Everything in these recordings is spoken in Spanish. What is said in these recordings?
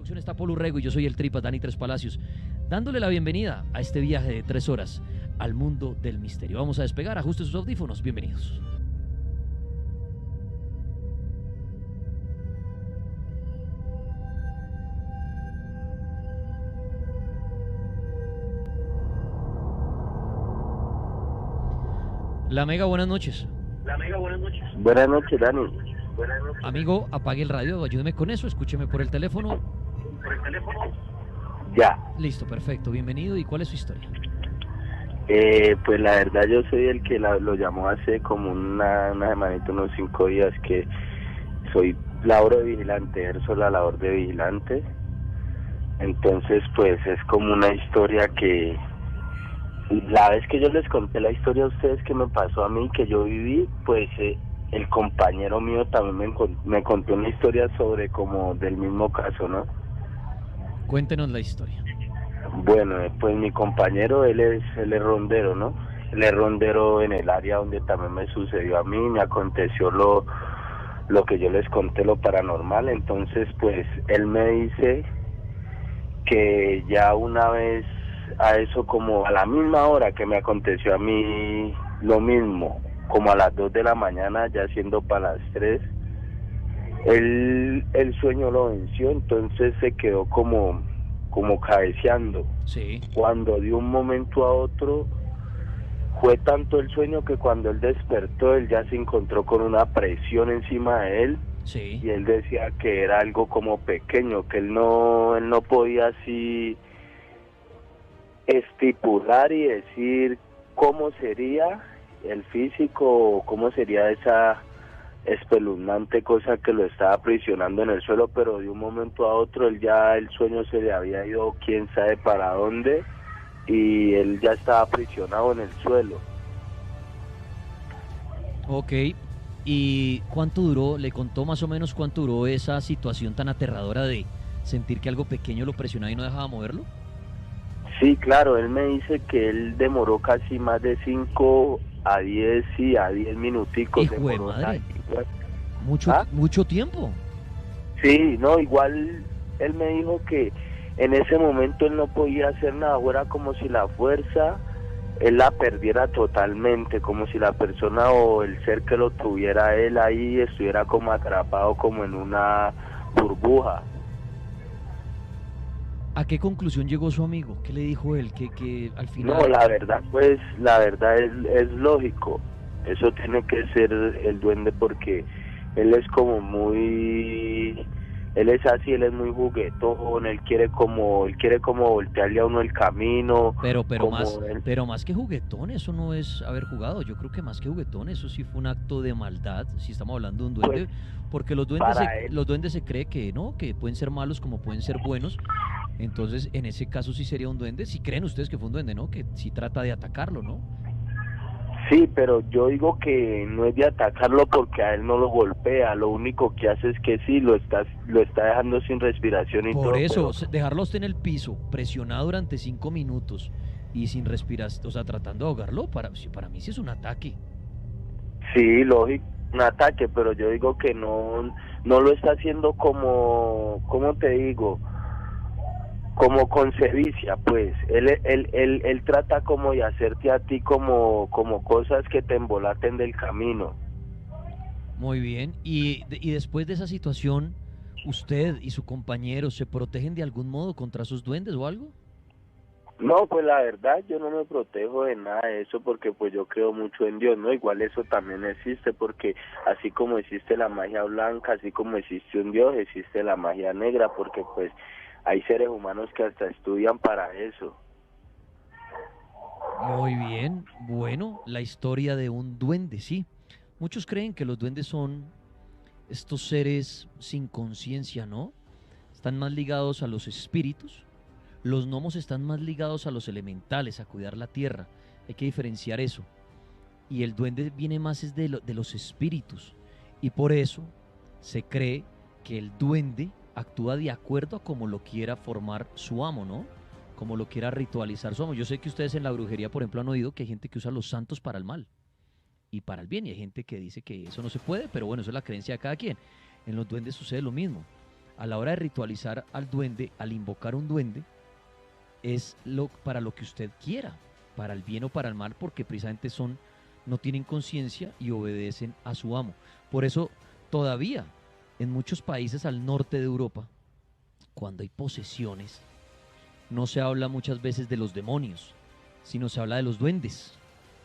producción está Polo Rego y yo soy el Tripas, Dani Tres Palacios, dándole la bienvenida a este viaje de 3 horas al mundo del misterio. Vamos a despegar, ajuste sus audífonos, bienvenidos. La Mega, buenas noches. Buenas noches, Dani. Amigo, apague el radio, ayúdeme con eso, escúcheme por el teléfono. Ya. Listo, perfecto, bienvenido. ¿Y cuál es su historia? Pues la verdad yo soy el que lo llamó hace como una semanita, unos 5 días, que soy labor de vigilante, ejerzo la labor de vigilante. Entonces pues es como una historia que, la vez que yo les conté la historia a ustedes que me pasó a mí, que yo viví, pues el compañero mío también me contó una historia sobre como del mismo caso, ¿no? Cuéntenos la historia. Bueno, pues mi compañero, él es rondero, ¿no? Él es rondero en el área donde también me sucedió a mí, me aconteció lo que yo les conté, lo paranormal. Entonces pues él me dice que ya una vez, a eso como a la misma hora que me aconteció a mí lo mismo, como a las 2 de la mañana, ya siendo para las 3, el sueño lo venció, entonces se quedó como cabeceando. Sí. Cuando de un momento a otro fue tanto el sueño que cuando él despertó, él ya se encontró con una presión encima de él. Sí. Y él decía que era algo como pequeño, que él no podía así estipular y decir cómo sería el físico o cómo sería esa espeluznante cosa que lo estaba aprisionando en el suelo, pero de un momento a otro él ya, el sueño se le había ido quién sabe para dónde y él ya estaba aprisionado en el suelo. Ok. ¿Y cuánto duró? ¿Le contó más o menos cuánto duró esa situación tan aterradora de sentir que algo pequeño lo presionaba y no dejaba moverlo? Sí, claro, él me dice que él demoró casi más de 5 a 10, sí, a 10 minuticos. Hijo de madre. Mucho tiempo. Sí, no, igual él me dijo que en ese momento él no podía hacer nada, era como si la fuerza él la perdiera totalmente, como si la persona o el ser que lo tuviera él ahí estuviera como atrapado como en una burbuja. ¿A qué conclusión llegó su amigo? ¿Qué le dijo él? Que al final... No, la verdad, pues, la verdad es lógico. Eso tiene que ser el duende porque él es como muy... Él es así, él es muy juguetón, él quiere como voltearle a uno el camino. Pero más que juguetón, eso no es haber jugado. Yo creo que más que juguetón, eso sí fue un acto de maldad, si estamos hablando de un duende, pues, porque los duendes se cree que no, que pueden ser malos como pueden ser buenos. Entonces, en ese caso sí sería un duende. Si creen ustedes que fue un duende, ¿no? Que sí trata de atacarlo, ¿no? Sí, pero yo digo que no es de atacarlo porque a él no lo golpea, lo único que hace es que sí, lo está dejando sin respiración y todo. Por eso, dejarlo usted en el piso, presionado durante 5 minutos y sin respirar, o sea, tratando de ahogarlo, para mí sí es un ataque. Sí, lógico, un ataque, pero yo digo que no lo está haciendo como, ¿cómo te digo? Como con sevicia, pues. Él trata como de hacerte a ti como cosas que te embolaten del camino. Muy bien. Y después de esa situación, ¿usted y su compañero se protegen de algún modo contra sus duendes o algo? No, pues la verdad yo no me protejo de nada de eso porque pues yo creo mucho en Dios, ¿no? Igual eso también existe porque así como existe la magia blanca, así como existe un Dios, existe la magia negra porque pues hay seres humanos que hasta estudian para eso. Muy bien. Bueno, la historia de un duende, sí. Muchos creen que los duendes son estos seres sin conciencia, ¿no? Están más ligados a los espíritus. Los gnomos están más ligados a los elementales, a cuidar la tierra. Hay que diferenciar eso. Y el duende viene más es de los espíritus. Y por eso se cree que el duende actúa de acuerdo a como lo quiera formar su amo, ¿no? Como lo quiera ritualizar su amo. Yo sé que ustedes en la brujería, por ejemplo, han oído que hay gente que usa los santos para el mal y para el bien. Y hay gente que dice que eso no se puede, pero bueno, eso es la creencia de cada quien. En los duendes sucede lo mismo. A la hora de ritualizar al duende, al invocar un duende, es para lo que usted quiera, para el bien o para el mal, porque precisamente no tienen conciencia y obedecen a su amo. Por eso todavía en muchos países al norte de Europa, cuando hay posesiones, no se habla muchas veces de los demonios, sino se habla de los duendes,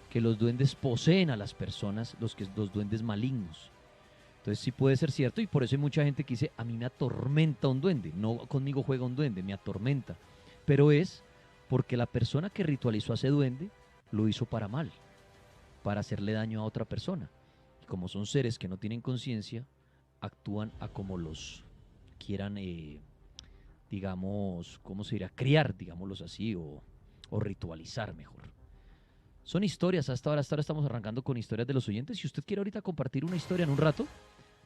que los duendes poseen a las personas, los duendes malignos. Entonces sí puede ser cierto, y por eso hay mucha gente que dice, a mí me atormenta un duende, no conmigo juega un duende, me atormenta. Pero es porque la persona que ritualizó a ese duende lo hizo para mal, para hacerle daño a otra persona. Y como son seres que no tienen conciencia, actúan a como los quieran, digamos, ¿cómo se dirá? Criar, digámoslos así, o ritualizar mejor. Son historias, hasta ahora estamos arrancando con historias de los oyentes. Si usted quiere ahorita compartir una historia en un rato,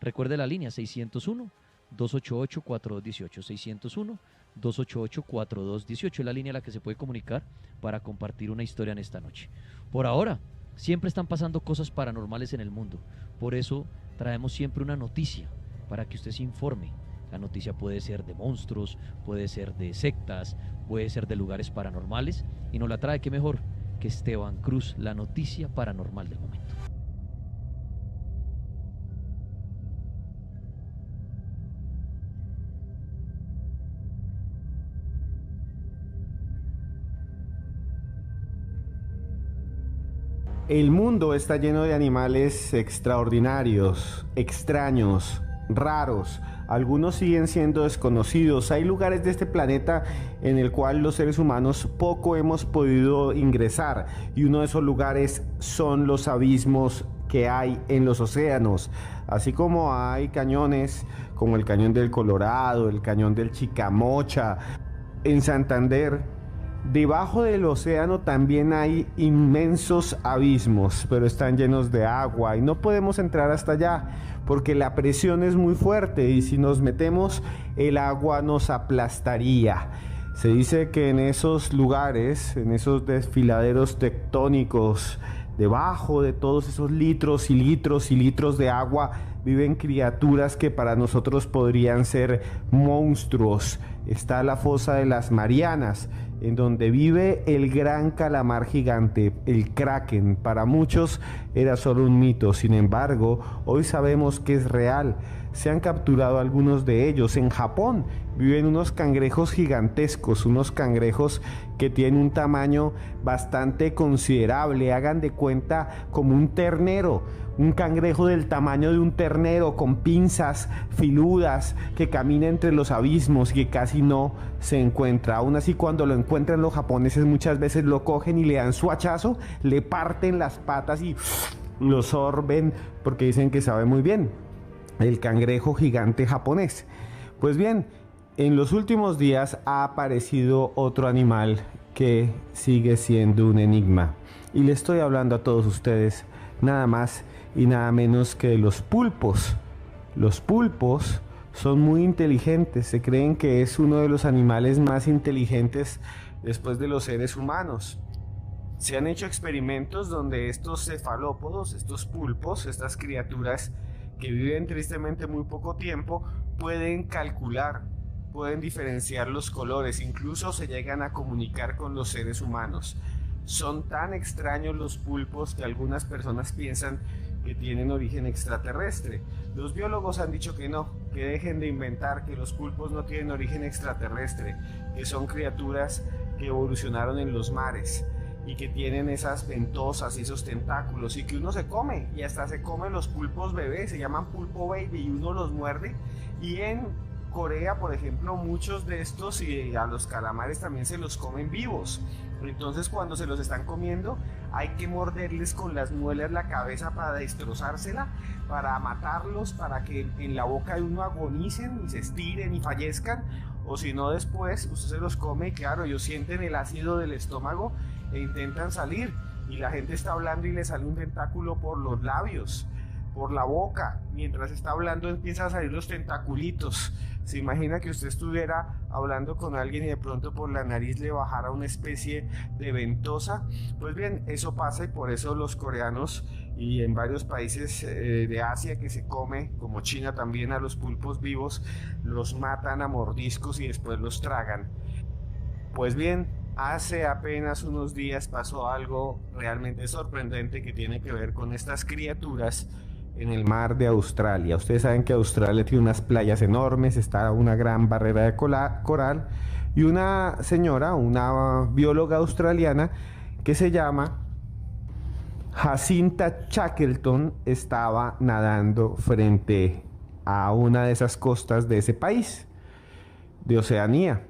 recuerde la línea 601-288-4218, 601-288-4218, es la línea a la que se puede comunicar para compartir una historia en esta noche. Por ahora, siempre están pasando cosas paranormales en el mundo, por eso traemos siempre una noticia para que usted se informe. La noticia puede ser de monstruos, puede ser de sectas, puede ser de lugares paranormales, y nos la trae, qué mejor que Esteban Cruz, la noticia paranormal del momento. El mundo está lleno de animales extraordinarios, extraños, raros. Algunos siguen siendo desconocidos. Hay lugares de este planeta en el cual los seres humanos poco hemos podido ingresar, y uno de esos lugares son los abismos que hay en los océanos. Así como hay cañones como el cañón del Colorado, el cañón del Chicamocha en Santander, debajo del océano también hay inmensos abismos, pero están llenos de agua y no podemos entrar hasta allá porque la presión es muy fuerte, y si nos metemos el agua nos aplastaría. Se dice que en esos lugares, en esos desfiladeros tectónicos, debajo de todos esos litros y litros y litros de agua, viven criaturas que para nosotros podrían ser monstruos. Está la fosa de las Marianas, en donde vive el gran calamar gigante, el Kraken. Para muchos era solo un mito, sin embargo, hoy sabemos que es real. Se han capturado algunos de ellos. En Japón viven unos cangrejos gigantescos, unos cangrejos que tienen un tamaño bastante considerable. Hagan de cuenta como un ternero, un cangrejo del tamaño de un ternero, con pinzas filudas, que camina entre los abismos y que casi no se encuentra. Aún así, cuando lo encuentran los japoneses, muchas veces lo cogen y le dan su hachazo, le parten las patas y lo sorben, porque dicen que sabe muy bien. El cangrejo gigante japonés. Pues bien, en los últimos días ha aparecido otro animal que sigue siendo un enigma, y le estoy hablando a todos ustedes nada más y nada menos que de los pulpos. Los pulpos son muy inteligentes, se creen que es uno de los animales más inteligentes después de los seres humanos. Se han hecho experimentos donde estos cefalópodos, estos pulpos, estas criaturas que viven tristemente muy poco tiempo, pueden calcular, pueden diferenciar los colores, incluso se llegan a comunicar con los seres humanos. Son tan extraños los pulpos que algunas personas piensan que tienen origen extraterrestre. Los biólogos han dicho que no, que dejen de inventar, que los pulpos no tienen origen extraterrestre, que son criaturas que evolucionaron en los mares y que tienen esas ventosas y esos tentáculos, y que uno se come, y hasta se come los pulpos bebés, se llaman pulpo baby, y uno los muerde. Y en Corea, por ejemplo, muchos de estos, y a los calamares también se los comen vivos. Entonces, cuando se los están comiendo, hay que morderles con las muelas la cabeza para destrozársela, para matarlos, para que en la boca de uno agonicen y se estiren y fallezcan. O si no, después usted se los come y claro, ellos sienten el ácido del estómago e intentan salir, y la gente está hablando y le sale un tentáculo por los labios, por la boca. Mientras está hablando empiezan a salir los tentaculitos. Se imagina que usted estuviera hablando con alguien y de pronto por la nariz le bajara una especie de ventosa. Pues bien, eso pasa, y por eso los coreanos y en varios países de Asia que se come, como China también, a los pulpos vivos los matan a mordiscos y después los tragan. Pues bien, hace apenas unos días pasó algo realmente sorprendente que tiene que ver con estas criaturas en el mar de Australia. Ustedes saben que Australia tiene unas playas enormes, está una gran barrera de coral, y una señora, una bióloga australiana que se llama Jacinta Shackleton, estaba nadando frente a una de esas costas de ese país, de Oceanía,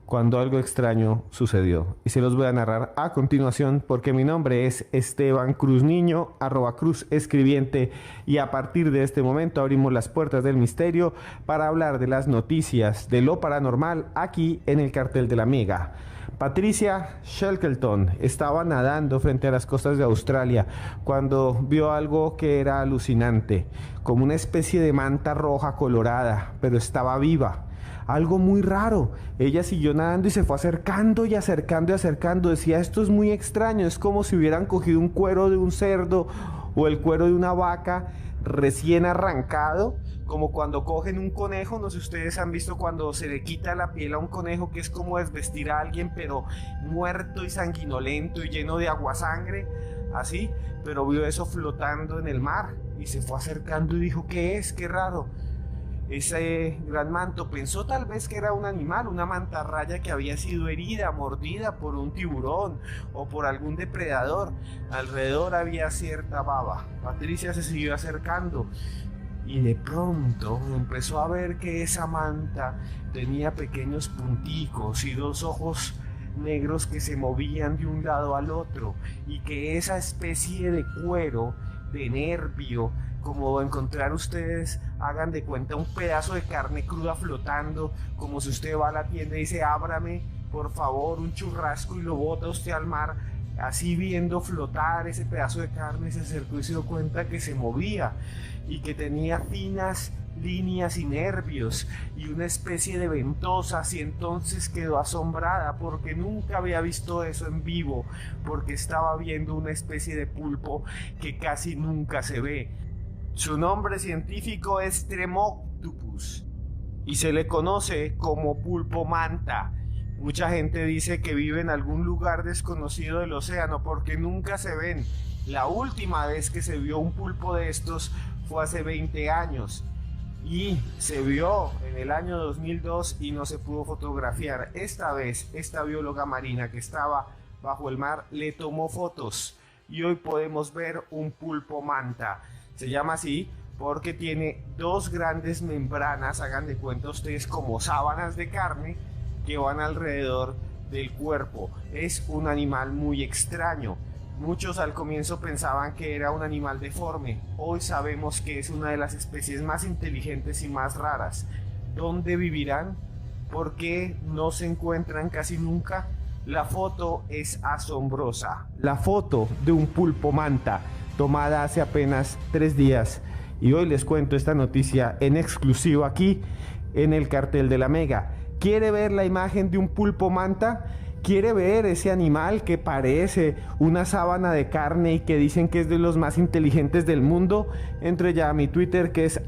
cuando algo extraño sucedió. Y se los voy a narrar a continuación, porque mi nombre es Esteban Cruz Niño, @cruzescribiente, y a partir de este momento abrimos las puertas del misterio para hablar de las noticias de lo paranormal aquí en el Cartel de la Mega. Patricia Shackleton estaba nadando frente a las costas de Australia cuando vio algo que era alucinante, como una especie de manta roja colorada, pero estaba viva. Algo muy raro. Ella siguió nadando y se fue acercando y acercando y acercando. Decía, esto es muy extraño, es como si hubieran cogido un cuero de un cerdo o el cuero de una vaca recién arrancado, como cuando cogen un conejo. No sé si ustedes han visto cuando se le quita la piel a un conejo, que es como desvestir a alguien, pero muerto y sanguinolento y lleno de aguasangre, así. Pero vio eso flotando en el mar y se fue acercando y dijo, ¿qué es? Qué raro. Ese gran manto, pensó tal vez que era un animal, una mantarraya que había sido herida, mordida por un tiburón o por algún depredador. Alrededor había cierta baba. Patricia se siguió acercando y de pronto empezó a ver que esa manta tenía pequeños punticos y dos ojos negros que se movían de un lado al otro, y que esa especie de cuero, de nervio, como encontrar ustedes, hagan de cuenta, un pedazo de carne cruda flotando, como si usted va a la tienda y dice, ábrame por favor un churrasco, y lo bota usted al mar, así viendo flotar ese pedazo de carne. Se acercó y se dio cuenta que se movía y que tenía finas líneas y nervios y una especie de ventosas, y entonces quedó asombrada porque nunca había visto eso en vivo, porque estaba viendo una especie de pulpo que casi nunca se ve. Su nombre científico es Tremoctopus y se le conoce como pulpo manta. Mucha gente dice que vive en algún lugar desconocido del océano porque nunca se ven. La última vez que se vio un pulpo de estos fue hace 20 años y se vio en el año 2002 y no se pudo fotografiar. Esta vez, esta bióloga marina que estaba bajo el mar le tomó fotos y hoy podemos ver un pulpo manta. Se llama así porque tiene dos grandes membranas, hagan de cuenta ustedes, como sábanas de carne que van alrededor del cuerpo. Es un animal muy extraño. Muchos al comienzo pensaban que era un animal deforme. Hoy sabemos que es una de las especies más inteligentes y más raras. ¿Dónde vivirán? ¿Por qué no se encuentran casi nunca? La foto es asombrosa. La foto de un pulpo manta, tomada hace apenas 3 días. Y hoy les cuento esta noticia en exclusiva aquí en el Cartel de la Mega. ¿Quiere ver la imagen de un pulpo manta? ¿Quiere ver ese animal que parece una sábana de carne y que dicen que es de los más inteligentes del mundo? Entre ya a mi Twitter, que es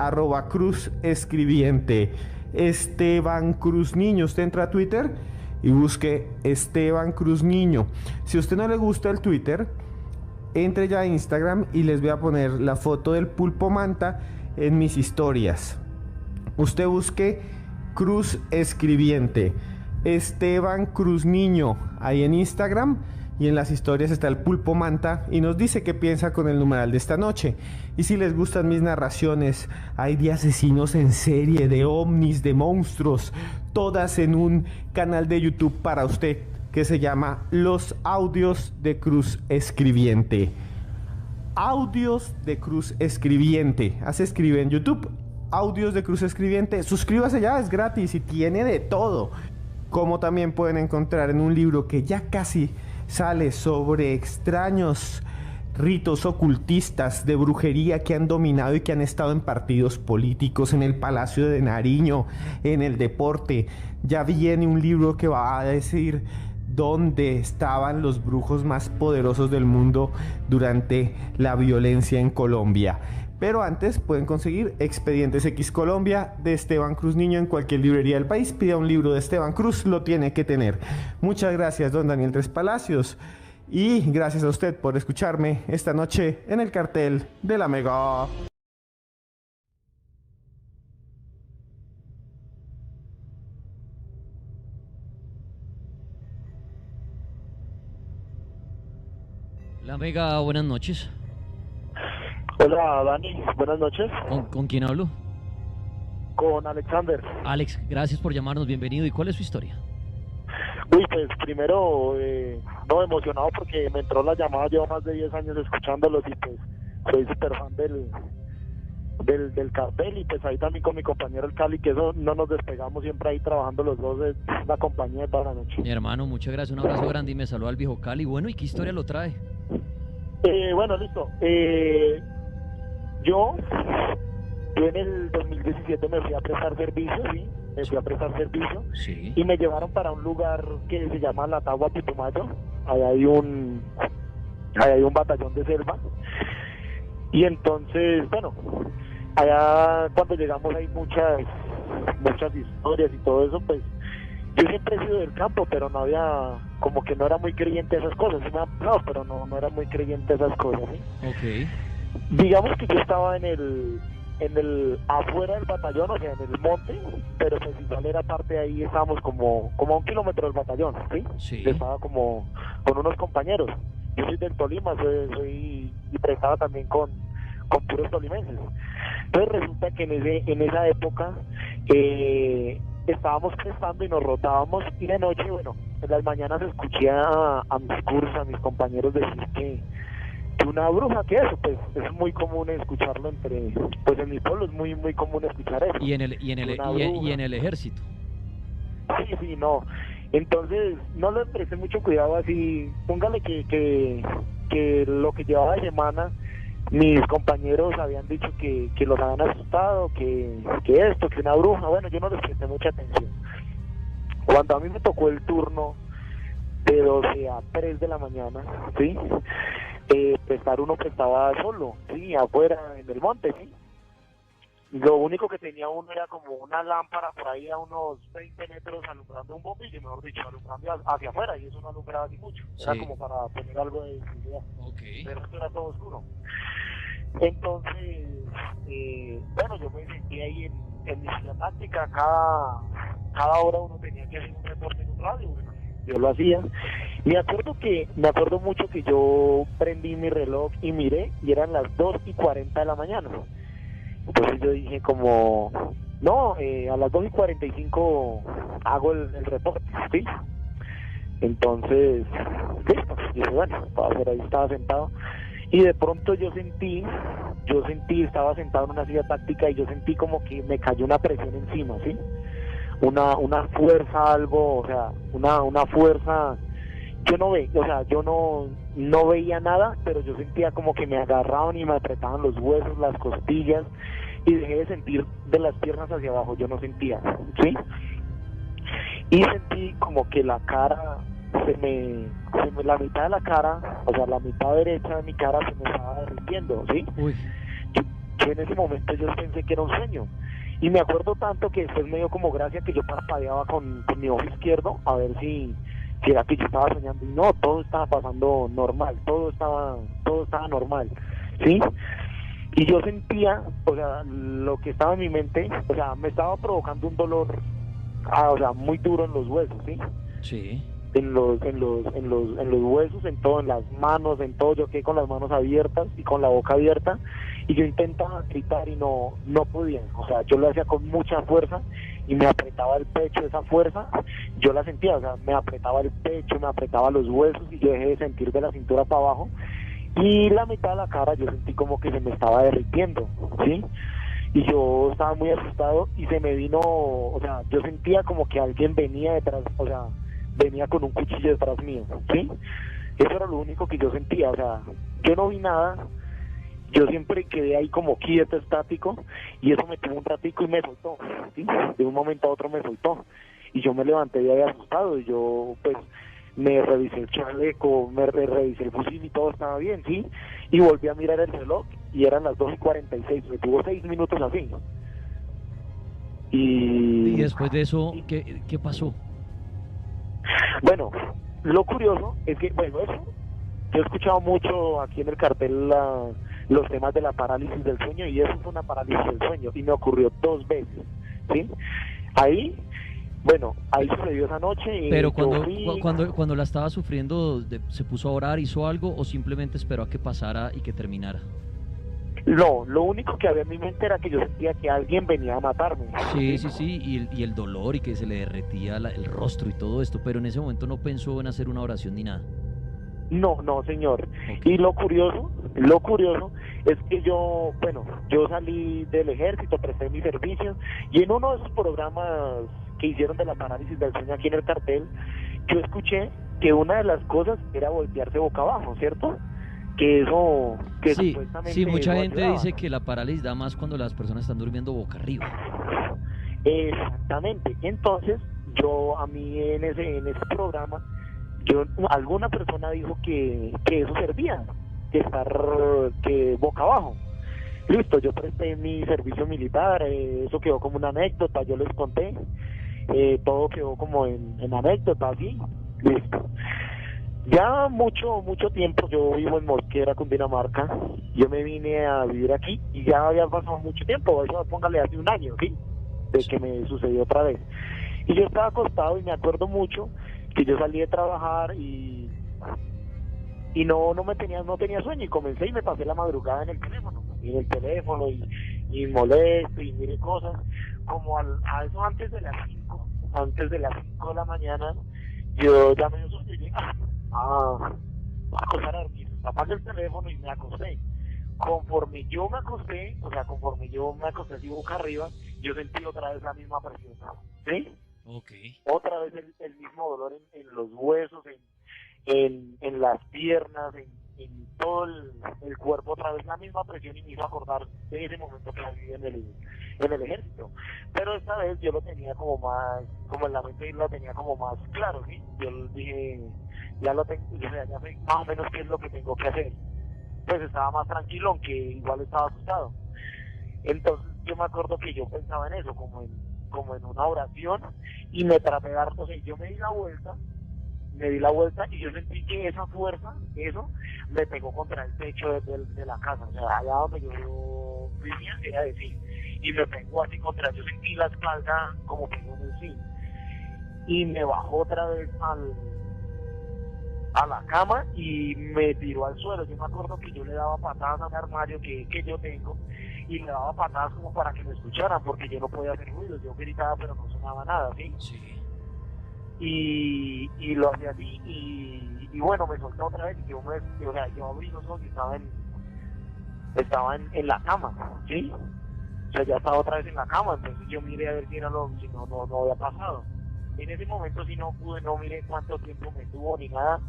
@cruzescribiente. Esteban Cruz Niño. Usted entra a Twitter y busque Esteban Cruz Niño. Si a usted no le gusta el Twitter, entre ya a Instagram y les voy a poner la foto del pulpo manta en mis historias. Usted busque Cruz Escribiente, Esteban Cruz Niño, ahí en Instagram, y en las historias está el pulpo manta y nos dice qué piensa con el numeral de esta noche. Y si les gustan mis narraciones, hay de asesinos en serie, de ovnis, de monstruos, todas en un canal de YouTube para usted que se llama Los Audios de Cruz Escribiente. Audios de Cruz Escribiente. Así escribe en YouTube, Audios de Cruz Escribiente. Suscríbase ya, es gratis y tiene de todo. Como también pueden encontrar en un libro que ya casi sale sobre extraños ritos ocultistas de brujería que han dominado y que han estado en partidos políticos, en el Palacio de Nariño, en el deporte. Ya viene un libro que va a decir donde estaban los brujos más poderosos del mundo durante la violencia en Colombia. Pero antes pueden conseguir Expedientes X Colombia de Esteban Cruz Niño en cualquier librería del país. Pida un libro de Esteban Cruz, lo tiene que tener. Muchas gracias, don Daniel Tres Palacios. Y gracias a usted por escucharme esta noche en el cartel de la Mega. La Mega, buenas noches. Hola Dani, buenas noches. ¿Con quién hablo? Con Alexander. Alex, gracias por llamarnos, bienvenido. ¿Y cuál es su historia? Uy, pues primero, no, emocionado porque me entró la llamada, llevo más de 10 años escuchándolos y pues soy súper fan del cartel y pues ahí también con mi compañero el Cali, que eso no nos despegamos, siempre ahí trabajando los dos, es una compañía de toda la noche. Mi hermano, muchas gracias, un abrazo grande y me saluda al viejo Cali. Bueno, ¿y qué historia lo trae? Bueno, listo. Yo en el 2017 me fui a prestar servicio, ¿sí? Me fui a prestar servicio Sí. y me llevaron para un lugar que se llama La Tagua Putumayo. Ahí hay un batallón de selva. Y entonces, bueno, allá cuando llegamos hay muchas historias y todo eso, pues yo siempre he sido del campo, pero no había, como que no era muy creyente a esas cosas, sí me ha pasado, pero no era muy creyente a esas cosas, ¿sí? Ok. Digamos que yo estaba en el afuera del batallón, o sea, en el monte, pero pues igual era parte de ahí, estábamos como a 1 kilómetro del batallón, ¿sí? Sí. Yo estaba como con unos compañeros. Yo soy del Tolima, soy y prestaba también con puros tolimenses. Entonces resulta que en esa época estábamos prestando y nos rotábamos, y de noche, bueno, en las mañanas escuché a mis cursos, a mis compañeros decir que una bruja, que eso, pues es muy común escucharlo pues en mi pueblo es muy muy común escuchar eso. Y en el ejército. Sí, no. Entonces no le presté mucho cuidado, así, póngale que lo que llevaba de semana, mis compañeros habían dicho que los habían asustado, que esto, que una bruja, bueno, yo no les presté mucha atención. Cuando a mí me tocó el turno de 12 a 3 de la mañana, ¿sí? Prestar uno que estaba solo, sí, afuera en el monte, sí. Lo único que tenía uno era como una lámpara por ahí a unos 20 metros alumbrando un bombillo, mejor dicho, alumbrando hacia afuera, y eso no alumbraba ni mucho, era Sí. como para tener algo de visibilidad, Ok. pero esto era todo oscuro. Entonces, bueno, yo me sentí ahí en mi silla táctica, cada hora uno tenía que hacer un reporte en un radio, bueno, yo lo hacía. Me acuerdo mucho que yo prendí mi reloj y miré, y eran las 2:40 de la mañana. Entonces yo dije como, no, a las 2:45 hago el reporte, ¿sí? Entonces, listo, dije, bueno, para hacer ahí, estaba sentado, y de pronto yo sentí, estaba sentado en una silla táctica, y yo sentí como que me cayó una presión encima, ¿sí? Una fuerza, algo, o sea, una fuerza. Yo no veía nada, pero yo sentía como que me agarraban y me apretaban los huesos, las costillas, y dejé de sentir de las piernas hacia abajo, yo no sentía, ¿sí? Y sentí como que la cara, la mitad de la cara, o sea, la mitad derecha de mi cara se me estaba derritiendo, ¿sí? Uy. Yo en ese momento yo pensé que era un sueño. Y me acuerdo tanto que después me dio como gracia que yo parpadeaba con mi ojo izquierdo a ver si era que yo estaba soñando, y no, todo estaba pasando normal, todo estaba normal, ¿sí? Y yo sentía, o sea, lo que estaba en mi mente, o sea, me estaba provocando un dolor, o sea, muy duro en los huesos, ¿sí? Sí. En los huesos, en todo, en las manos, en todo. Yo quedé con las manos abiertas y con la boca abierta, y yo intentaba gritar y no podía. O sea, yo lo hacía con mucha fuerza y me apretaba el pecho. Esa fuerza yo la sentía, o sea, me apretaba el pecho, me apretaba los huesos, y yo dejé de sentir de la cintura para abajo, y la mitad de la cara yo sentí como que se me estaba derritiendo, ¿sí? Y yo estaba muy asustado, y se me vino, o sea, yo sentía como que alguien venía detrás, o sea, venía con un cuchillo detrás mío, ¿sí? Eso era lo único que yo sentía, o sea, yo no vi nada, yo siempre quedé ahí como quieto, estático, y eso me tuvo un ratico y me soltó, ¿sí? De un momento a otro me soltó, y yo me levanté de ahí asustado, y yo, pues, me revisé el chaleco, revisé el fusil y todo estaba bien, ¿sí? Y volví a mirar el reloj y eran las 2:46, me tuvo 6 minutos así. Y después de eso, ¿qué pasó? Bueno, lo curioso es que, bueno, eso, yo he escuchado mucho aquí en el cartel los temas de la parálisis del sueño, y eso fue una parálisis del sueño, y me ocurrió 2 veces, ¿sí? Ahí, bueno, ahí sucedió esa noche. Pero cuando la estaba sufriendo, ¿se puso a orar, hizo algo o simplemente esperó a que pasara y que terminara? No, lo único que había en mi mente era que yo sentía que alguien venía a matarme. Sí, y el dolor y que se le derretía el rostro y todo esto, pero en ese momento no pensó en hacer una oración ni nada. No, señor. Okay. Y lo curioso es que yo salí del ejército, presté mi servicio, y en uno de esos programas que hicieron de la parálisis del sueño aquí en el cartel, yo escuché que una de las cosas era voltearse boca abajo, ¿cierto? Que eso, que supuestamente... Sí, mucha gente ayudaba. dice que la parálisis da más cuando las personas están durmiendo boca arriba. Exactamente. Entonces, a mí en ese programa, alguna persona dijo que eso servía, que boca abajo. Listo, yo presté mi servicio militar, eso quedó como una anécdota, yo les conté, todo quedó como en anécdota, así, listo. Ya mucho tiempo, yo vivo en Mosquera, Cundinamarca, yo me vine a vivir aquí y ya había pasado mucho tiempo, eso póngale hace 1 año, ¿sí? De que me sucedió otra vez. Y yo estaba acostado y me acuerdo mucho que yo salí de trabajar y no tenía sueño, y comencé y me pasé la madrugada en el teléfono y molesto y mire cosas, como a eso antes de las 5 de la mañana, yo ya me dio sueño y dije, voy a acostar a dormir, apagué el teléfono y me acosté. Conforme yo me acosté así boca arriba, yo sentí otra vez la misma presión, ¿sí? Okay. Otra vez el mismo dolor en los huesos, en las piernas, en todo el cuerpo, otra vez la misma presión, y me hizo acordar de ese momento que viví en el ejército. Pero esta vez yo lo tenía como en la mente lo tenía como más claro, ¿sí? Yo dije, ya lo tengo, o sea, ya sé más o menos qué es lo que tengo que hacer. Pues estaba más tranquilo, aunque igual estaba asustado. Entonces yo me acuerdo que yo pensaba en eso, como en una oración, y me traté de dar, o sea, yo me di la vuelta y yo sentí que esa fuerza, eso, me pegó contra el techo de la casa, o sea, allá donde yo vivía, era decir, y me pegó así yo sentí la espalda como pegó en el zinc, y me bajó otra vez a la cama y me tiró al suelo. Yo me acuerdo que yo le daba patadas a mi armario que yo tengo, y le daba patadas como para que me escucharan, porque yo no podía hacer ruido, yo gritaba pero no sonaba nada, ¿sí? Sí. Y lo hacía así, y bueno, me soltó otra vez, y yo abrí los ojos y estaba en la cama, ¿sí? O sea, ya estaba otra vez en la cama, entonces yo miré a ver si no había pasado. En ese momento sí no miré cuánto tiempo me tuvo ni nada,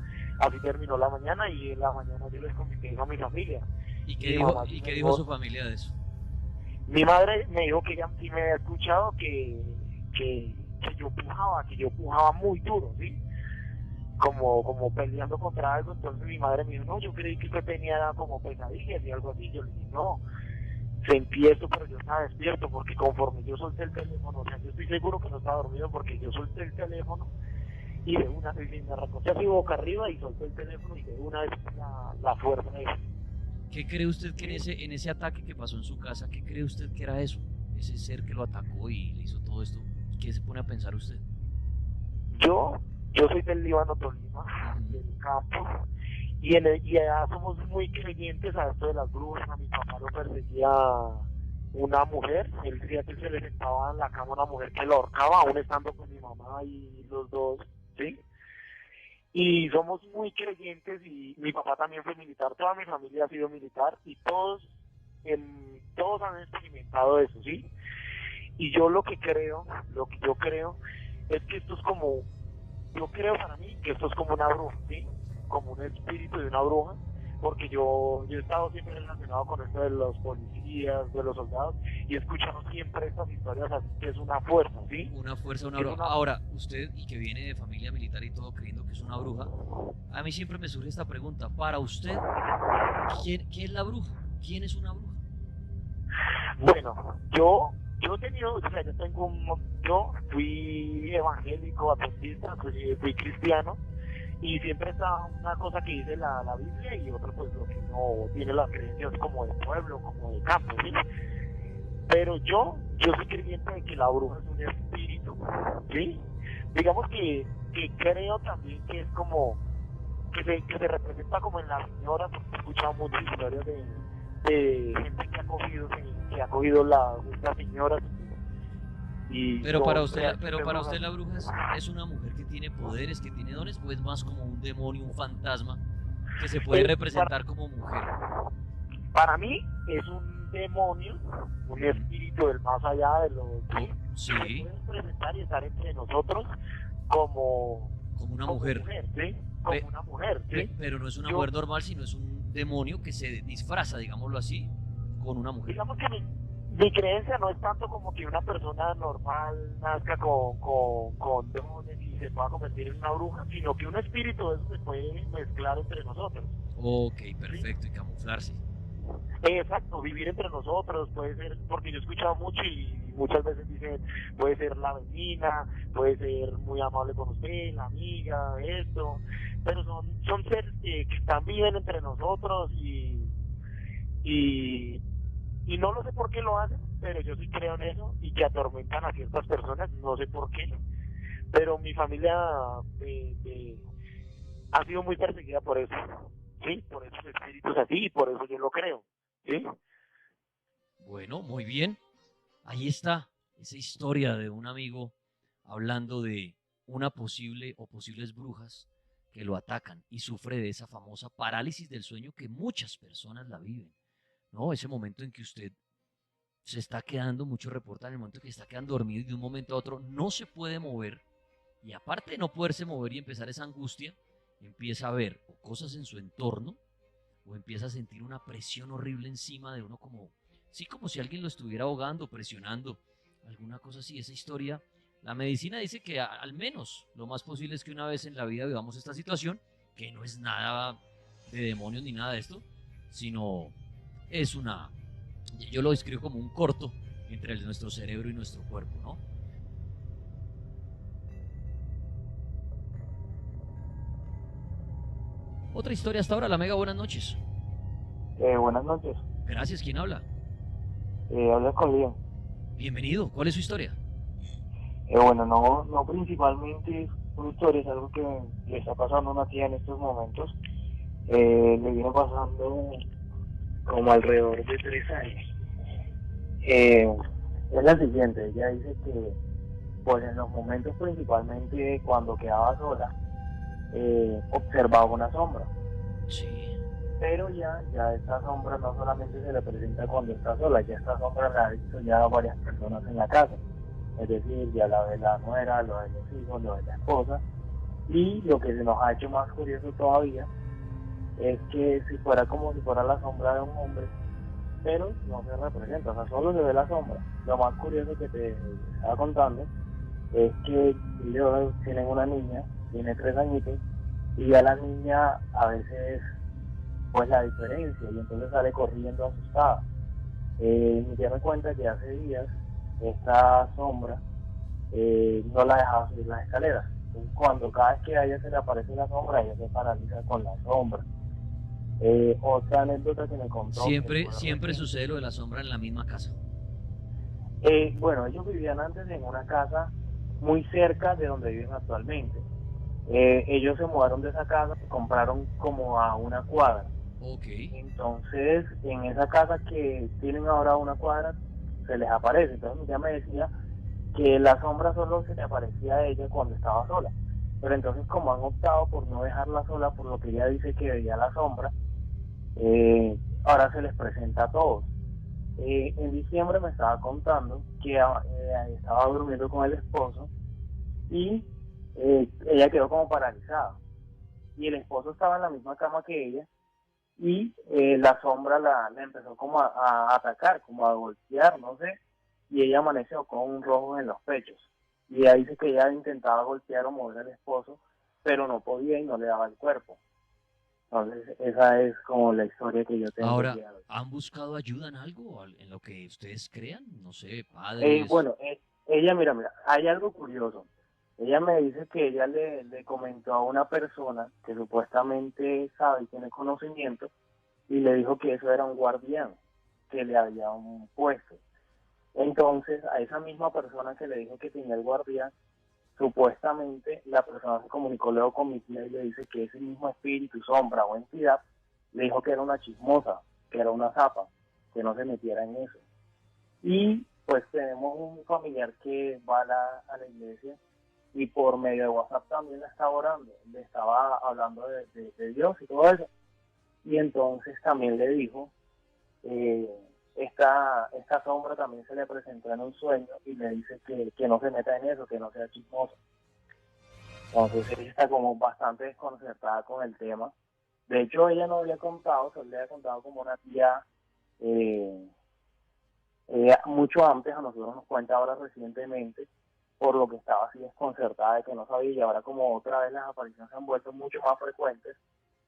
así terminó la mañana, y en la mañana yo les comenté a mi familia. ¿Y qué dijo su familia de eso? Mi madre me dijo que ella sí me había escuchado que yo pujaba muy duro, ¿sí? Como peleando contra algo. Entonces mi madre me dijo, no, yo creí que usted tenía como pesadillas y algo así. Yo le dije, no, sentí esto, pero yo estaba despierto, porque conforme yo solté el teléfono, o sea, yo estoy seguro que no estaba dormido, porque yo solté el teléfono y de una vez me recosté así boca arriba y solté el teléfono, y de una vez la fuerza de eso. ¿Qué cree usted que en ese ataque que pasó en su casa, qué cree usted que era eso? Ese ser que lo atacó y le hizo todo esto. ¿Qué se pone a pensar usted? Yo soy del Líbano, Tolima, del campo, y allá somos muy creyentes a esto de las brujas. A mi papá lo perseguía una mujer, él decía que se le sentaba en la cama una mujer que lo ahorcaba, aún estando con mi mamá y los dos, ¿sí? Y somos muy creyentes, y mi papá también fue militar, toda mi familia ha sido militar, y todos han experimentado eso, ¿sí? Y yo lo que yo creo es que esto es yo creo para mí que esto es como una bruja, ¿sí? Como un espíritu de una bruja, porque yo he estado siempre relacionado con esto de los policías, de los soldados, y he escuchado siempre estas historias así, que es una fuerza, ¿sí? Una fuerza, una Que es bruja. una- Ahora, usted y que viene de familia militar y todo creyendo que es una bruja, a mí siempre me surge esta pregunta. Para usted, ¿qué es la bruja? ¿Quién es una bruja? Bueno, yo he tenido, o sea, yo fui evangélico, adventista, fui cristiano, y siempre está una cosa que dice la Biblia y otra pues lo que no tiene las creencias como de pueblo, como de campo, ¿sí? Pero yo soy creyente de que la bruja es un espíritu, ¿sí? Digamos que creo también que es como, que se representa como en las señoras, porque he escuchado muchas historias de gente que ha cogido las señoras y Pero para son usted, realmente pero para usted brujas. la bruja es una mujer que tiene poderes, que tiene dones, o es más como un demonio, un fantasma que se puede Para, representar como mujer. para mí es un demonio, un espíritu del más allá de los Oh, que se sí, puede presentar y estar entre nosotros como, como una como mujer. ¿sí? Como Pe- una mujer, ¿sí? Pero no es una Yo, mujer normal, sino es un demonio que se disfraza, digámoslo así, con una mujer. digamos que mi creencia no es tanto como que una persona normal nazca con dones y se pueda convertir en una bruja, sino que un espíritu de eso se puede mezclar entre nosotros. Ok, ¿Sí? perfecto, y camuflarse. Exacto, vivir entre nosotros puede ser, porque yo he escuchado mucho y muchas veces dicen, puede ser la vecina, puede ser muy amable con usted, la amiga, esto, pero son seres que están viven entre nosotros y, y no lo sé por qué lo hacen, pero yo sí creo en eso y que atormentan a ciertas personas, no sé por qué, pero mi familia ha sido muy perseguida por eso, sí, por esos espíritus así y por eso yo lo creo, sí. Bueno, muy bien. Ahí está esa historia de un amigo hablando de una posible o posibles brujas que lo atacan y sufre de esa famosa parálisis del sueño que muchas personas la viven, ¿no? Ese momento en que usted se está quedando, muchos reportan el momento en que está quedando dormido y de un momento a otro no se puede mover y aparte de no poderse mover y empezar esa angustia, empieza a ver o cosas en su entorno o empieza a sentir una presión horrible encima de uno como, sí, como si alguien lo estuviera ahogando, presionando, alguna cosa así. Esa historia, la medicina dice que al menos lo más posible es que una vez en la vida vivamos esta situación, que no es nada de demonios ni nada de esto, sino es una, yo lo describo como un corto entre nuestro cerebro y nuestro cuerpo, ¿no? Otra historia hasta ahora, la Mega, buenas noches. Buenas noches. Gracias, ¿quién habla? Hablas con Leon. Bienvenido, ¿cuál es su historia? Bueno, no principalmente una historia, es algo que le está pasando a una tía en estos momentos. Le viene pasando como alrededor de 3 años. Es la siguiente, ella dice que pues en los momentos principalmente cuando quedaba sola, observaba una sombra. Sí. Pero ya esta sombra no solamente se le presenta cuando está sola, ya esta sombra la han visto ya varias personas en la casa. Es decir, ya la ve la nuera, lo de los hijos, lo de la esposa. Y lo que se nos ha hecho más curioso todavía es que si fuera como si fuera la sombra de un hombre, pero no se representa, o sea, solo se ve la sombra. Lo más curioso que te estaba contando es que ellos tienen una niña, tiene 3 añitos, y ya la niña a veces pues la diferencia y entonces sale corriendo asustada. Mi tía me cuenta que hace días esta sombra no la dejaba subir las escaleras. Entonces cuando cada vez que a ella se le aparece la sombra, ella se paraliza con la sombra. Otra anécdota que me contó Siempre sucede lo de la sombra en la misma casa. bueno, ellos vivían antes en una casa muy cerca de donde viven actualmente. Ellos se mudaron de esa casa, compraron como a una cuadra. Ok. Entonces, en esa casa que tienen ahora a una cuadra, se les aparece. Entonces mi tía me decía que la sombra solo se le aparecía a ella cuando estaba sola. Pero entonces como han optado por no dejarla sola, por lo que ella dice que veía la sombra, ahora se les presenta a todos. En diciembre me estaba contando que estaba durmiendo con el esposo y ella quedó como paralizada. Y el esposo estaba en la misma cama que ella y la sombra la empezó como a atacar, como a golpear, no sé, y ella amaneció con un rojo en los pechos. Y ella dice que ella intentaba golpear o mover al esposo, pero no podía y no le daba el cuerpo. Entonces, esa es como la historia que yo tengo. Ahora, ¿han buscado ayuda en algo, en lo que ustedes crean? No sé, padres. Bueno, ella, mira, hay algo curioso. Ella me dice que ella le comentó a una persona que supuestamente sabe y tiene conocimiento, y le dijo que eso era un guardián que le habían puesto. Entonces, a esa misma persona que le dijo que tenía el guardián, supuestamente la persona se comunicó luego con mi tía y le dice que ese mismo espíritu, sombra o entidad le dijo que era una chismosa, que era una zapa, que no se metiera en eso. Y pues tenemos un familiar que va a la iglesia y por medio de WhatsApp también la estaba orando, le estaba hablando de Dios y todo eso. Y entonces también le dijo, esta sombra también se le presentó en un sueño y le dice que no se meta en eso, que no sea chismoso. Entonces ella está como bastante desconcertada con el tema. De hecho, ella no había contado, solo le había contado como una tía mucho antes, a nosotros nos cuenta ahora recientemente, por lo que estaba así desconcertada de que no sabía, y ahora como otra vez las apariciones se han vuelto mucho más frecuentes,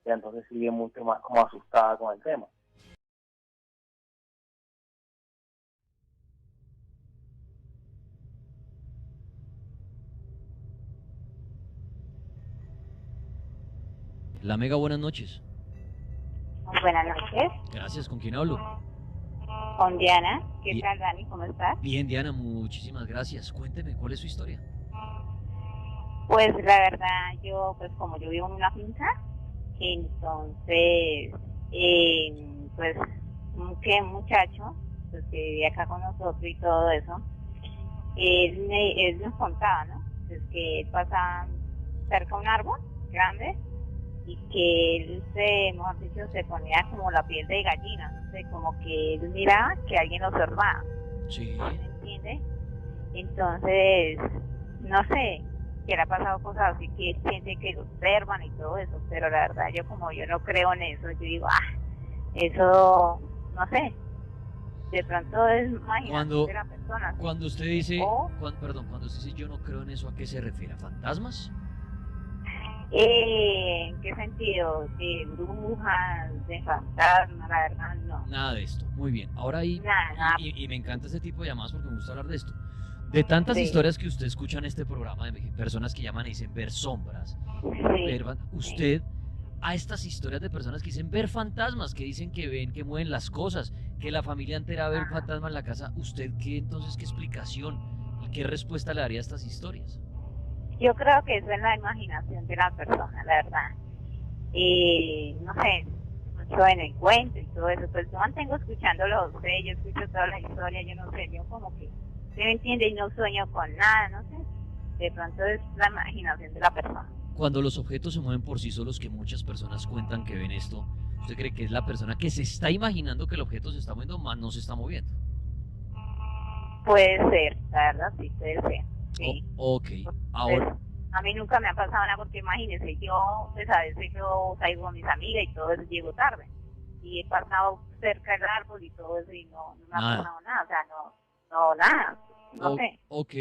y entonces sigue mucho más como asustada con el tema. La Mega, buenas noches. Buenas noches, Gracias, ¿con quién hablo? con Diana. ¿Qué Bien. tal, Dani? ¿Cómo estás? Bien, Diana, muchísimas gracias. Cuénteme, ¿cuál es su historia? Pues la verdad, yo, pues como yo vivo en una finca, entonces, pues, un muchacho, pues que vivía acá con nosotros y todo eso, él nos contaba, ¿no? Pues que él pasaba cerca de un árbol grande y que él mejor dicho, se ponía como la piel de gallina, no sé, como que él miraba que alguien lo observaba. Sí. ¿Me entiende? Entonces, no sé, que le ha pasado cosas así que él siente que lo observan y todo eso, pero la verdad yo como yo no creo en eso, yo digo, eso, no sé, de pronto es imaginación de la persona. ¿Sí? Cuando usted dice, cuando usted dice yo no creo en eso, ¿a qué se refiere? ¿A fantasmas? ¿En qué sentido? ¿De brujas, de fantasmas? La verdad, no. Nada de esto. Muy bien. Ahora ahí, Nada. y me encanta este tipo de llamadas porque me gusta hablar de esto. De tantas Sí. historias que usted escucha en este programa, de personas que llaman y dicen ver sombras, Sí. usted a estas historias de personas que dicen ver fantasmas, que dicen que ven, que mueven las cosas, que la familia entera ve fantasmas en la casa, ¿usted qué entonces, qué explicación y qué respuesta le daría a estas historias? Yo creo que eso es la imaginación de la persona, la verdad. Y no sé, mucho en el cuento y todo eso, pues yo mantengo escuchándolo a usted, yo escucho toda la historia, yo no sé, yo como que, ¿se me entiende? Y no sueño con nada, no sé. De pronto es la imaginación de la persona. Cuando los objetos se mueven por sí solos, que muchas personas cuentan que ven esto, ¿usted cree que es la persona que se está imaginando que el objeto se está moviendo, más no se está moviendo? Puede ser, la verdad, sí, puede ser. Sí. Ok, ahora... Pues, a mí nunca me ha pasado nada porque imagínense, yo, pues a veces yo salgo con mis amigas y todo eso, llego tarde. Y he pasado cerca del árbol y todo eso y no me ha pasado nada, o sea, nada, no sé. Ok,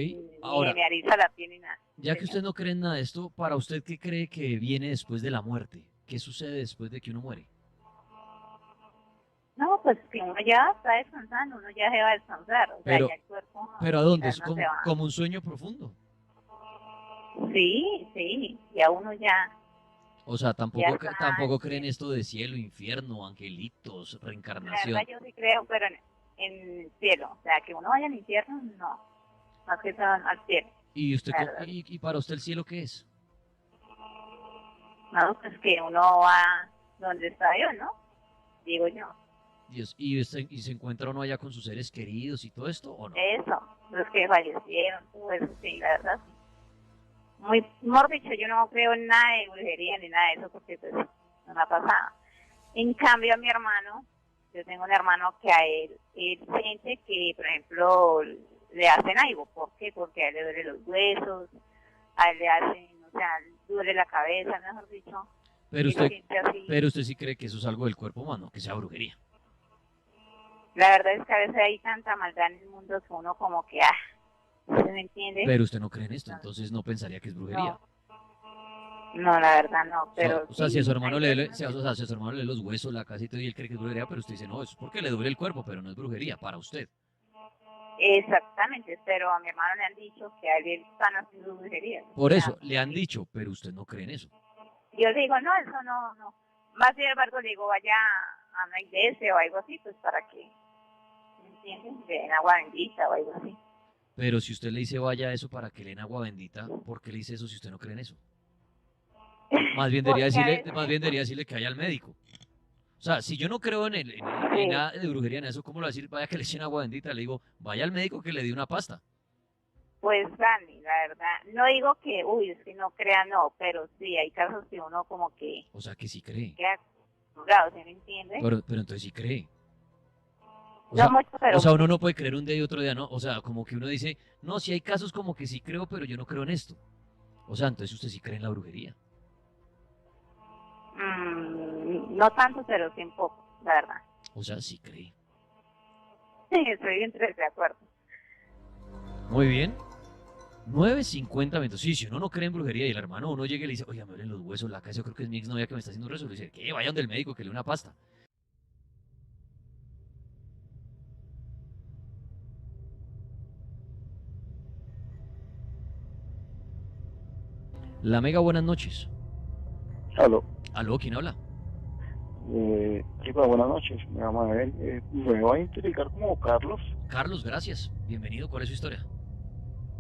ahora... Ni me eriza la piel ni nada. Ya que usted no cree en nada de esto, ¿para usted qué cree que viene después de la muerte? ¿Qué sucede después de que uno muere? No, pues que uno ya está descansando, uno ya se va a descansar, o sea, ya el cuerpo... ¿Pero a dónde? ¿Es como un sueño profundo? Sí, ya uno ya... O sea, tampoco creen esto de cielo, infierno, angelitos, reencarnación. La verdad yo sí creo, pero en el cielo, o sea, que uno vaya al infierno, no, más que todo al cielo. ¿Y usted y para usted el cielo qué es? No, pues que uno va donde está Dios, ¿no? Digo yo. Dios, ¿y se encuentra uno allá con sus seres queridos y todo esto, o no? Eso, los que fallecieron, todo eso, sí, la verdad, sí. Muy, mejor dicho, yo no creo en nada de brujería ni nada de eso, porque pues no me ha pasado. En cambio, a mi hermano, yo tengo un hermano que a él siente que, por ejemplo, le hacen algo. ¿Por qué? Porque a él le duelen los huesos, a él le hacen, o sea, duele la cabeza, mejor dicho. Pero y lo usted, siente así. pero usted sí cree que eso es algo del cuerpo humano, que sea brujería. La verdad es que a veces hay tanta maldad en el mundo que uno como que, ¿se me entiende? Pero usted no cree en esto, entonces no pensaría que es brujería. No, la verdad no, pero O sea, si a su hermano hay le, personas o sea, si a su hermano le los huesos, la casa y todo, y él cree que es brujería, pero usted dice, no, eso es porque le duele el cuerpo, pero no es brujería para usted. Exactamente, pero a mi hermano le han dicho que a él están haciendo brujería. Por eso, le han dicho, pero usted no cree en eso. Yo le digo, no, eso no. Más sin embargo, le digo, vaya a una iglesia o algo así, pues para que, ¿me entiendes? Le den agua bendita o algo así. Pero si usted le dice vaya a eso para que le den agua bendita, ¿por qué le dice eso si usted no cree en eso? Más bien Porque debería decirle que vaya al médico. O sea, si yo no creo en nada de brujería, en eso, ¿cómo le voy a decir vaya que le echen agua bendita? Le digo, vaya al médico que le dé una pasta. Pues, Dani, la verdad, no digo que, es que no crea, no, pero sí, hay casos que uno como que O sea, que sí cree. queda juzgado, ¿sí me entiende? Pero entonces sí cree. No mucho, pero o sea, uno no puede creer un día y otro día no. O sea, como que uno dice, no, si hay casos como que sí creo, pero yo no creo en esto. O sea, entonces usted sí cree en la brujería. no tanto, pero sí un poco, la verdad. O sea, sí cree. Estoy entre de acuerdo. Muy bien. 9:50 minutos. Sí, si uno no cree en brujería y el hermano uno llega y le dice, oye, me duelen los huesos, la casa, yo creo que es mi exnovia que me está haciendo un rezo. Le dice, ¿qué? Vaya donde el médico que le dé una pasta. La Mega, buenas noches. Aló. ¿Aló? ¿Quién habla? Chico, buenas noches. Me llamo Abel. Me voy a identificar como Carlos. Carlos, gracias. Bienvenido. ¿Cuál es su historia?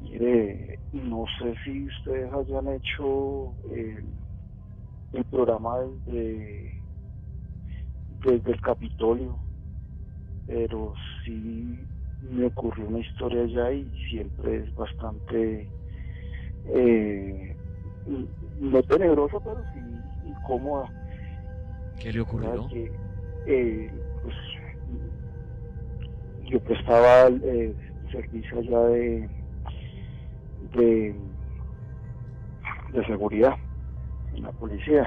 Mire, no sé si ustedes hayan hecho el programa desde el Capitolio, pero sí me ocurrió una historia allá y siempre es bastante, no tenebrosa, pero sí incómoda. ¿Qué le ocurrió? Que, pues, yo prestaba servicio allá de seguridad en la policía.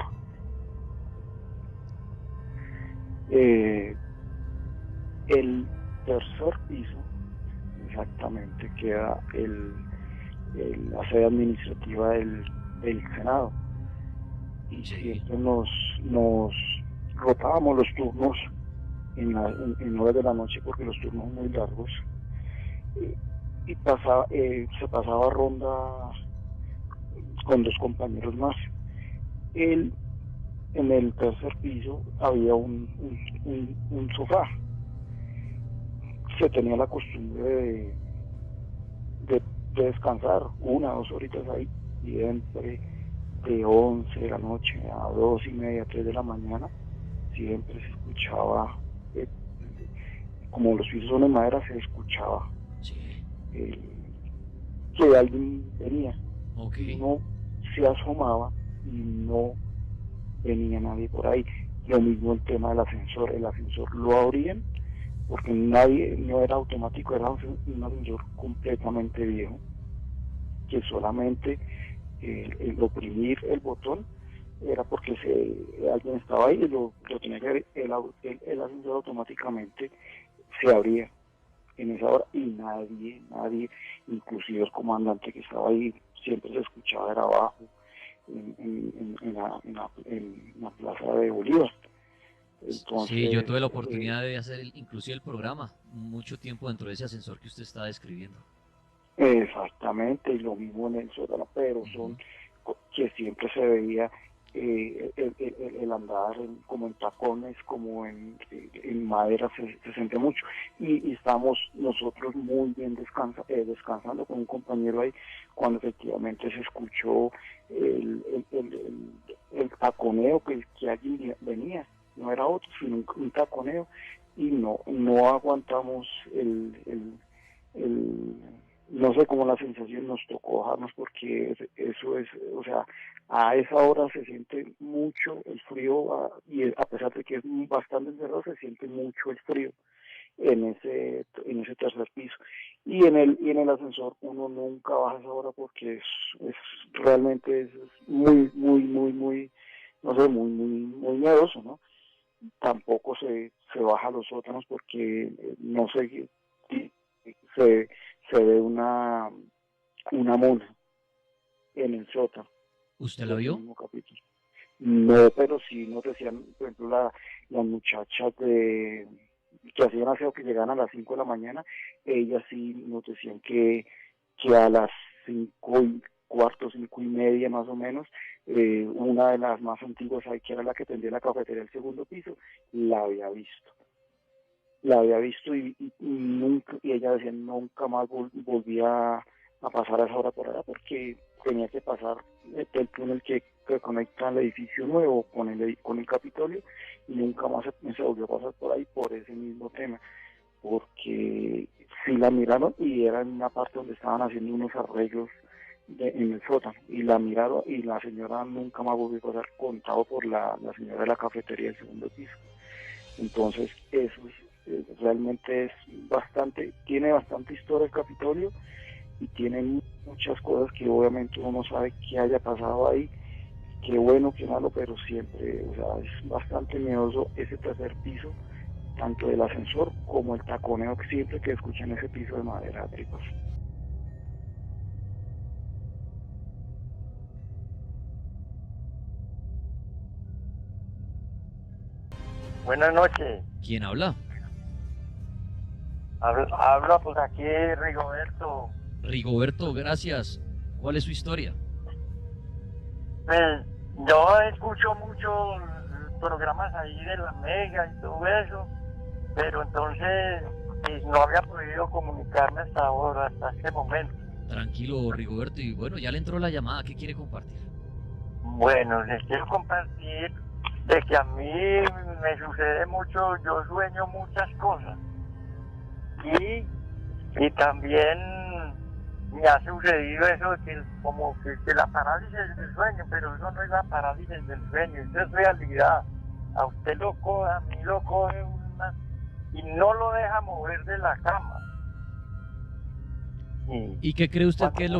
El tercer piso exactamente queda la sede administrativa del Senado, y siempre nos rotábamos los turnos en horas de la noche porque los turnos son muy largos, y se pasaba ronda con dos compañeros más. En el tercer piso había un sofá. Se tenía la costumbre de descansar 1 o 2 horitas ahí, siempre de 11 de la noche a 2:30, 3 de la mañana, siempre se escuchaba, como los pisos son de madera, se escuchaba que alguien venía. No se asomaba y no venía nadie por ahí. Lo mismo el tema del ascensor. El ascensor lo abrían porque no era automático, era un ascensor completamente viejo, que solamente el oprimir el botón era porque alguien estaba ahí y lo tenía que ver. El ascensor automáticamente se abría en esa hora y nadie, inclusive el comandante que estaba ahí, siempre se escuchaba, era abajo en la plaza de Bolívar. Entonces, sí, yo tuve la oportunidad de hacer inclusive el programa mucho tiempo dentro de ese ascensor que usted está describiendo. Exactamente, y lo mismo en el sótano, pero son que siempre se veía el andar como en tacones, como en madera, se siente mucho. Y estamos nosotros muy bien descansando con un compañero ahí, cuando efectivamente se escuchó el taconeo, que alguien venía, no era otro, sino un taconeo, y no aguantamos no sé cómo la sensación, nos tocó bajarnos porque eso es, o sea, a esa hora se siente mucho el frío, y a pesar de que es bastante encerrado, se siente mucho el frío en ese tercer piso. Y en el ascensor uno nunca baja a esa hora porque realmente es muy no sé, muy miedoso, ¿no? Tampoco se baja a los sótanos porque no sé, se ve una mona en el sótano. ¿Usted la vio? No, pero sí nos decían, por ejemplo, las muchachas que hacían aseo, que llegaban a las 5 de la mañana, ellas sí nos decían que a las 5:15, 5:30 más o menos, una de las más antiguas ahí, que era la que tendía la cafetería del segundo piso, la había visto y nunca, y ella decía nunca más volvía a pasar a esa hora por allá, porque tenía que pasar el túnel que conecta el edificio nuevo con el Capitolio, y nunca más se volvió a pasar por ahí por ese mismo tema, porque sí la miraron y era en una parte donde estaban haciendo unos arreglos en el sótano, y la miraron, y la señora nunca más volvió a pasar, contado por la señora de la cafetería del segundo piso. Entonces eso realmente es tiene bastante historia el Capitolio, y tiene muchas cosas que obviamente uno no sabe qué haya pasado ahí, qué bueno, qué malo, pero siempre, o sea, es bastante miedoso ese tercer piso, tanto del ascensor como el taconeo que siempre que escuchan ese piso de madera, chicos. Buenas noches. ¿Quién habla? Habla pues aquí Rigoberto. Rigoberto, gracias. ¿Cuál es su historia? Pues yo escucho muchos programas ahí de la Mega y todo eso, pero entonces pues, no había podido comunicarme hasta ahora, hasta este momento. Tranquilo, Rigoberto, y bueno, ya le entró la llamada. ¿Qué quiere compartir? Bueno, les quiero compartir de que a mí me sucede mucho, yo sueño muchas cosas. Y también me ha sucedido eso de que como que la parálisis del sueño, pero eso no es la parálisis del sueño, eso es realidad. A usted lo coge, a mí lo coge y no lo deja mover de la cama. ¿Y qué cree usted que es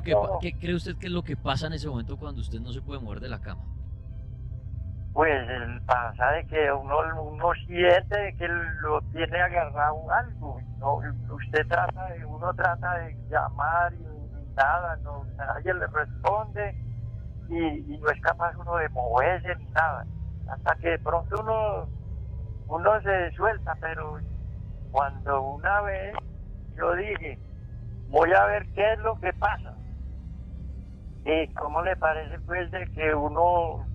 lo que pasa en ese momento cuando usted no se puede mover de la cama? Pues pasa de que uno siente que lo tiene agarrado algo. Uno trata de llamar y nada, nadie le responde y no es capaz uno de moverse ni nada. Hasta que de pronto uno se suelta, pero cuando una vez yo dije, voy a ver qué es lo que pasa. ¿Y cómo le parece pues de que uno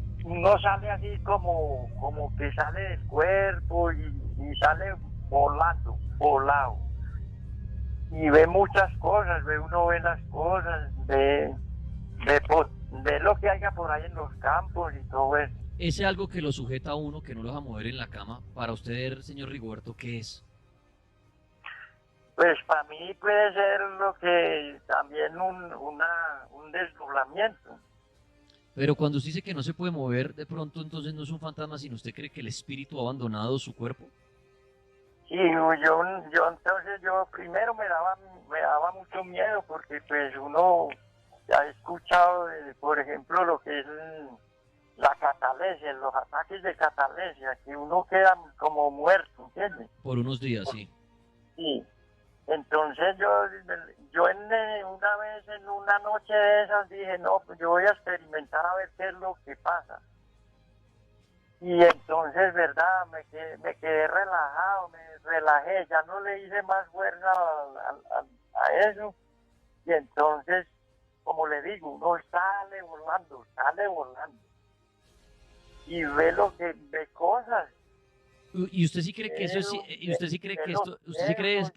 sale así como que sale del cuerpo y sale volado? Y ve muchas cosas, uno ve las cosas, ve lo que haya por ahí en los campos y todo eso. Ese algo que lo sujeta a uno, que no lo deja mover en la cama, para usted, señor Rigoberto, ¿qué es? Pues para mí puede ser lo que también un desdoblamiento. Pero cuando usted dice que no se puede mover, de pronto entonces no es un fantasma, sino usted cree que el espíritu ha abandonado su cuerpo. Sí, yo primero me daba mucho miedo porque pues uno ha escuchado, por ejemplo, lo que es la catalepsia, los ataques de catalepsia, que uno queda como muerto, ¿entiendes? Por unos días, sí. Sí. Entonces yo una vez en una noche de esas dije, no, pues yo voy a experimentar a ver qué es lo que pasa. Y entonces, verdad, me quedé relajado, me relajé, ya no le hice más fuerza a eso. Y entonces, como le digo, uno sale volando. Y ve cosas. ¿Y usted sí cree que eso sí, y usted sí cree que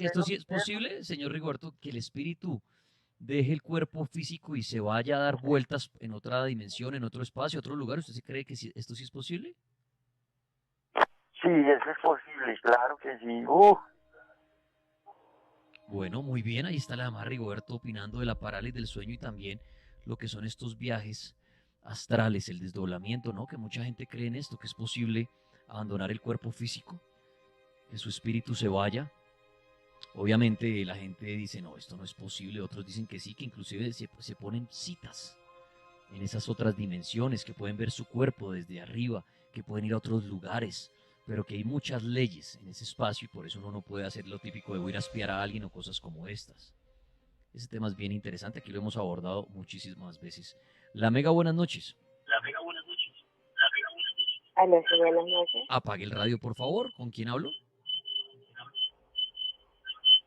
esto sí es posible, señor Rigoberto, que el espíritu deje el cuerpo físico y se vaya a dar vueltas en otra dimensión, en otro espacio, otro lugar? ¿Usted sí cree que esto sí es posible? Sí, eso es posible, claro que sí. Bueno, muy bien, ahí está la dama Rigoberto opinando de la parálisis del sueño y también lo que son estos viajes astrales, el desdoblamiento, ¿no? Que mucha gente cree en esto, que es posible abandonar el cuerpo físico, que su espíritu se vaya. Obviamente la gente dice, no, esto no es posible, otros dicen que sí, que inclusive se ponen citas en esas otras dimensiones, que pueden ver su cuerpo desde arriba, que pueden ir a otros lugares, pero que hay muchas leyes en ese espacio y por eso uno no puede hacer lo típico de voy a ir a espiar a alguien o cosas como estas. Ese tema es bien interesante, aquí lo hemos abordado muchísimas veces. La Mega, buenas noches. Aló, sí, buenas noches. Apague el radio, por favor. ¿Con quién hablo?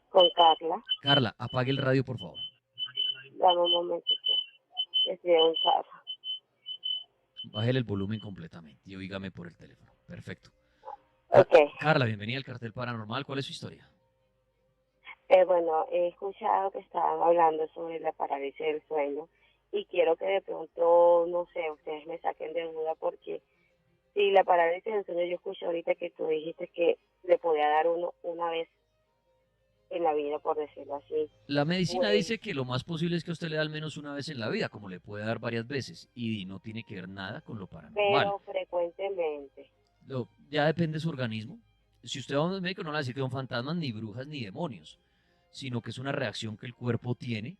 Con Carla. Carla, apague el radio, por favor. Dame un momentito. Estoy en casa. Bájele el volumen completamente y oígame por el teléfono. Perfecto. Ok. Carla, bienvenida al Cartel Paranormal. ¿Cuál es su historia? Bueno, he escuchado que estaban hablando sobre la parálisis del sueño y quiero que de pronto, no sé, ustedes me saquen de duda porque si la parálisis del sueño, yo escuché ahorita que tú dijiste que le podía dar uno una vez en la vida, por decirlo así. La medicina dice que lo más posible es que usted le da al menos una vez en la vida, como le puede dar varias veces, y no tiene que ver nada con lo paranormal. Pero frecuentemente. Ya depende de su organismo. Si usted va a un médico, no le va a decir que son fantasmas, ni brujas, ni demonios, sino que es una reacción que el cuerpo tiene,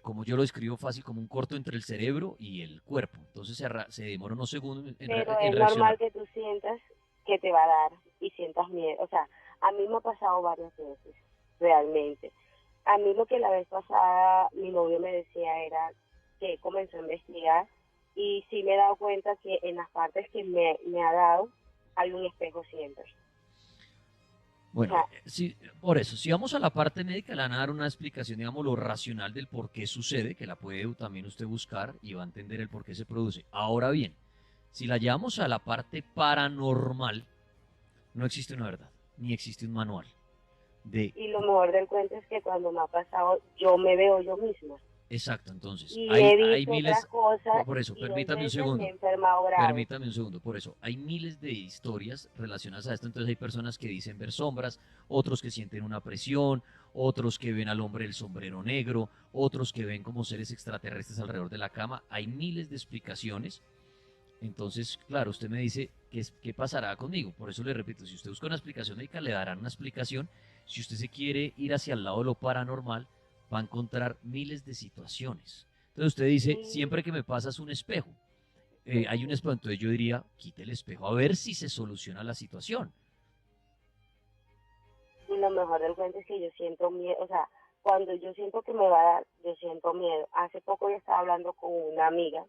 como yo lo describo fácil, como un corto entre el cerebro y el cuerpo. Entonces se demora unos segundos en Pero en es normal que tú sientas que te va a dar y sientas miedo. O sea, a mí me ha pasado varias veces, realmente. A mí lo que la vez pasada mi novio me decía era que comenzó a investigar y sí me he dado cuenta que en las partes que me ha dado hay un espejo siempre. Bueno, sí, por eso, si vamos a la parte médica, le van a dar una explicación, digamos, lo racional del por qué sucede, que la puede también usted buscar y va a entender el por qué se produce. Ahora bien, si la llevamos a la parte paranormal, no existe una verdad, ni existe un manual. Y lo mejor del cuento es que cuando me ha pasado, yo me veo yo misma. Exacto, entonces y hay miles, cosas, por eso, y permítame un segundo, permítame un segundo, por eso, hay miles de historias relacionadas a esto, entonces hay personas que dicen ver sombras, otros que sienten una presión, otros que ven al hombre del sombrero negro, otros que ven como seres extraterrestres alrededor de la cama, hay miles de explicaciones. Entonces, claro, usted me dice, ¿qué pasará conmigo? Por eso le repito, si usted busca una explicación médica, le darán una explicación. Si usted se quiere ir hacia el lado de lo paranormal, va a encontrar miles de situaciones. Entonces usted dice, siempre que me pasas un espejo, hay un espejo, entonces yo diría, quite el espejo a ver si se soluciona la situación. Y lo mejor del cuento es que yo siento miedo, o sea, cuando yo siento que me va a dar, yo siento miedo. Hace poco yo estaba hablando con una amiga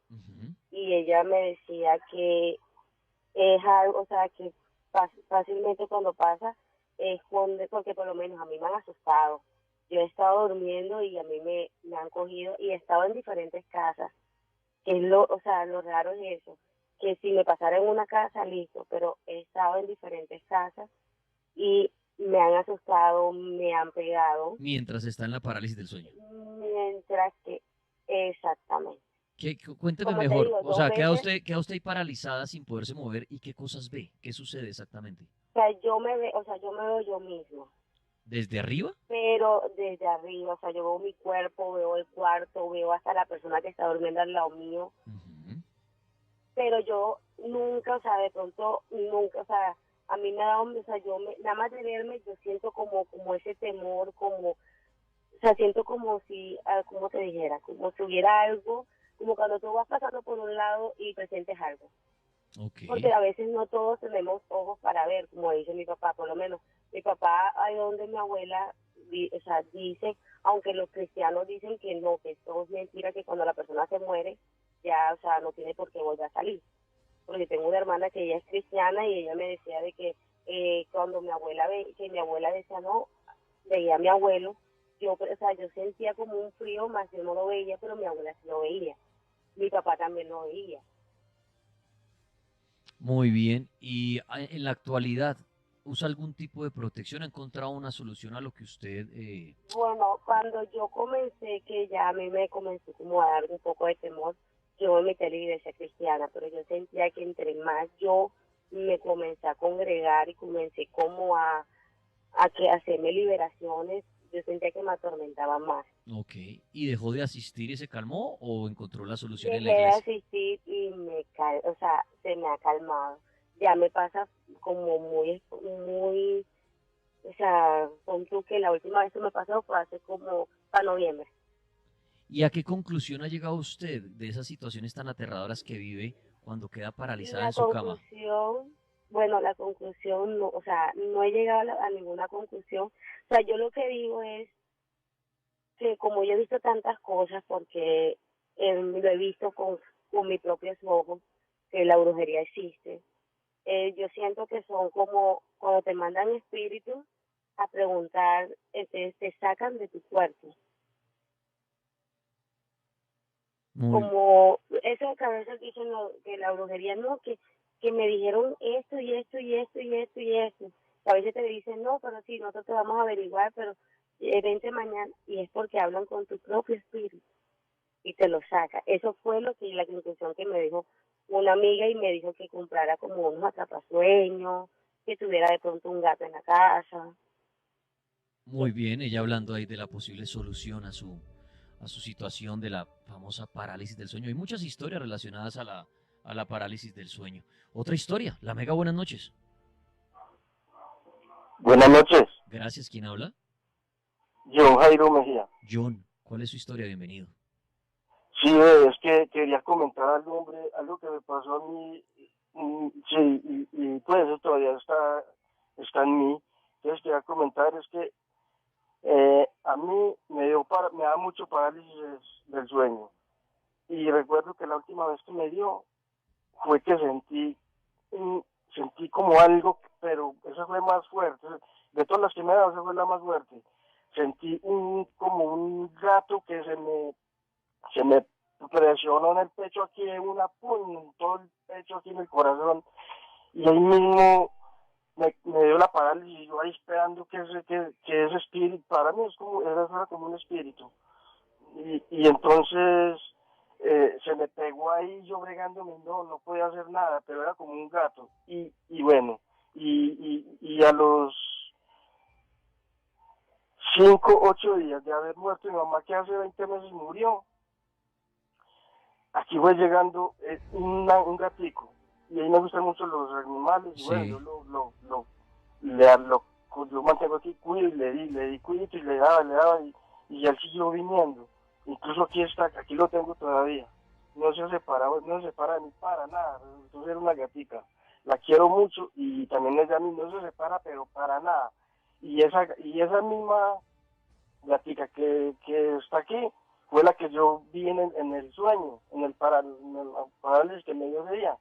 y ella me decía que es algo, o sea, que fácilmente cuando pasa es porque por lo menos a mí me han asustado. Yo he estado durmiendo y a mí me han cogido y he estado en diferentes casas. Que es o sea, lo raro es eso, que si me pasara en una casa, listo, pero he estado en diferentes casas y me han asustado, me han pegado. Mientras está en la parálisis del sueño. Mientras que, exactamente. Cuénteme mejor, digo, o sea, queda usted ahí paralizada sin poderse mover y qué cosas ve, qué sucede exactamente. O sea, yo me veo yo misma. ¿Desde arriba? Pero desde arriba, o sea, yo veo mi cuerpo, veo el cuarto, veo hasta la persona que está durmiendo al lado mío. Pero yo nunca, o sea, de pronto, nunca, o sea, a mí me da, o sea, nada más de verme, yo siento como ese temor, o sea, siento como si, como te dijera, como si hubiera algo, como cuando tú vas pasando por un lado y presentes algo. Okay. Porque a veces no todos tenemos ojos para ver, como dice mi papá, por lo menos. Mi papá, ahí donde mi abuela, o sea, dice, aunque los cristianos dicen que no, que todo es mentira, que cuando la persona se muere, ya, o sea, no tiene por qué volver a salir. Porque tengo una hermana que ella es cristiana y ella me decía de que cuando mi abuela decía no, veía a mi abuelo, o sea, yo sentía como un frío, más yo no lo veía, pero mi abuela sí lo veía. Mi papá también lo veía. Muy bien. ¿Y en la actualidad usa algún tipo de protección? ¿Ha encontrado una solución a lo que usted...? Bueno, cuando yo comencé, que ya a mí me comenzó como a dar un poco de temor, yo me metí a la iglesia cristiana, pero yo sentía que entre más yo me comencé a congregar y comencé como a hacerme liberaciones, yo sentía que me atormentaba más. Ok. ¿Y dejó de asistir y se calmó o encontró la solución en la iglesia? Dejé de asistir y o sea, se me ha calmado. Ya me pasa como muy, o sea, con tú que la última vez que me pasó fue hace como para noviembre. ¿Y a qué conclusión ha llegado usted de esas situaciones tan aterradoras que vive cuando queda paralizada en su cama? Bueno, la conclusión, no, o sea, no he llegado a ninguna conclusión. O sea, yo lo que digo es que como yo he visto tantas cosas, porque lo he visto con mis propios ojos, que la brujería existe, yo siento que son como cuando te mandan espíritus a preguntar, te sacan de tu cuerpo. Como eso que a veces dicen que la brujería no, que me dijeron esto y esto y esto y esto y esto. A veces te dicen, no, pero sí, nosotros te vamos a averiguar, pero vente mañana, y es porque hablan con tu propio espíritu y te lo saca. Eso fue la conclusión que me dijo una amiga, y me dijo que comprara como unos atrapasueños, que tuviera de pronto un gato en la casa. Muy bien, ella hablando ahí de la posible solución a su situación de la famosa parálisis del sueño. Hay muchas historias relacionadas a la parálisis del sueño. Otra historia, la Mega, buenas noches. Buenas noches. Gracias, ¿quién habla? John Jairo Mejía. John, ¿cuál es su historia? Bienvenido. Sí, es que quería comentar algo, hombre, algo que me pasó a mí, sí, y pues eso todavía está en mí. Entonces quería comentar, es que a mí me da mucho parálisis del sueño. Y recuerdo que la última vez que me dio fue que sentí como algo, pero esa fue más fuerte. De todas las que me ha dado, esa fue la más fuerte. Sentí como un gato que se me presionó en el pecho aquí, en todo el pecho aquí en el corazón, y ahí mismo me dio la parálisis, yo ahí esperando que ese espíritu, para mí era como un espíritu, y entonces se me pegó ahí, yo bregándome, no podía hacer nada, pero era como un gato, y bueno, y a los 5, 8 días de haber muerto mi mamá, que hace 20 meses murió, aquí fue llegando un gatico, y ahí me gustan mucho los animales, y bueno, yo mantengo aquí, cuido, y le di cuido, y le daba, y él siguió viniendo, incluso aquí lo tengo todavía, no se separa ni para nada, entonces era una gatica, la quiero mucho, y también ella a mí no se separa, pero para nada, y esa misma gatica que está aquí, fue la que yo vi en el sueño, en el parálisis que me dio ese día.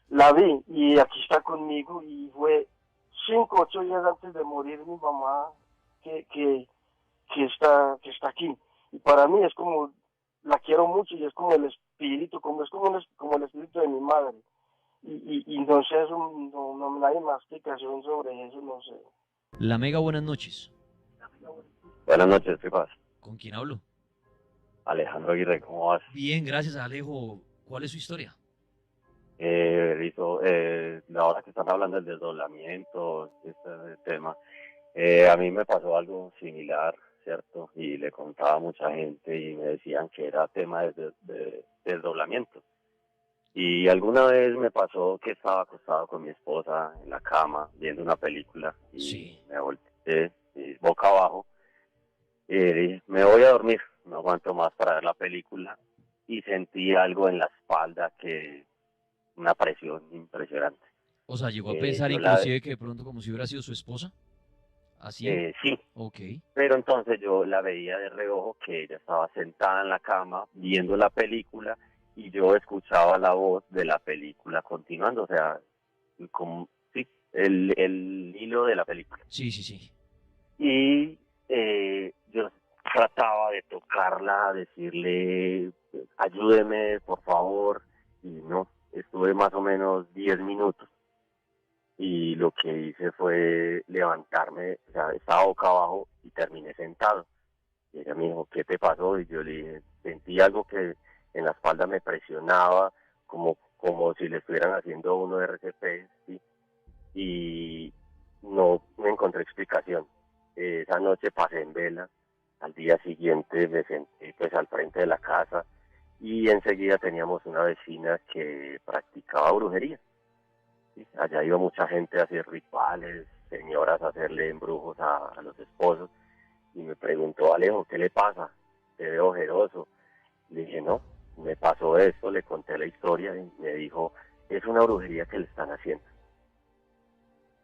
La vi y aquí está conmigo, y fue 5, 8 días antes de morir mi mamá que está aquí. Y para mí es como, la quiero mucho, y es como el espíritu, como el espíritu de mi madre. Y no sé, eso no hay más explicación sobre eso, no sé. La Mega, buenas noches. Buenas noches, ¿qué pasa? ¿Con quién hablo? Alejandro Aguirre, ¿cómo vas? Bien, gracias, Alejo. ¿Cuál es su historia? La hora que están hablando del desdoblamiento, este tema, a mí me pasó algo similar, ¿cierto? Y le contaba a mucha gente y me decían que era tema de desdoblamiento. Y alguna vez me pasó que estaba acostado con mi esposa en la cama viendo una película y me volteé boca abajo y dije, me voy a dormir, no aguanto más para ver la película, y sentí algo en la espalda, una presión impresionante. O sea, llegó a pensar inclusive que de pronto como si hubiera sido su esposa. ¿Así? Sí. Ok. Pero entonces yo la veía de reojo, que ella estaba sentada en la cama viendo la película, y yo escuchaba la voz de la película continuando, o sea, como, sí, el hilo de la película. Sí. Y yo trataba de tocarla, decirle, ayúdeme, por favor, y no, estuve más o menos 10 minutos, y lo que hice fue levantarme, o sea, estaba boca abajo y terminé sentado. Y ella me dijo, ¿qué te pasó? Y yo le dije, sentí algo que en la espalda me presionaba, como si le estuvieran haciendo uno de RCP, ¿sí? Y no me encontré explicación. Esa noche pasé en vela, al día siguiente me senté pues al frente de la casa, y enseguida teníamos una vecina que practicaba brujería. ¿Sí? Allá iba mucha gente a hacer rituales, señoras a hacerle embrujos a los esposos, y me preguntó, Alejo, ¿qué le pasa? se ve ojeroso. Le dije, no, me pasó esto, le conté la historia y me dijo, es una brujería que le están haciendo.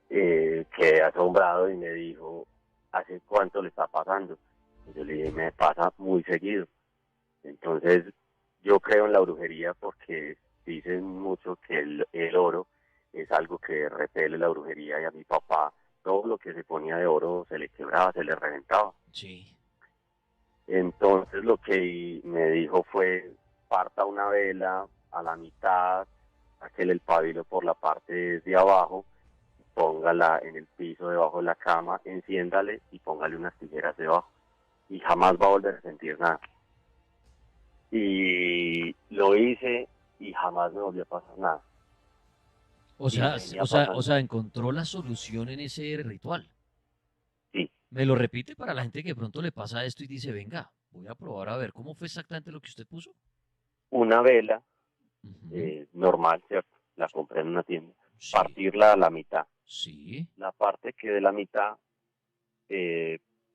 Quedé asombrado y me dijo, ¿hace cuánto le está pasando? Y yo le dije, me pasa muy seguido. Entonces, yo creo en la brujería porque dicen mucho que el oro es algo que repele la brujería, y a mi papá todo lo que se ponía de oro se le quebraba, se le reventaba. Sí. Entonces lo que me dijo fue, parta una vela a la mitad, sáquele el pabilo por la parte de abajo, póngala en el piso debajo de la cama, enciéndale y póngale unas tijeras debajo. Y jamás va a volver a sentir nada. Y lo hice y jamás me volvió a pasar nada. O sea, encontró la solución en ese ritual. Sí. ¿Me lo repite para la gente que de pronto le pasa esto y dice, venga, voy a probar a ver cómo fue exactamente lo que usted puso? Una vela normal, ¿cierto? La compré en una tienda. Sí. Partirla a la mitad. Sí. La parte que de la mitad,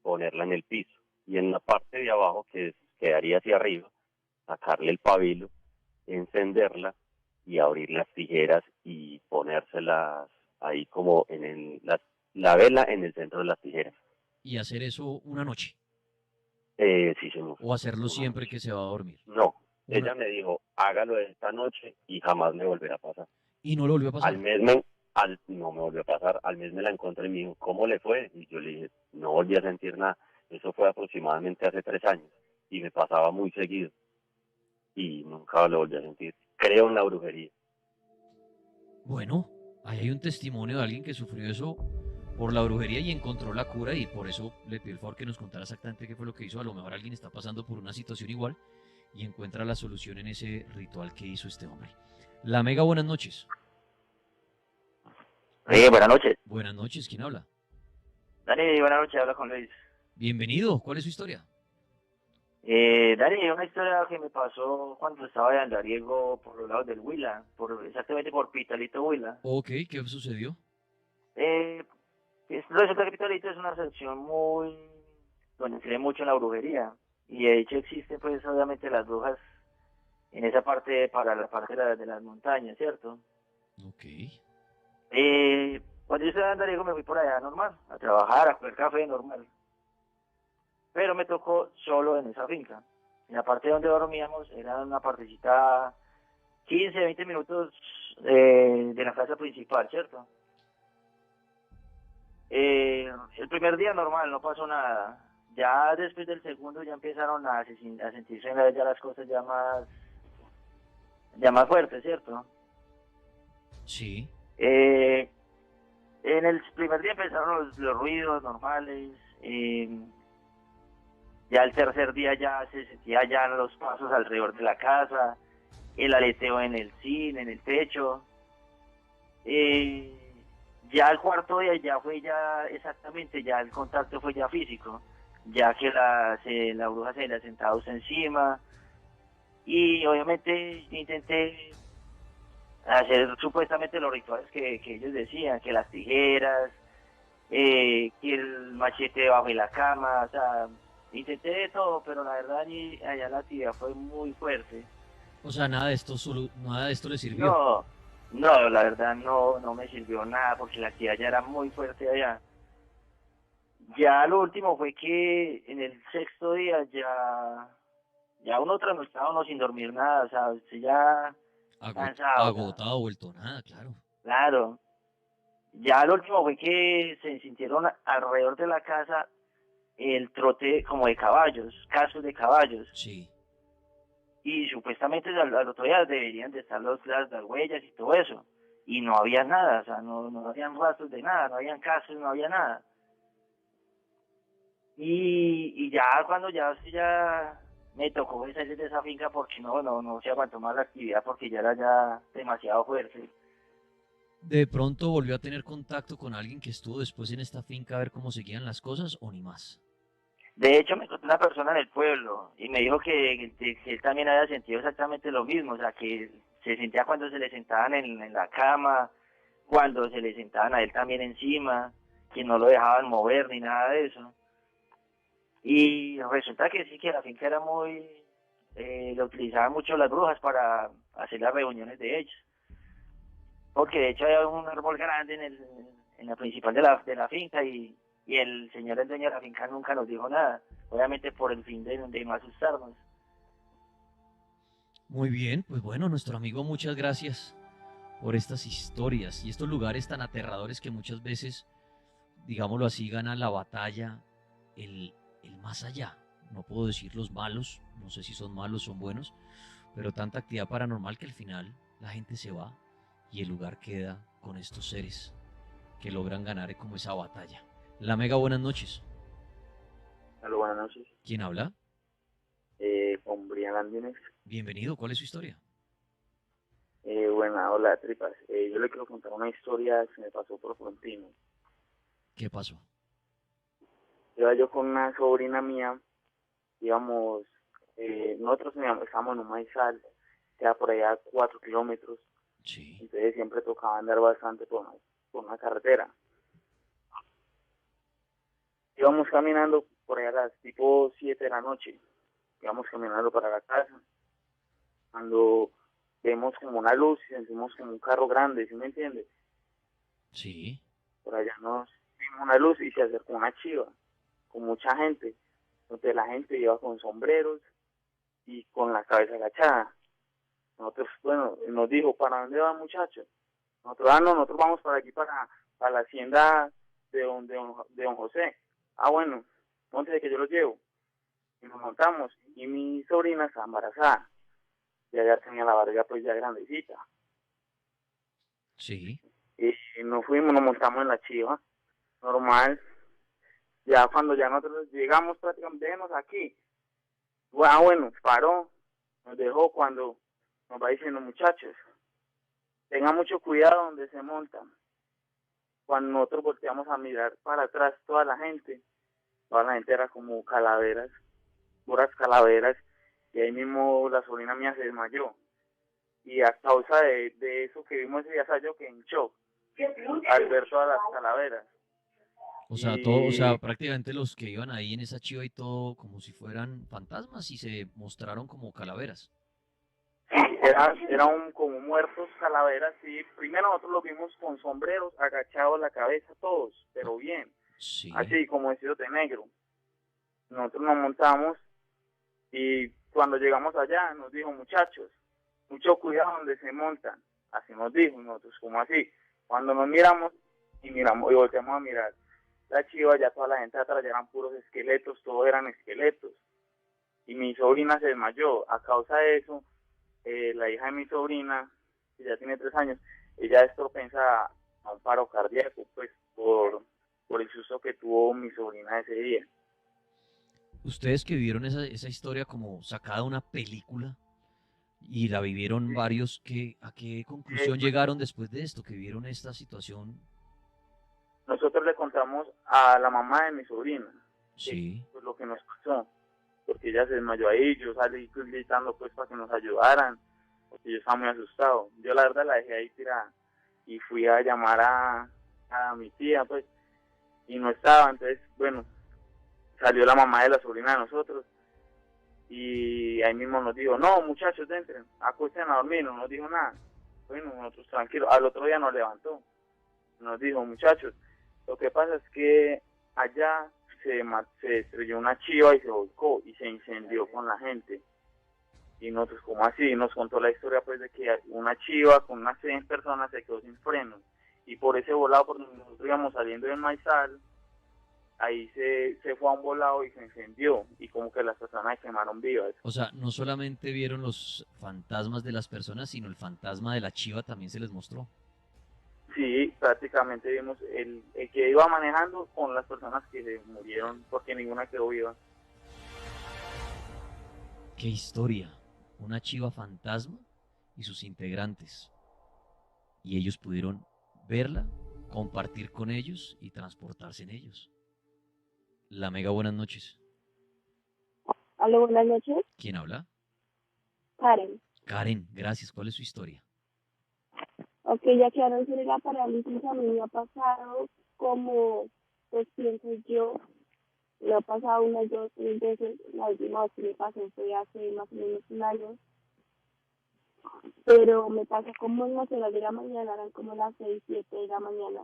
ponerla en el piso. Y en la parte de abajo, que quedaría hacia arriba, sacarle el pabilo, encenderla y abrir las tijeras y ponérselas ahí como en la vela en el centro de las tijeras. ¿Y hacer eso una noche? Sí, señor. ¿O hacerlo siempre que se va a dormir? No, ella me dijo, hágalo esta noche y jamás me volverá a pasar. ¿Y no le volvió a pasar? No me volvió a pasar, al mes me la encontré y me dijo, ¿cómo le fue? Y yo le dije, no volví a sentir nada. Eso fue aproximadamente hace 3 años y me pasaba muy seguido y nunca lo volví a sentir. Creo en la brujería. Bueno, ahí hay un testimonio de alguien que sufrió eso por la brujería y encontró la cura, y por eso le pido el favor que nos contara exactamente qué fue lo que hizo. A lo mejor alguien está pasando por una situación igual y encuentra la solución en ese ritual que hizo este hombre. La Mega, buenas noches. Buenas noches. Buenas noches, ¿quién habla? Dani, buenas noches, habla con Luis. Bienvenido, ¿cuál es su historia? Dani, una historia que me pasó cuando estaba de andariego por los lados del Huila, exactamente por Pitalito Huila. Ok, ¿qué sucedió? Resulta que Pitalito es una sección donde se ve mucho en la brujería, y de hecho existen pues obviamente las brujas en esa parte, para la parte de las montañas, ¿cierto? Ok. Cuando yo estaba de andariego me fui por allá normal, a trabajar, a comer café normal. Pero me tocó solo en esa finca. En la parte donde dormíamos era una partecita 15, 20 minutos de la casa principal, ¿cierto? El primer día normal, no pasó nada. Ya después del segundo ya empezaron a sentirse ya las cosas ya más fuertes, ¿cierto? Sí. En el primer día empezaron los ruidos normales. Ya el tercer día ya se sentía ya los pasos alrededor de la casa, el aleteo en el zinc, en el techo. Ya el cuarto día ya fue exactamente, ya el contacto fue ya físico, ya que la bruja se le ha sentado usted encima, y obviamente intenté hacer supuestamente los rituales que ellos decían, que las tijeras, que el machete debajo de la cama, o sea, intenté de todo, pero la verdad allá la actividad fue muy fuerte. O sea, nada de esto le sirvió. No, la verdad no me sirvió nada, porque la actividad ya era muy fuerte allá. Ya lo último fue que en el sexto día ya uno trasnochado, no sin dormir nada, o sea, usted ya cansado. Agotado, vuelto nada, claro. Claro. Ya lo último fue que se sintieron alrededor de la casa el trote como de caballos, cascos de caballos. Sí. Y supuestamente al otro día deberían de estar las huellas y todo eso. Y no había nada, o sea, no habían rastros de nada, no habían cascos, no había nada. Y ya cuando ya me tocó salir de esa finca, porque no se aguantó más la actividad, porque ya era ya demasiado fuerte. ¿De pronto volvió a tener contacto con alguien que estuvo después en esta finca a ver cómo seguían las cosas, o ni más? De hecho, me encontré una persona en el pueblo y me dijo que él también había sentido exactamente lo mismo, o sea, que se sentía cuando se le sentaban en la cama, cuando se le sentaban a él también encima, que no lo dejaban mover ni nada de eso. Y resulta que sí, que la finca era muy, lo utilizaban mucho las brujas para hacer las reuniones de ellos. Porque de hecho había un árbol grande en la principal de la finca y el señor, el dueño de la finca, nunca nos dijo nada. Obviamente por el fin de no asustarnos. Muy bien, pues bueno, nuestro amigo, muchas gracias por estas historias y estos lugares tan aterradores que muchas veces, digámoslo así, gana la batalla el más allá. No puedo decir los malos, no sé si son malos o son buenos, pero tanta actividad paranormal que al final la gente se va y el lugar queda con estos seres que logran ganar como esa batalla. La Mega, buenas noches. Hola, buenas noches. ¿Quién habla? Con Brian Andines. Bienvenido, ¿cuál es su historia? Bueno, hola, tripas. Yo le quiero contar una historia que me pasó por Frontino. ¿Qué pasó? Iba yo con una sobrina mía, íbamos, nosotros estábamos en un maizal, queda por allá 4 kilómetros. Sí. Entonces siempre tocaba andar bastante por una carretera. Íbamos caminando por allá a las tipo 7 de la noche. Íbamos caminando para la casa. Cuando vemos como una luz y sentimos como un carro grande, ¿sí me entiende? Sí. Por allá nos vimos una luz y se acercó una chiva con mucha gente. Entonces la gente iba con sombreros y con la cabeza agachada. Nosotros, bueno, nos dijo, ¿para dónde van, muchachos? Nosotros, no, nosotros vamos para aquí, para la hacienda de don José. Ah, bueno, entonces que yo lo llevo. Y nos montamos, y mi sobrina está embarazada. Ya tenía la barriga pues ya grandecita. Sí. Y nos fuimos, nos montamos en la chiva, normal. Ya cuando ya nosotros llegamos prácticamente, déjenos aquí. Ah, bueno, paró, nos dejó cuando nos va diciendo, muchachos, tengan mucho cuidado donde se montan. Cuando nosotros volteamos a mirar para atrás, toda la gente era como calaveras, puras calaveras, y ahí mismo la sobrina mía se desmayó. Y a causa de eso que vimos ese día, yo que en shock, al ver todas las calaveras. O sea, todo, o sea, prácticamente los que iban ahí en esa chiva y todo como si fueran fantasmas y se mostraron como calaveras. Sí, eran como muertos calaveras, y primero nosotros los vimos con sombreros, agachados la cabeza todos, pero bien, sí. Así como vestidos de negro. Nosotros nos montamos y cuando llegamos allá nos dijo, muchachos, mucho cuidado donde se montan. Así nos dijo, nosotros como así. Cuando nos miramos y volteamos a mirar la chiva, ya toda la gente atrás ya eran puros esqueletos, todos eran esqueletos. Y mi sobrina se desmayó. A causa de eso, la hija de mi sobrina, que ya tiene 3 años, ella es propensa a un paro cardíaco, pues por el susto que tuvo mi sobrina ese día. Ustedes que vivieron esa historia como sacada de una película y la vivieron varios, ¿a qué conclusión llegaron después de esto, que vieron esta situación? Nosotros le contamos a la mamá de mi sobrina, sí, pues, lo que nos pasó, porque ella se desmayó ahí, yo salí gritando pues para que nos ayudaran, porque yo estaba muy asustado. Yo la verdad la dejé ahí tirada y fui a llamar a mi tía, pues, y no estaba. Entonces, bueno, salió la mamá de la sobrina de nosotros y ahí mismo nos dijo, no, muchachos, entren, acuesten a dormir. No nos dijo nada. Bueno, nosotros tranquilos. Al otro día nos levantó, nos dijo, muchachos, lo que pasa es que allá se estrelló una chiva y se volcó y se incendió con la gente. Y nosotros, como así, nos contó la historia pues de que una chiva con unas 100 personas se quedó sin freno, y por ese volado, por donde nosotros íbamos saliendo del maizal, ahí se fue a un volado y se encendió, y como que las personas se quemaron vivas. O sea, no solamente vieron los fantasmas de las personas, sino el fantasma de la chiva también se les mostró. Sí, prácticamente vimos el que iba manejando con las personas que se murieron, porque ninguna quedó viva. ¡Qué historia! Una chiva fantasma y sus integrantes. Y ellos pudieron verla, compartir con ellos y transportarse en ellos. La Mega, buenas noches. Hola, buenas noches. ¿Quién habla? Karen. Karen, gracias. ¿Cuál es su historia? Ok, ya que ahora sobre la parálisis, a mí me ha pasado como, pues pienso yo, Me ha pasado unas 2, 3 veces. La última vez que me pasó fue hace más o menos un año. Pero me pasa como en las horas de la mañana, eran como las 6, 7 de la mañana.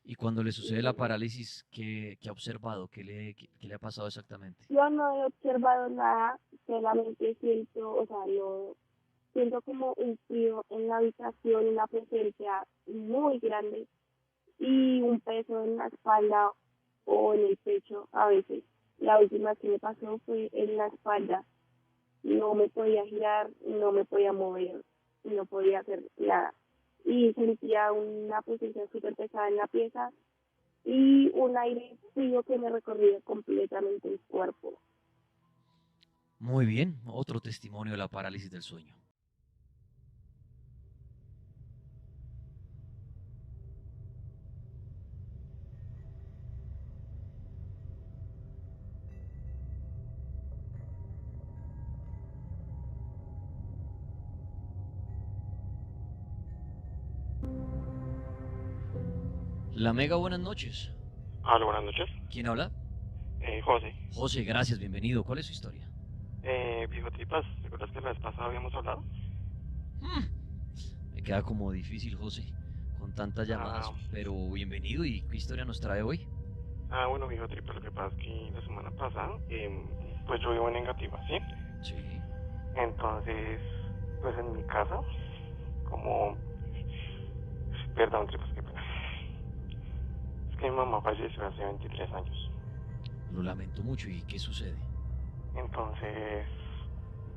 Y cuando le sucede la parálisis, ¿qué ha observado? ¿Qué le ha pasado exactamente? Yo no he observado nada, solamente siento, o sea, siento como un frío en la habitación, una presencia muy grande y un peso en la espalda o en el pecho a veces. La última que me pasó fue en la espalda. No me podía girar, no me podía mover, no podía hacer nada. Y sentía una presencia súper pesada en la pieza y un aire frío que me recorría completamente el cuerpo. Muy bien, otro testimonio de la parálisis del sueño. La Mega, buenas noches. Hola, buenas noches. ¿Quién habla? José. José, gracias, bienvenido. ¿Cuál es su historia? Viejo Tripas, ¿recuerdas que la vez pasada habíamos hablado? Me queda como difícil, José, con tantas llamadas, pero bienvenido. ¿Y qué historia nos trae hoy? Bueno, viejo Tripas, lo que pasa es que la semana pasada, pues yo vivo en Engativá, ¿sí? Sí. Entonces, pues en mi casa, como... Perdón, Tripas, qué pena. Es que mi mamá falleció hace 23 años. Lo lamento mucho. ¿Y qué sucede? Entonces,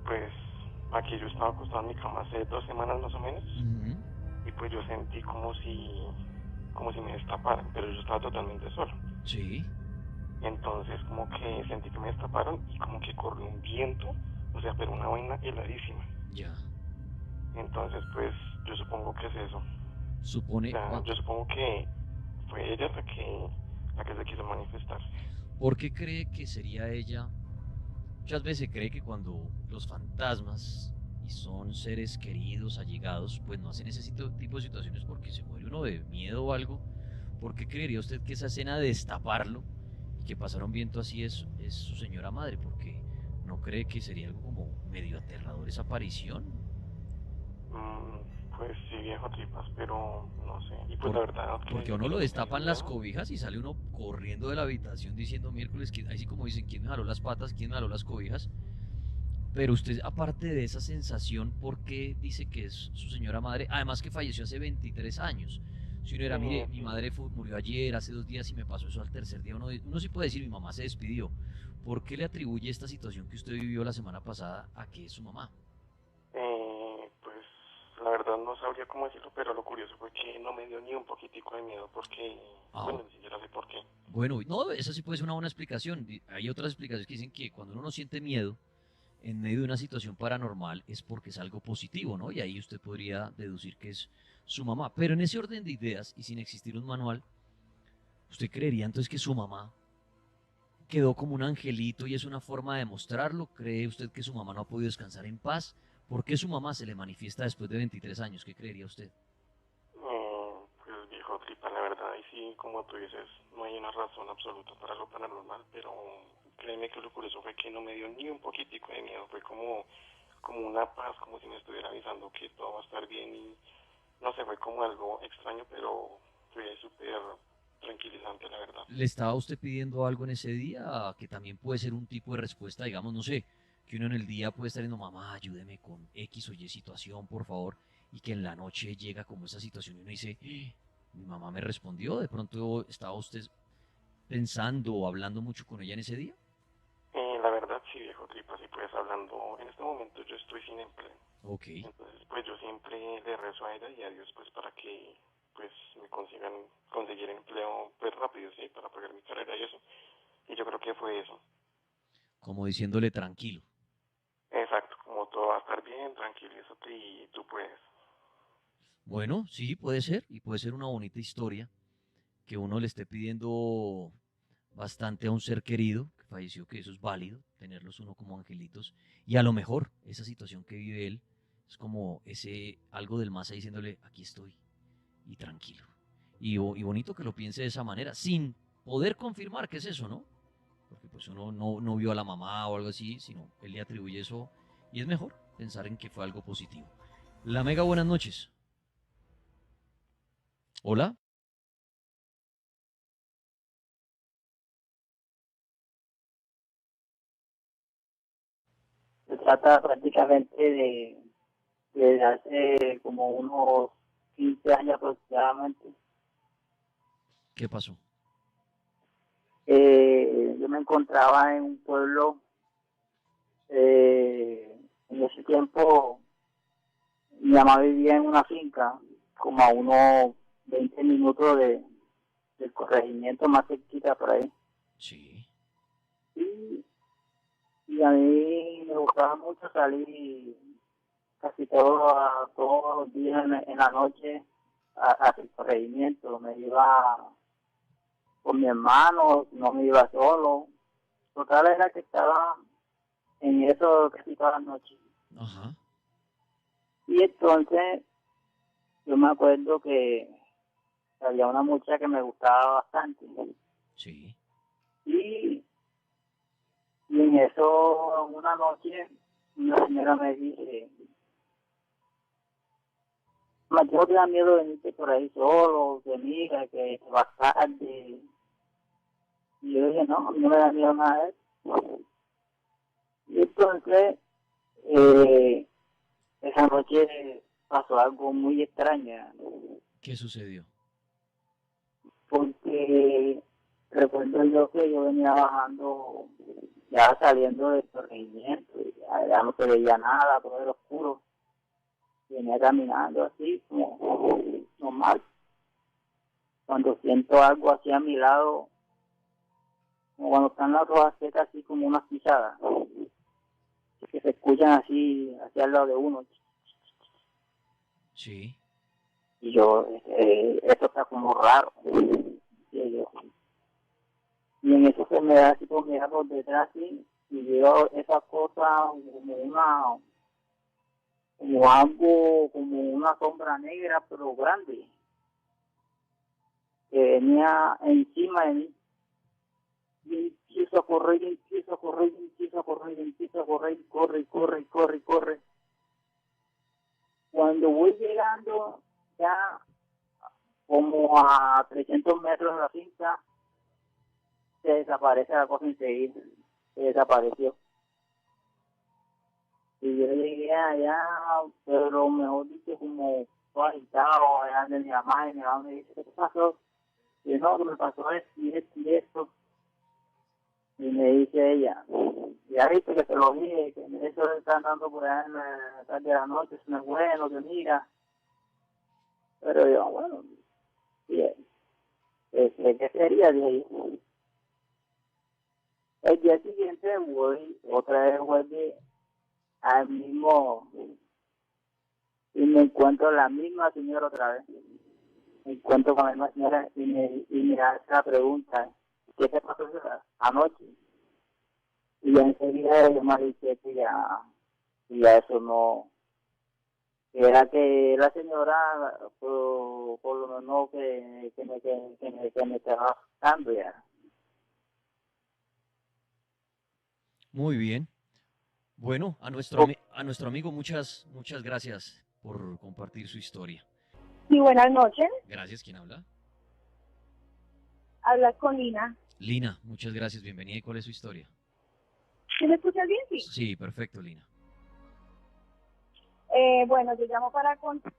pues aquí yo estaba acostado en mi cama hace 2 semanas más o menos. Y pues yo sentí como si me destaparan, pero yo estaba totalmente solo. Sí. Entonces como que sentí que me destaparon y como que corrió un viento, o sea, pero una vaina heladísima. Ya. Entonces pues yo supongo que es eso. ¿Supone? O sea, yo supongo que fue ella la que se quiso manifestar. ¿Por qué cree que sería ella? Muchas veces se cree que cuando los fantasmas y son seres queridos, allegados, pues no hacen ese tipo de situaciones porque se muere uno de miedo o algo. ¿Por qué creería usted que esa escena de destaparlo y que pasaron viento así es su señora madre? Porque no cree que sería algo como medio aterrador esa aparición. Pues sí, viejo Tripas, pero no sé. Y pues la verdad... Porque a uno lo destapan las cobijas y sale uno corriendo de la habitación diciendo miércoles, ahí sí como dicen, ¿quién me jaló las patas? ¿Quién me jaló las cobijas? Pero usted, aparte de esa sensación, ¿por qué dice que es su señora madre? Además que falleció hace 23 años. Si uno era, mire, mi madre murió ayer, hace 2 días y me pasó eso al tercer día, uno sí puede decir, mi mamá se despidió. ¿Por qué le atribuye esta situación que usted vivió la semana pasada a que es su mamá? Pues la verdad no sabría cómo decirlo, pero lo curioso fue que no me dio ni un poquitico de miedo porque, bueno, ni siquiera sé por qué. Bueno, no, esa sí puede ser una buena explicación. Hay otras explicaciones que dicen que cuando uno no siente miedo en medio de una situación paranormal es porque es algo positivo, ¿no? Y ahí usted podría deducir que es su mamá. Pero en ese orden de ideas y sin existir un manual, ¿usted creería entonces que su mamá quedó como un angelito y es una forma de demostrarlo? ¿Cree usted que su mamá no ha podido descansar en paz? ¿Por qué su mamá se le manifiesta después de 23 años? ¿Qué creería usted? Pues viejo Tripa, la verdad, y sí, como tú dices, no hay una razón absoluta para lo paranormal, pero créeme que lo curioso fue que no me dio ni un poquitico de miedo, fue como una paz, como si me estuviera avisando que todo va a estar bien y no sé, fue como algo extraño, pero fue súper tranquilizante, la verdad. ¿Le estaba usted pidiendo algo en ese día que también puede ser un tipo de respuesta, digamos, no sé, que uno en el día puede estar diciendo, mamá, ayúdeme con X o Y situación, por favor, y que en la noche llega como esa situación y uno dice, mi mamá me respondió, de pronto estaba usted pensando o hablando mucho con ella en ese día? La verdad sí, viejo Tripas, y pues hablando, en este momento yo estoy sin empleo. Ok. Entonces pues yo siempre le rezo a ella y a Dios pues para que pues me conseguir empleo pues rápido, sí, para pagar mi carrera y eso. Y yo creo que fue eso. Como diciéndole tranquilo. Exacto, como todo va a estar bien, tranquilízate y tú puedes. Bueno, sí, puede ser, y puede ser una bonita historia que uno le esté pidiendo bastante a un ser querido que falleció, que eso es válido, tenerlos uno como angelitos, y a lo mejor esa situación que vive él es como ese algo del más ahí diciéndole, aquí estoy, y tranquilo. Y bonito que lo piense de esa manera, sin poder confirmar que es eso, ¿no? Porque pues uno no vio a la mamá o algo así, sino él le atribuye eso y es mejor pensar en que fue algo positivo. La Mega, buenas noches. Hola. Se trata prácticamente de hace como unos 15 años aproximadamente. ¿Qué pasó? Yo me encontraba en un pueblo, en ese tiempo mi mamá vivía en una finca como a unos 20 minutos del corregimiento más cerquita por ahí. Sí. Y a mí me gustaba mucho salir casi todos los días en la noche hacia el corregimiento. Me iba con mi hermano, no me iba solo. Total era que estaba en eso casi todas las noches. Ajá. Y entonces yo me acuerdo que había una muchacha que me gustaba bastante. Sí. Y en eso, una noche, una señora me dice, Mateo, te da miedo venirte por ahí solo, que mira, que te vas tarde. Y yo dije, no, a mí no me da miedo nada de eso. Y entonces, esa noche pasó algo muy extraño. ¿Qué sucedió? Porque recuerdo yo que yo venía bajando, ya saliendo del corregimiento, ya no se veía nada, todo era oscuro. Venía caminando así, como normal. Cuando siento algo así a mi lado, como cuando están las hojas secas, así como unas pisadas, que se escuchan así, hacia el lado de uno. Sí. Y yo, eso está como raro. Y en eso se me da así por mirar por detrás, así, y veo esa cosa como algo, como una sombra negra, pero grande, que venía encima de mí. Y empiezo a correr, empiezo a correr, empiezo a correr, empiezo a correr, corre, corre, corre, corre. Cuando voy llegando ya como a 300 metros de la finca, se desaparece la cosa enseguida, se desapareció. Y yo llegué allá, pero mejor dicho, como todo agitado, allá de mi mamá, y mi mamá me dice, ¿qué pasó? Y yo, no, me pasó esto y esto y esto. Y me dice ella, ya viste que te lo dije, que eso le están dando por allá en la tarde de la noche, eso no es bueno, que mira. Pero yo, bueno, bien, ¿qué sería de ahí? El día siguiente voy, otra vez vuelve al mismo, y me encuentro la misma señora otra vez. Me encuentro con la misma señora y me hace la pregunta, ¿qué te pasó anoche? Y ya enseguida yo me dije que ya eso no, que era que la señora por lo menos que me estaba asustando ya. Muy bien. Bueno, a nuestro amigo muchas gracias por compartir su historia. Sí, buenas noches. Gracias, ¿quién habla? Hablas con Lina. Lina, muchas gracias, bienvenida. ¿Y cuál es su historia? ¿Sí me escuchas bien? Sí. Sí, perfecto, Lina. Bueno, yo llamo para contar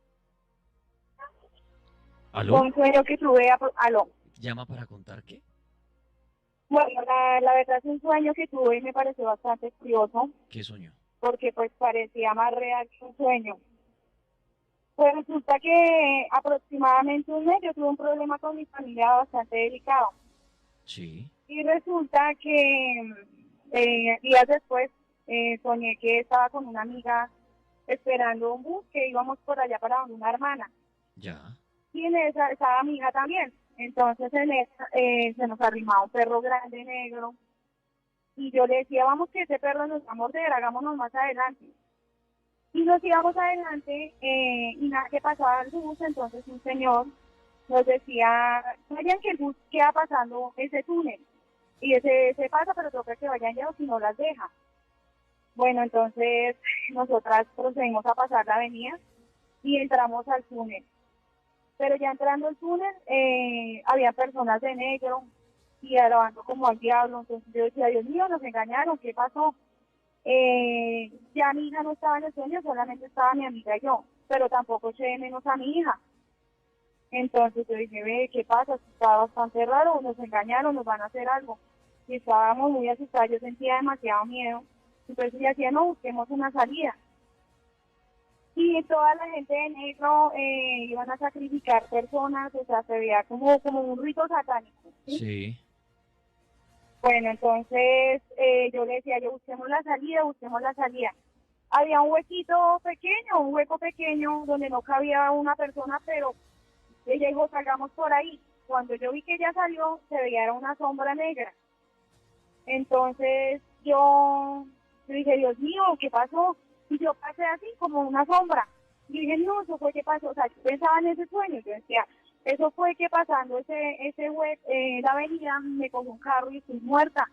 ¿Aló? un sueño que tuve. ¿Aló? ¿Llama para contar qué? Bueno, la verdad es un sueño que tuve y me pareció bastante curioso. ¿Qué soñó? Porque pues parecía más real que un sueño. Pues resulta que aproximadamente un mes yo tuve un problema con mi familia bastante delicado. Sí. Y resulta que días después soñé que estaba con una amiga esperando un bus, que íbamos por allá para una hermana. Ya. Y en esa amiga también. Entonces en esa se nos arrimaba un perro grande negro. Y yo le decía, vamos que ese perro nos va a morder, hagámonos más adelante. Y nos íbamos adelante y nada que pasaba el bus, entonces un señor nos decía, vayan que el bus queda pasando ese túnel. Y ese se pasa, pero toca que vayan ya o si no las deja. Bueno, entonces nosotras procedimos a pasar la avenida y entramos al túnel. Pero ya entrando al túnel, había personas de negro y alabando como al diablo. Entonces yo decía, Dios mío, nos engañaron, ¿qué pasó? Ya mi hija no estaba en el sueño, solamente estaba mi amiga y yo, pero tampoco eché de menos a mi hija. Entonces yo dije, ve, ¿qué pasa? Está bastante raro, nos engañaron, nos van a hacer algo. Y estábamos muy asustados, yo sentía demasiado miedo. Entonces yo decía, no, busquemos una salida. Y toda la gente de negro iban a sacrificar personas, o sea, se veía como un rito satánico. Sí. Bueno, entonces yo le decía, busquemos la salida. Había un hueco pequeño donde no cabía una persona, pero ella dijo, salgamos por ahí. Cuando yo vi que ella salió, se veía era una sombra negra. Entonces yo dije, Dios mío, ¿qué pasó? Y yo pasé así como una sombra. Y dije, no, eso fue que pasó. O sea, yo pensaba en ese sueño. Yo decía, eso fue que pasando la avenida me cogió un carro y estoy muerta.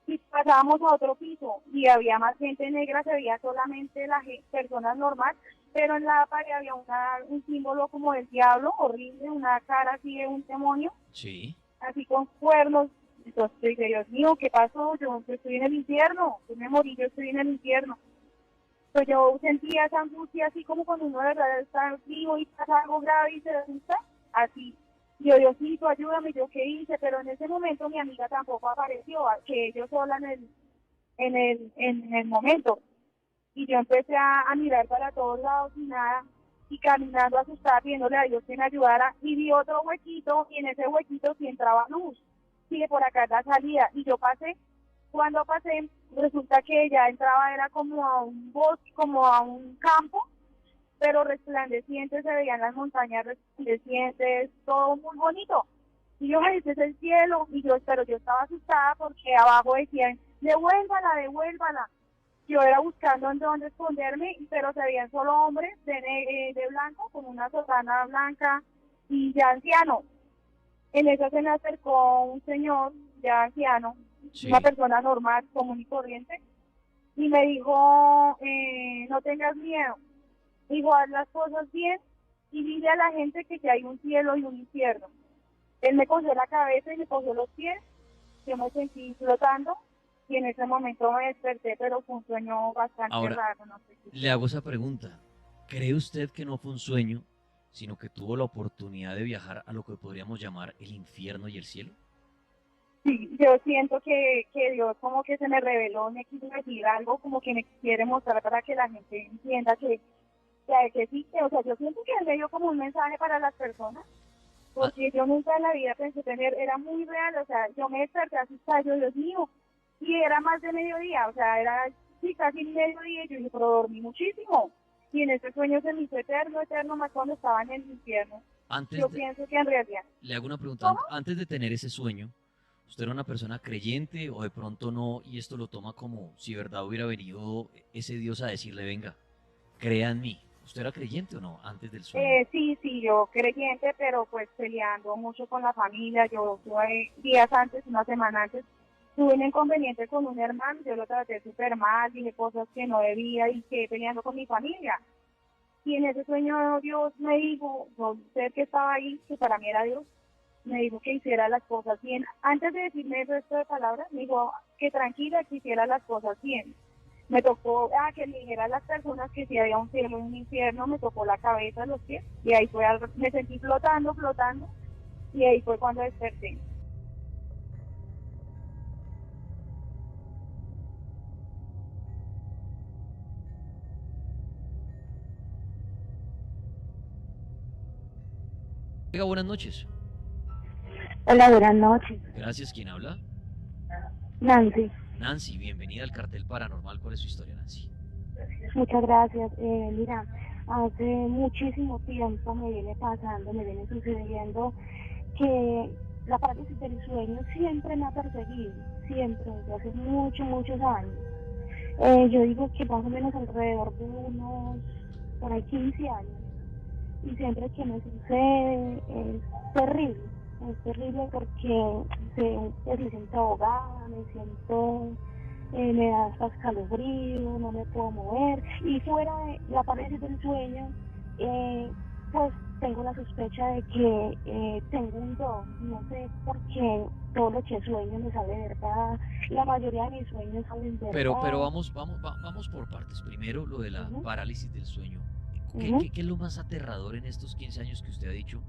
Y pasábamos a otro piso y había más gente negra, se veía solamente las personas normales, pero en la pared había un símbolo como del diablo, horrible, una cara así de un demonio. Sí. Así con cuernos. Entonces yo dije, Dios mío, ¿qué pasó? Yo estoy en el infierno, yo me morí, yo estoy en el infierno. Pues yo sentía esa angustia así como cuando uno de verdad está vivo y pasa algo grave y se asusta, así. Yo, Diosito, ayúdame, yo qué hice, pero en ese momento mi amiga tampoco apareció, que yo sola en el momento. Y yo empecé a mirar para todos lados y nada, y caminando asustada, pidiéndole a Dios que me ayudara, y vi otro huequito, y en ese huequito sí entraba luz. Sigue por acá la salida, y yo pasé. Cuando pasé, resulta que ya entraba, era como a un bosque, como a un campo, pero resplandecientes, se veían las montañas resplandecientes, todo muy bonito. Y yo me dice, es el cielo, pero yo estaba asustada porque abajo decían, devuélvala. Yo era buscando en dónde esconderme, pero se veían solo hombres de blanco, con una sotana blanca y ya anciano. En eso se me acercó un señor ya anciano, sí, una persona normal, común y corriente, y me dijo, no tengas miedo, dijo, haz las cosas bien y dile a la gente que ya hay un cielo y un infierno. Él me cogió la cabeza y me cogió los pies, yo me sentí flotando y en ese momento me desperté, pero fue un sueño bastante raro. No sé le hago esa pregunta, ¿cree usted que no fue un sueño, sino que tuvo la oportunidad de viajar a lo que podríamos llamar el infierno y el cielo? Sí, yo siento que Dios como que se me reveló, me quiso decir algo, como que me quiere mostrar para que la gente entienda que existe. O sea, yo siento que él me dio como un mensaje para las personas, porque yo nunca en la vida pensé tener, era muy real, o sea, yo me desperté asustada, yo, Dios mío, y era más de mediodía, o sea, era casi mediodía, y yo dije, pero dormí muchísimo, y en ese sueño se me hizo eterno, más cuando estaba en el infierno. Pienso que en realidad... Le hago una pregunta, antes de tener ese sueño, ¿usted era una persona creyente o de pronto no, y esto lo toma como si verdad hubiera venido ese Dios a decirle, venga, crea en mí? ¿Usted era creyente o no antes del sueño? Sí, yo creyente, pero pues peleando mucho con la familia. Yo días antes, una semana antes, tuve un inconveniente con un hermano, yo lo traté súper mal, dije cosas que no debía y quedé peleando con mi familia. Y en ese sueño Dios me dijo, no sé que estaba ahí, que para mí era Dios, me dijo que hiciera las cosas bien. Antes de decirme el resto de palabras, me dijo que tranquila, que hiciera las cosas bien. Me tocó que le dijera a las personas que si había un cielo y un infierno, me tocó la cabeza, los pies, y ahí fue, me sentí flotando, y ahí fue cuando desperté. Oiga, buenas noches. Hola, buenas noches. Gracias, ¿quién habla? Nancy. Nancy, bienvenida al Cartel Paranormal. ¿Cuál es su historia, Nancy? Muchas gracias. Mira, hace muchísimo tiempo me viene sucediendo que la parálisis del sueño siempre me ha perseguido, siempre, desde hace muchos años. Yo digo que más o menos alrededor de unos, por ahí 15 años. Y siempre que me sucede es terrible, es terrible porque me siento ahogada, me da hasta escalofrío, no me puedo mover. Y fuera de la parálisis del sueño, pues tengo la sospecha de que tengo un don, no sé por qué todo lo que sueño me sale verdad, la mayoría de mis sueños salen verdad. Pero vamos por partes. Primero, lo de la parálisis del sueño. ¿Qué es lo más aterrador en estos 15 años que usted ha dicho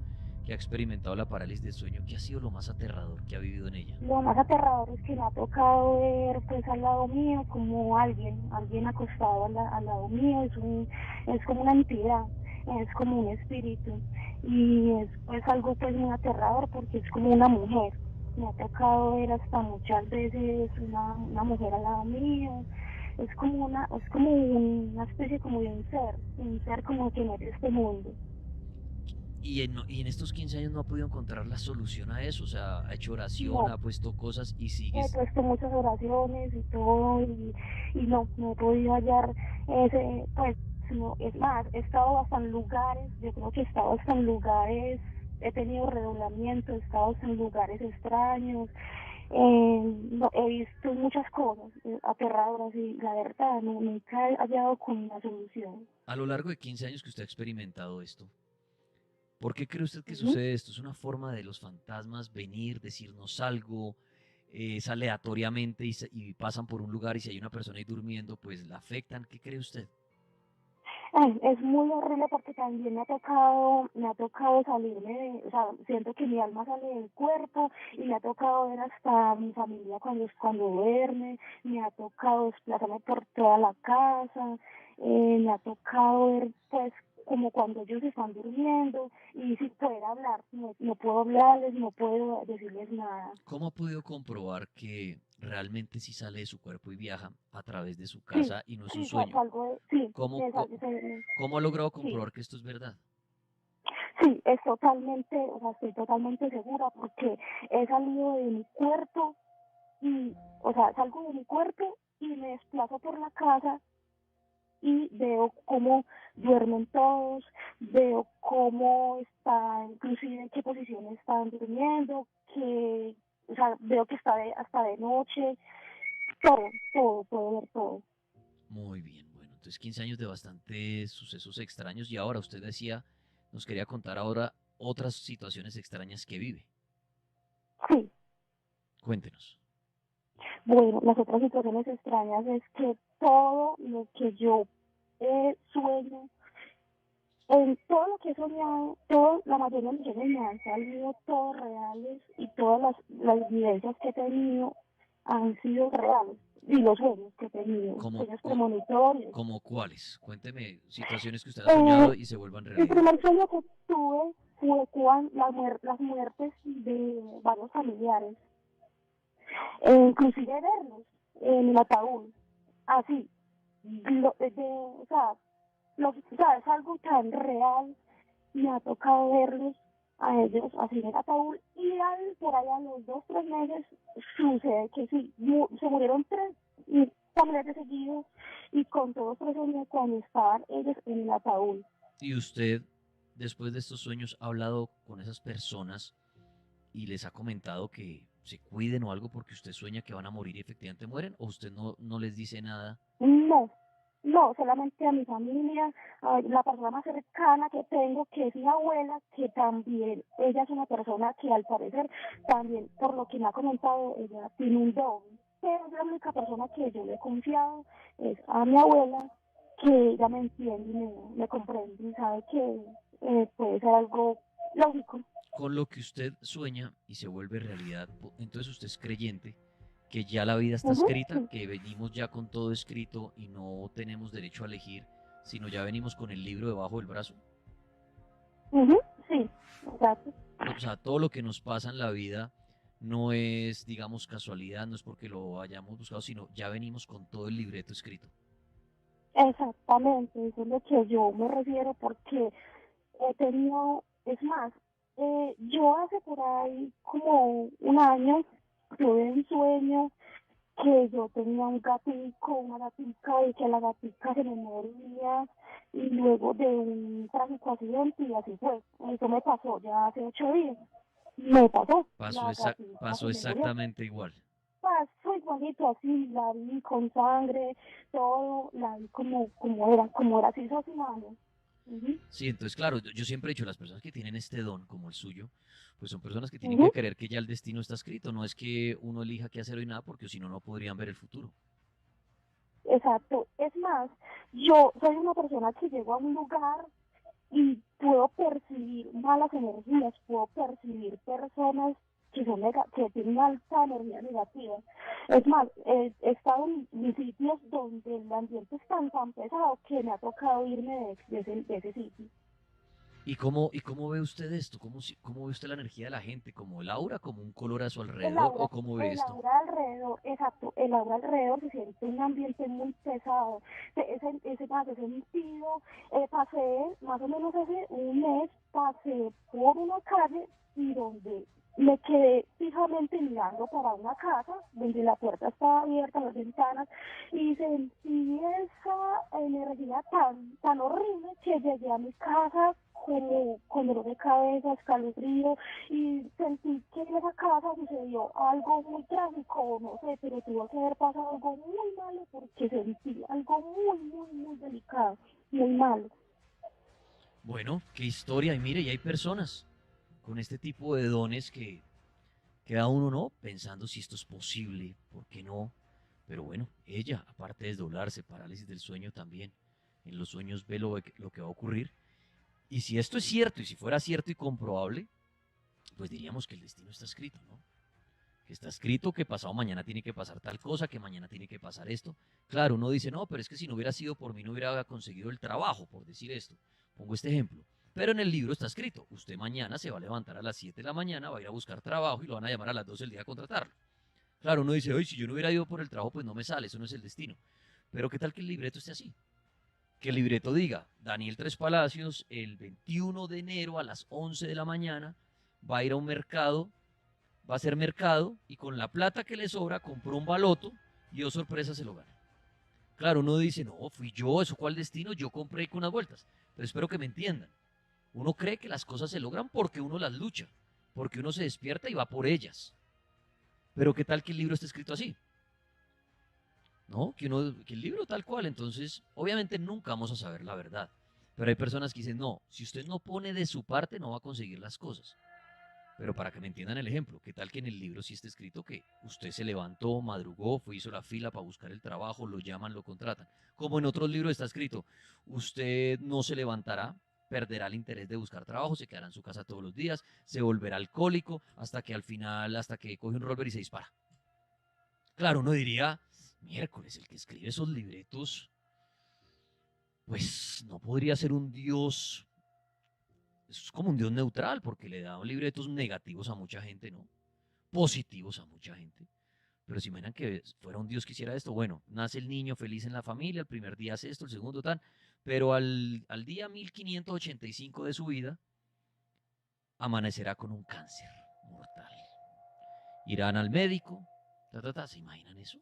que ha experimentado la parálisis del sueño? ¿Qué ha sido lo más aterrador que ha vivido en ella? Lo más aterrador es que me ha tocado ver pues al lado mío como alguien acostado al lado mío, es como una entidad, es como un espíritu y es pues algo pues muy aterrador porque es como una mujer. Me ha tocado ver hasta muchas veces una mujer al lado mío, es como una especie como de un ser como que no es de este mundo. Y en estos 15 años no ha podido encontrar la solución a eso, o sea, ha hecho oración, No. ha puesto cosas y sigue. He puesto muchas oraciones y todo y no he podido hallar ese, pues, no, es más, he estado hasta en lugares, yo creo que he estado hasta en lugares, he tenido redoblamiento, he estado hasta en lugares extraños, no, he visto muchas cosas aterradoras y la verdad nunca he hallado con una solución. A lo largo de 15 años que usted ha experimentado esto, ¿por qué cree usted que sucede esto? ¿Es una forma de los fantasmas venir, decirnos algo, es aleatoriamente y pasan por un lugar y si hay una persona ahí durmiendo, pues la afectan? ¿Qué cree usted? Es muy horrible porque también me ha tocado salirme, o sea, siento que mi alma sale del cuerpo y me ha tocado ver hasta mi familia cuando duerme, me ha tocado desplazarme por toda la casa, me ha tocado ver pues como cuando ellos están durmiendo y sin poder hablar, no puedo hablarles, no puedo decirles nada. ¿Cómo ha podido comprobar que realmente sí sale de su cuerpo y viaja a través de su casa y no es un sueño? ¿Cómo ha logrado comprobar que esto es verdad? Sí, estoy totalmente segura porque he salido de mi cuerpo y, o sea, salgo de mi cuerpo y me desplazo por la casa y veo cómo duermen todos, veo cómo están, inclusive en qué posición están durmiendo, o sea, veo que está hasta de noche, todo, puedo ver todo. Muy bien, bueno, entonces 15 años de bastantes sucesos extraños y ahora usted decía, nos quería contar ahora otras situaciones extrañas que vive. Sí. Cuéntenos. Bueno, las otras situaciones extrañas es que todo lo que yo sueño, en todo lo que he soñado, la mayoría de mis sueños me han salido todos reales y todas las vivencias que he tenido han sido reales. Y los sueños que he tenido, sueños premonitorios. ¿Cómo cuáles? Cuénteme situaciones que usted ha soñado y se vuelvan realidad. El primer sueño que tuve fue las muertes de varios familiares. Inclusive verlos en el ataúd, así, o sea, es algo tan real, me ha tocado verlos a ellos así en el ataúd y por allá a los 2-3 meses sucede que sí, se murieron 3 familiares seguidos y con todos 3 años cuando estaban ellos en el ataúd. ¿Y usted, después de estos sueños, ha hablado con esas personas y les ha comentado que se cuiden o algo porque usted sueña que van a morir y efectivamente mueren? ¿O usted no les dice nada? No, solamente a mi familia, a la persona más cercana que tengo, que es mi abuela, que también, ella es una persona que al parecer, también por lo que me ha comentado, ella tiene un don. Pero la única persona que yo le he confiado es a mi abuela, que ella me entiende y me comprende y sabe que puede ser algo lógico. Con lo que usted sueña y se vuelve realidad, entonces usted es creyente que ya la vida está escrita, que venimos ya con todo escrito y no tenemos derecho a elegir, sino ya venimos con el libro debajo del brazo. Sí, exacto. O sea, todo lo que nos pasa en la vida no es, digamos, casualidad, no es porque lo hayamos buscado, sino ya venimos con todo el libreto escrito. Exactamente, eso es lo que yo me refiero porque he tenido, es más, yo hace por ahí como un año tuve un sueño que yo tenía una gatica y que la gatica se me moría y luego de un trágico accidente y así fue. Eso me pasó ya hace 8 días. Me pasó. Pasó exactamente igual. Pasó igualito, así, la vi con sangre, todo, la vi como era así, hace años. Sí, entonces claro, yo siempre he dicho, las personas que tienen este don como el suyo, pues son personas que tienen que creer que ya el destino está escrito, no es que uno elija qué hacer hoy nada, porque si no, no podrían ver el futuro. Exacto, es más, yo soy una persona que llego a un lugar y puedo percibir malas energías, puedo percibir personas que que tienen alta energía negativa. Es más, he estado en sitios donde el ambiente es tan pesado que me ha tocado irme de ese sitio. ¿Y cómo ve usted esto? ¿Cómo ve usted la energía de la gente? ¿Como el aura, como un color a su alrededor? ¿O cómo ve esto? El aura alrededor, exacto, el aura alrededor se siente un ambiente muy pesado. Ese sentido, pasé, más o menos hace un mes, pasé por una calle y donde me quedé fijamente mirando para una casa donde la puerta estaba abierta, las ventanas, y sentí esa energía tan horrible que llegué a mi casa como con dolor de cabeza, escalofrío, y sentí que en esa casa sucedió algo muy trágico, no sé, pero tuvo que haber pasado algo muy malo porque sentí algo muy delicado, muy malo. Bueno, qué historia, y mire, y hay personas con este tipo de dones que queda uno, ¿no? Pensando si esto es posible, ¿por qué no? Pero bueno, ella, aparte de desdoblarse, parálisis del sueño también, en los sueños ve lo que va a ocurrir. Y si esto es cierto, y si fuera cierto y comprobable, pues diríamos que el destino está escrito, ¿no? Que está escrito que pasado mañana tiene que pasar tal cosa, que mañana tiene que pasar esto. Claro, uno dice, no, pero es que si no hubiera sido por mí no hubiera conseguido el trabajo, por decir esto. Pongo este ejemplo. Pero en el libro está escrito, usted mañana se va a levantar a las 7 de la mañana, va a ir a buscar trabajo y lo van a llamar a las 12 del día a contratarlo. Claro, uno dice, oye, si yo no hubiera ido por el trabajo, pues no me sale, eso no es el destino. Pero ¿qué tal que el libreto esté así? Que el libreto diga, Daniel Tres Palacios, el 21 de enero a las 11 de la mañana, va a ir a un mercado, va a hacer mercado y con la plata que le sobra compró un baloto y oh sorpresa se lo gana. Claro, uno dice, no, fui yo, eso cuál destino, yo compré con unas vueltas. Pero espero que me entiendan. Uno cree que las cosas se logran porque uno las lucha, porque uno se despierta y va por ellas. Pero ¿qué tal que el libro esté escrito así? ¿No? Que el libro tal cual, entonces obviamente nunca vamos a saber la verdad. Pero hay personas que dicen, no, si usted no pone de su parte no va a conseguir las cosas. Pero para que me entiendan el ejemplo, ¿qué tal que en el libro sí está escrito que usted se levantó, madrugó, hizo la fila para buscar el trabajo, lo llaman, lo contratan? Como en otros libros está escrito, usted no se levantará, perderá el interés de buscar trabajo, se quedará en su casa todos los días, se volverá alcohólico hasta que al final, hasta que coge un revólver y se dispara. Claro, uno diría, miércoles, el que escribe esos libretos, pues no podría ser un dios, es como un dios neutral, porque le da libretos negativos a mucha gente, ¿no? Positivos a mucha gente. Pero si imaginan que fuera un dios que hiciera esto, bueno, nace el niño feliz en la familia, el primer día hace esto, el segundo tal, pero al día 1585 de su vida, amanecerá con un cáncer mortal. Irán al médico, ¿se imaginan eso?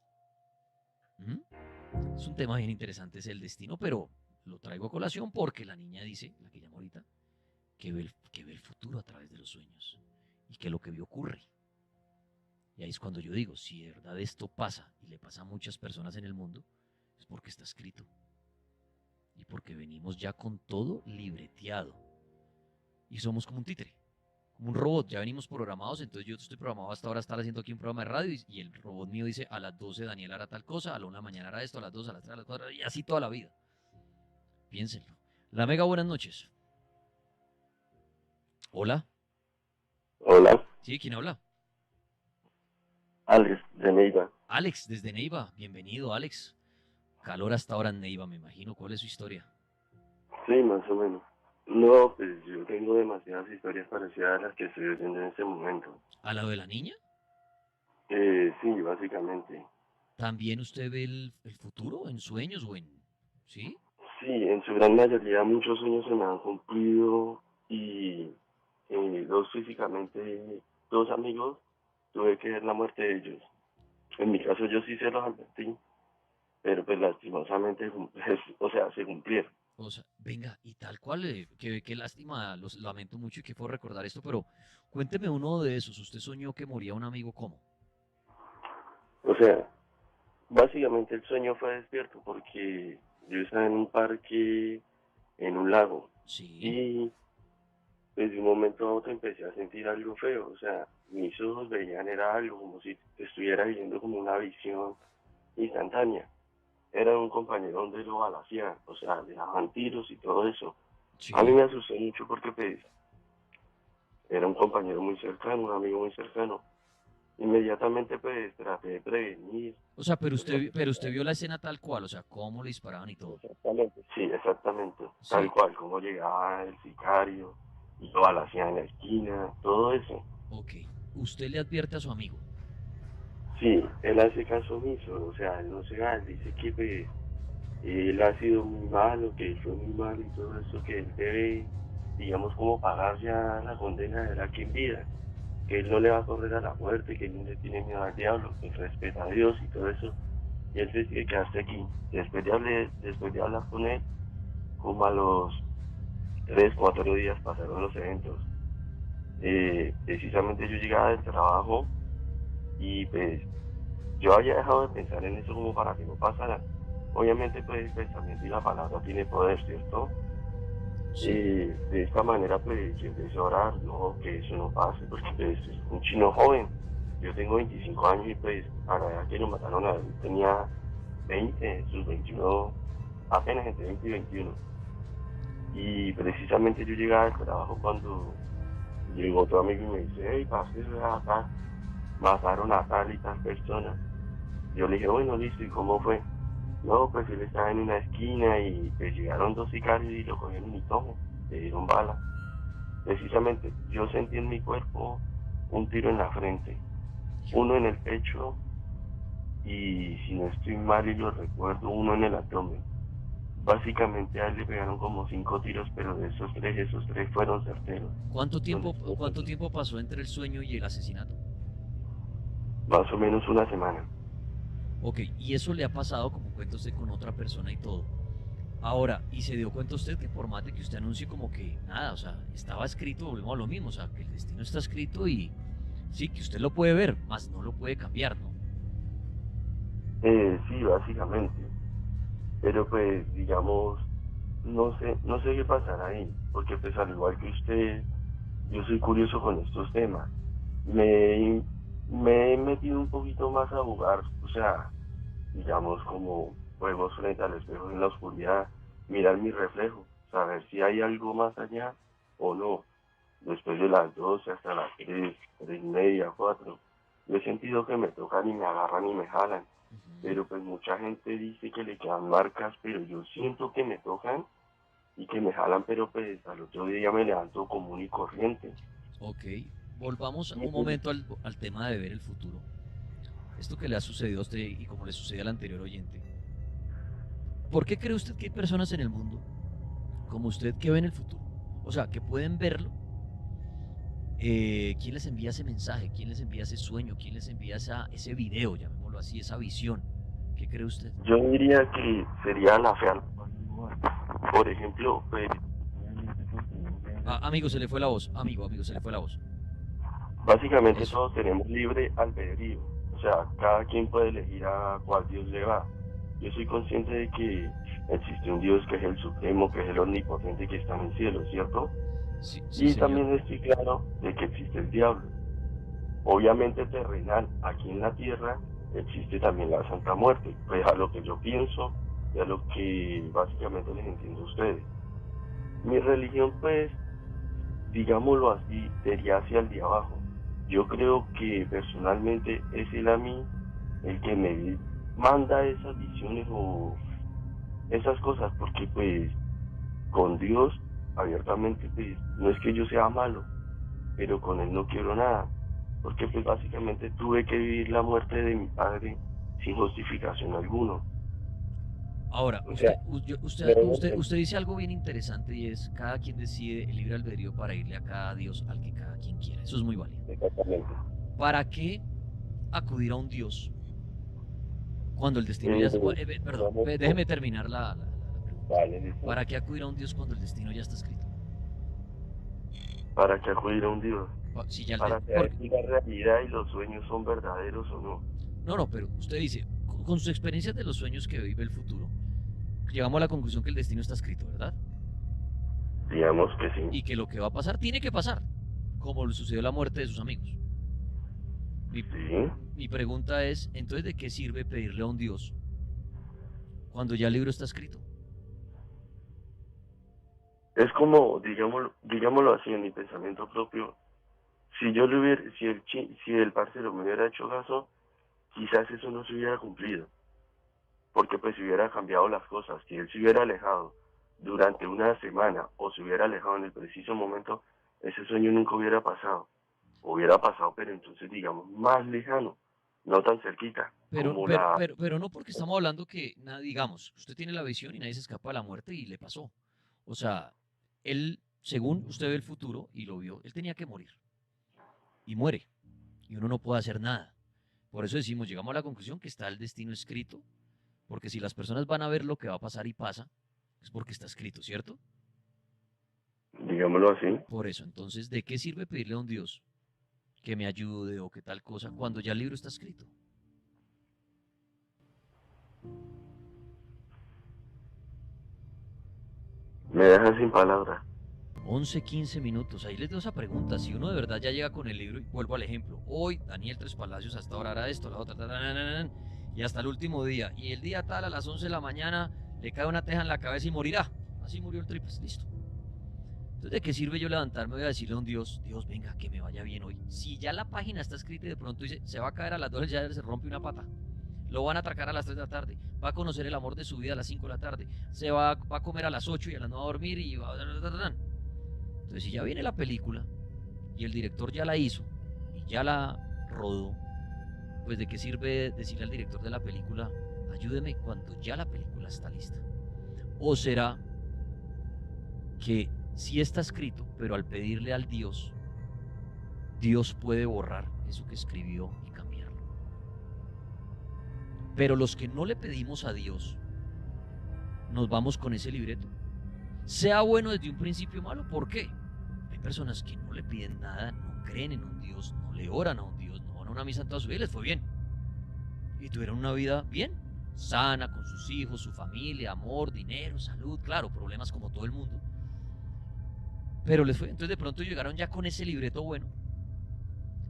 Es un tema bien interesante, es el destino, pero lo traigo a colación porque la niña dice, la que llamo ahorita, que ve el futuro a través de los sueños y que lo que vio ocurre. Y ahí es cuando yo digo, si de verdad esto pasa y le pasa a muchas personas en el mundo, es porque está escrito. Y porque venimos ya con todo libreteado. Y somos como un títere, como un robot, ya venimos programados, entonces yo estoy programado hasta ahora estar haciendo aquí un programa de radio y el robot mío dice a las 12 Daniel hará tal cosa, a la 1 de la mañana hará esto, a las 2, a las 3, a las 4, y así toda la vida. Piénsenlo. La Mega, buenas noches. Hola. Hola. Sí, ¿quién habla? Alex, de Neiva. Alex, desde Neiva. Bienvenido, Alex. Calor hasta ahora en Neiva, me imagino. ¿Cuál es su historia? Sí, más o menos. No, pues yo tengo demasiadas historias parecidas a las que estoy oyendo en este momento. ¿A la de la niña? Sí, básicamente. ¿También usted ve el futuro en sueños o en...? ¿Sí? Sí, en su gran mayoría muchos sueños se me han cumplido y físicamente, dos amigos, tuve que ver la muerte de ellos. En mi caso yo sí se los advertí, pero pues lastimosamente, se cumplieron. O sea, venga, y tal cual, qué lástima, los lamento mucho y qué fue recordar esto, pero cuénteme uno de esos. ¿Usted soñó que moría un amigo cómo? O sea, básicamente el sueño fue despierto porque yo estaba en un parque, en un lago, Sí. y desde un momento a otro empecé a sentir algo feo. O sea, mis ojos veían era algo como si estuviera viendo como una visión instantánea. Era un compañero donde lo balaceaban, o sea, le daban tiros y todo eso. Sí. A mí me asustó mucho porque pues era un compañero muy cercano, un amigo muy cercano. Inmediatamente pues traté de prevenir. O sea, pero usted vio la escena tal cual, o sea, cómo le disparaban y todo. Exactamente. Sí, exactamente. Sí. Tal cual, cómo llegaba el sicario y lo balaceaban en la esquina, todo eso. Ok. ¿Usted le advierte a su amigo? Sí, él hace caso omiso, o sea, él no se va, él dice que pues, él ha sido muy malo, que él fue muy malo y todo eso, que él debe, digamos, como pagar ya la condena de él aquí en vida, que él no le va a correr a la muerte, que él no le tiene miedo al diablo, que respeta a Dios y todo eso, y él decide quedarse aquí. Después de hablar con él, como a los 3, 4 días pasaron los eventos. Precisamente yo llegaba del trabajo y pues yo había dejado de pensar en eso como para que no pasara. Obviamente pues el pensamiento y la palabra tiene poder, ¿cierto? Sí. De esta manera pues yo empecé a orar, no, que eso no pase, porque pues es un chino joven. Yo tengo 25 años y pues a la edad que lo mataron a él tenía 20, sus 21, apenas entre 20 y 21. Y precisamente yo llegaba del trabajo cuando llegó otro amigo y me dice, hey, parce, acá mataron a tal y tal persona. Yo le dije, bueno, listo, ¿y cómo fue? No, pues él estaba en una esquina y pues llegaron 2 sicarios y lo cogieron y todo, le dieron bala. Precisamente, yo sentí en mi cuerpo un tiro en la frente, uno en el pecho y, si no estoy mal y lo recuerdo, uno en el abdomen. Básicamente a él le pegaron como 5 tiros, pero de esos 3 fueron certeros. ¿Cuánto tiempo pasó entre el sueño y el asesinato? Más o menos una semana. Ok, y eso le ha pasado, como cuenta usted, con otra persona y todo. Ahora, ¿y se dio cuenta usted que por más de que usted anuncie como que nada, o sea, estaba escrito, volvemos a lo mismo, o sea, que el destino está escrito y sí, que usted lo puede ver, más no lo puede cambiar, ¿no? Sí, básicamente. Pero pues, digamos, no sé qué pasará ahí, porque pues al igual que usted, yo soy curioso con estos temas. Me he metido un poquito más a jugar, o sea, digamos, como juegos frente al espejo en la oscuridad, mirar mi reflejo, saber si hay algo más allá o no. Después de las 12 hasta las 3, 3:30, 4, yo he sentido que me tocan y me agarran y me jalan. Pero pues mucha gente dice que le quedan marcas, pero yo siento que me tocan y que me jalan, pero pues al otro día me levanto común y corriente. Ok, volvamos un momento al tema de ver el futuro. Esto que le ha sucedido a usted y como le sucede al anterior oyente. ¿Por qué cree usted que hay personas en el mundo como usted que ven el futuro? O sea, que pueden verlo. ¿Quién les envía ese mensaje? ¿Quién les envía ese sueño? ¿Quién les envía ese video, llamémoslo así, esa visión? ¿Qué cree usted? Yo diría que sería la fe al... Por ejemplo, pues... Amigo, se le fue la voz. Amigo, se le fue la voz. Básicamente todos tenemos libre albedrío. O sea, cada quien puede elegir a cuál Dios le va. Yo soy consciente de que existe un Dios que es el Supremo, que es el Omnipotente, que está en el cielo, ¿cierto? Sí, y también estoy claro de que existe el diablo. Obviamente terrenal, aquí en la tierra, existe también la Santa Muerte. Pues a lo que yo pienso y a lo que básicamente les entiendo a ustedes. Mi religión, pues, digámoslo así, sería hacia el de abajo. Yo creo que personalmente es él a mí el que me manda esas visiones o esas cosas, porque pues con Dios abiertamente pues no es que yo sea malo, pero con él no quiero nada, porque pues básicamente tuve que vivir la muerte de mi padre sin justificación alguna. Ahora, usted dice algo bien interesante y es cada quien decide el libre albedrío para irle a cada Dios al que cada quien quiera. Eso es muy válido. Exactamente. ¿Para qué acudir a un Dios cuando el destino ya... Perdón, déjeme terminar la pregunta. Vale, listo. ¿Para qué acudir a un Dios cuando el destino ya está escrito? ¿Para qué acudir a un Dios? Si ya Para porque... saber si la realidad y los sueños son verdaderos o no. No, pero usted dice, con sus experiencias de los sueños que vive el futuro, llegamos a la conclusión que el destino está escrito, ¿verdad? Digamos que sí. Y que lo que va a pasar tiene que pasar, como le sucedió la muerte de sus amigos. Mi pregunta es, entonces, ¿de qué sirve pedirle a un Dios cuando ya el libro está escrito? Es como, digámoslo así, en mi pensamiento propio, si yo le hubiera, si el parcero me hubiera hecho caso, quizás eso no se hubiera cumplido, porque pues se hubiera cambiado las cosas. Si él se hubiera alejado durante una semana o se hubiera alejado en el preciso momento, ese sueño nunca hubiera pasado, pero entonces digamos más lejano, no tan cerquita. Pero no, porque estamos hablando que, digamos, usted tiene la visión y nadie se escapa de la muerte y le pasó. O sea, él, según usted ve el futuro y lo vio, él tenía que morir. Y muere. Y uno no puede hacer nada. Por eso decimos, llegamos a la conclusión que está el destino escrito, porque si las personas van a ver lo que va a pasar y pasa, es porque está escrito, ¿cierto? Digámoslo así. Por eso, entonces, ¿de qué sirve pedirle a un Dios que me ayude o que tal cosa cuando ya el libro está escrito? Me deja sin palabras. 11, 15 minutos, ahí les doy esa pregunta. Si uno de verdad ya llega con el libro, y vuelvo al ejemplo, hoy Daniel Tres Palacios hasta ahora hará esto, la otra, y hasta el último día, y el día tal a las 11 de la mañana le cae una teja en la cabeza y morirá. Así murió el Tripas, listo. Entonces, ¿de qué sirve yo levantarme y a decirle a un Dios, Dios, venga, que me vaya bien hoy? Si ya la página está escrita y de pronto dice, se va a caer a las 2 ya se rompe una pata, lo van a atracar a las 3 de la tarde, va a conocer el amor de su vida a las 5 de la tarde, se va a comer a las 8 y a las 9 a dormir y va a... Entonces, si ya viene la película y el director ya la hizo y ya la rodó, pues ¿de qué sirve decirle al director de la película, ayúdeme cuando ya la película está lista? ¿O será que sí está escrito, pero al pedirle al Dios, Dios puede borrar eso que escribió y cambiarlo? Pero los que no le pedimos a Dios, nos vamos con ese libreto. Sea bueno desde un principio malo, ¿por qué? Hay personas que no le piden nada, no creen en un Dios, no le oran a un Dios, no van a una misa en toda su vida y les fue bien. Y tuvieron una vida bien, sana, con sus hijos, su familia, amor, dinero, salud, claro, problemas como todo el mundo. Pero les fue, entonces de pronto llegaron ya con ese libreto bueno.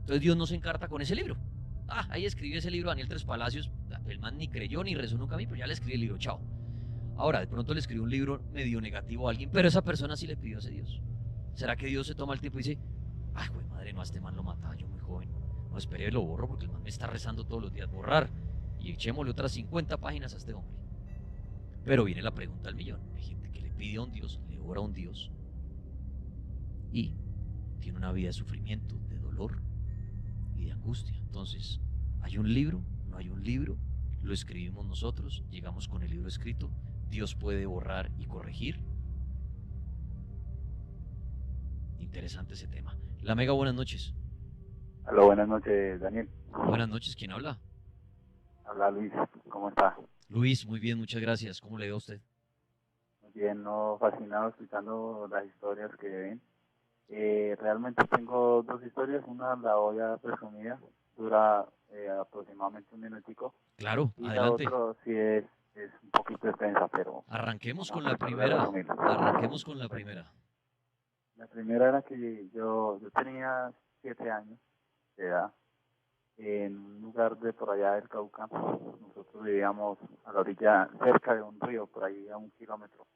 Entonces Dios no se encarta con ese libro. Ahí escribió ese libro Daniel Tres Palacios, el man ni creyó ni rezó nunca a mí, pero ya le escribí el libro, chao. Ahora, de pronto le escribió un libro medio negativo a alguien, pero esa persona sí le pidió a ese Dios. ¿Será que Dios se toma el tiempo y dice, güey, madre, no, a este man lo mataba yo muy joven, no, espere, lo borro porque el man me está rezando todos los días, borrar, y echémosle otras 50 páginas a este hombre? Pero viene la pregunta al millón. Hay gente que le pide a un Dios, le ora a un Dios y tiene una vida de sufrimiento, de dolor y de angustia. Entonces, ¿hay un libro? ¿No hay un libro? Lo escribimos nosotros, llegamos con el libro escrito. Dios puede borrar y corregir. Interesante ese tema. La Mega, buenas noches. Hola, buenas noches, Daniel. Buenas noches, ¿quién habla? Habla Luis, ¿cómo está? Luis, muy bien, muchas gracias. ¿Cómo le va a usted? Muy bien, fascinado escuchando las historias que ven. Realmente tengo dos historias, una la voy a presumir, dura aproximadamente un minutico. Claro, y adelante. La otra sí es un poquito extensa, pero... Arranquemos con la primera. Arranquemos con la primera. La primera era que yo tenía 7 años de edad, en un lugar de por allá del Cauca. Nosotros vivíamos a la orilla, cerca de un río, por ahí a 1 kilómetro.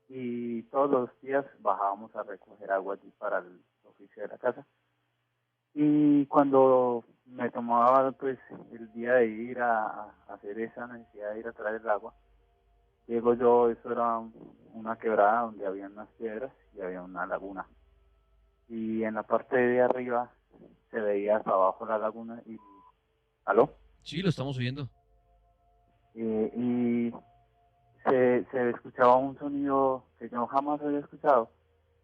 Y todos los días bajábamos a recoger agua allí para el oficio de la casa. Y cuando me tomaba pues el día de ir a hacer esa necesidad de ir a traer el agua, llego yo, eso era una quebrada donde había unas piedras y había una laguna. Y en la parte de arriba se veía hasta abajo la laguna y... ¿Aló? Sí, lo estamos oyendo. Y se escuchaba un sonido que yo jamás había escuchado.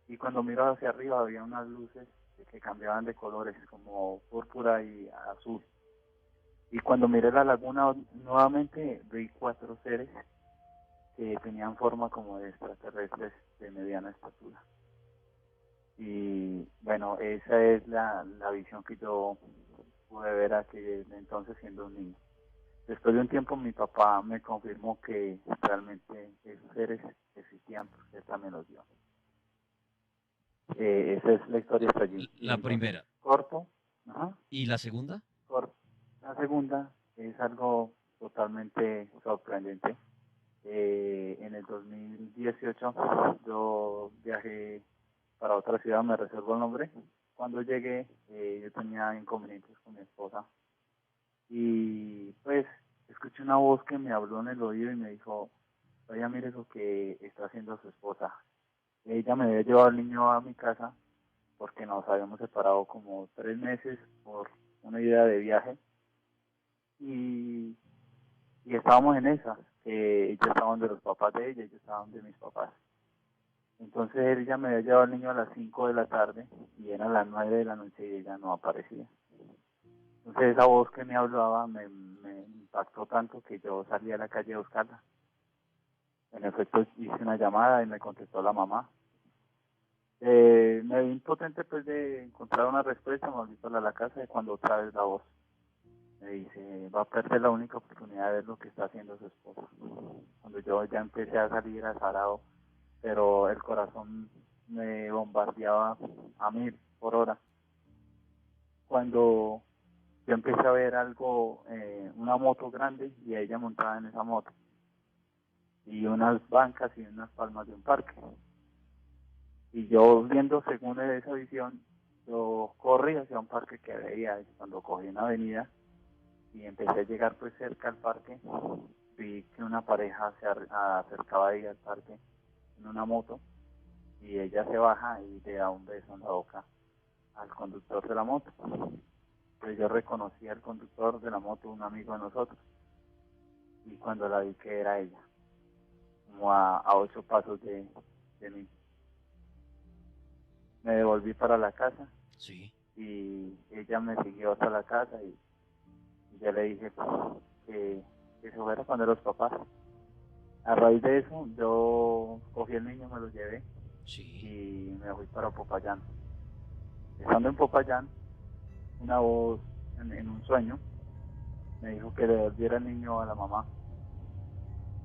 Y cuando miro hacia arriba había unas luces que cambiaban de colores, como púrpura y azul. Y cuando miré la laguna nuevamente vi 4 seres que tenían forma como de extraterrestres de mediana estatura. Y bueno, esa es la visión que yo pude ver aquel entonces siendo un niño. Después de un tiempo mi papá me confirmó que realmente esos seres existían, porque él también los vio. Esa es la historia hasta allí. La primera. Corto. Ajá. ¿Y la segunda? Corto. La segunda es algo totalmente sorprendente. En el 2018 yo viajé para otra ciudad, me reservo el nombre. Cuando llegué yo tenía inconvenientes con mi esposa y pues escuché una voz que me habló en el oído y me dijo: vaya, mire lo que está haciendo su esposa. Ella me había llevado al niño a mi casa porque nos habíamos separado como 3 meses por una idea de viaje y estábamos en esa. Ella estaba donde los papás de ella y yo estaba donde mis papás. Entonces ella me había llevado al niño a las 5 de la tarde y eran las 9 de la noche y ella no aparecía. Entonces esa voz que me hablaba me impactó tanto que yo salí a la calle a buscarla. En efecto hice una llamada y me contestó la mamá. Me vi impotente pues de encontrar una respuesta, me volví para la casa y cuando otra vez la voz me dice: va a perder la única oportunidad de ver lo que está haciendo su esposa. Cuando yo ya empecé a salir azarado, pero el corazón me bombardeaba a 1000 por hora. Cuando yo empecé a ver algo, una moto grande y a ella montada en esa moto, y unas bancas y unas palmas de un parque. Y yo viendo según esa visión, yo corrí hacia un parque que veía. Cuando cogí una avenida y empecé a llegar pues cerca al parque, vi que una pareja se acercaba ahí al parque en una moto y ella se baja y le da un beso en la boca al conductor de la moto. Pues yo reconocí al conductor de la moto, un amigo de nosotros, y cuando la vi que era ella, como a 8 pasos de mí. Me devolví para la casa. Sí. Y ella me siguió hasta la casa y yo le dije que se fuera cuando los papás. A raíz de eso, yo cogí el niño, me lo llevé y me fui para Popayán. Estando en Popayán, una voz en un sueño me dijo que le devolviera el niño a la mamá.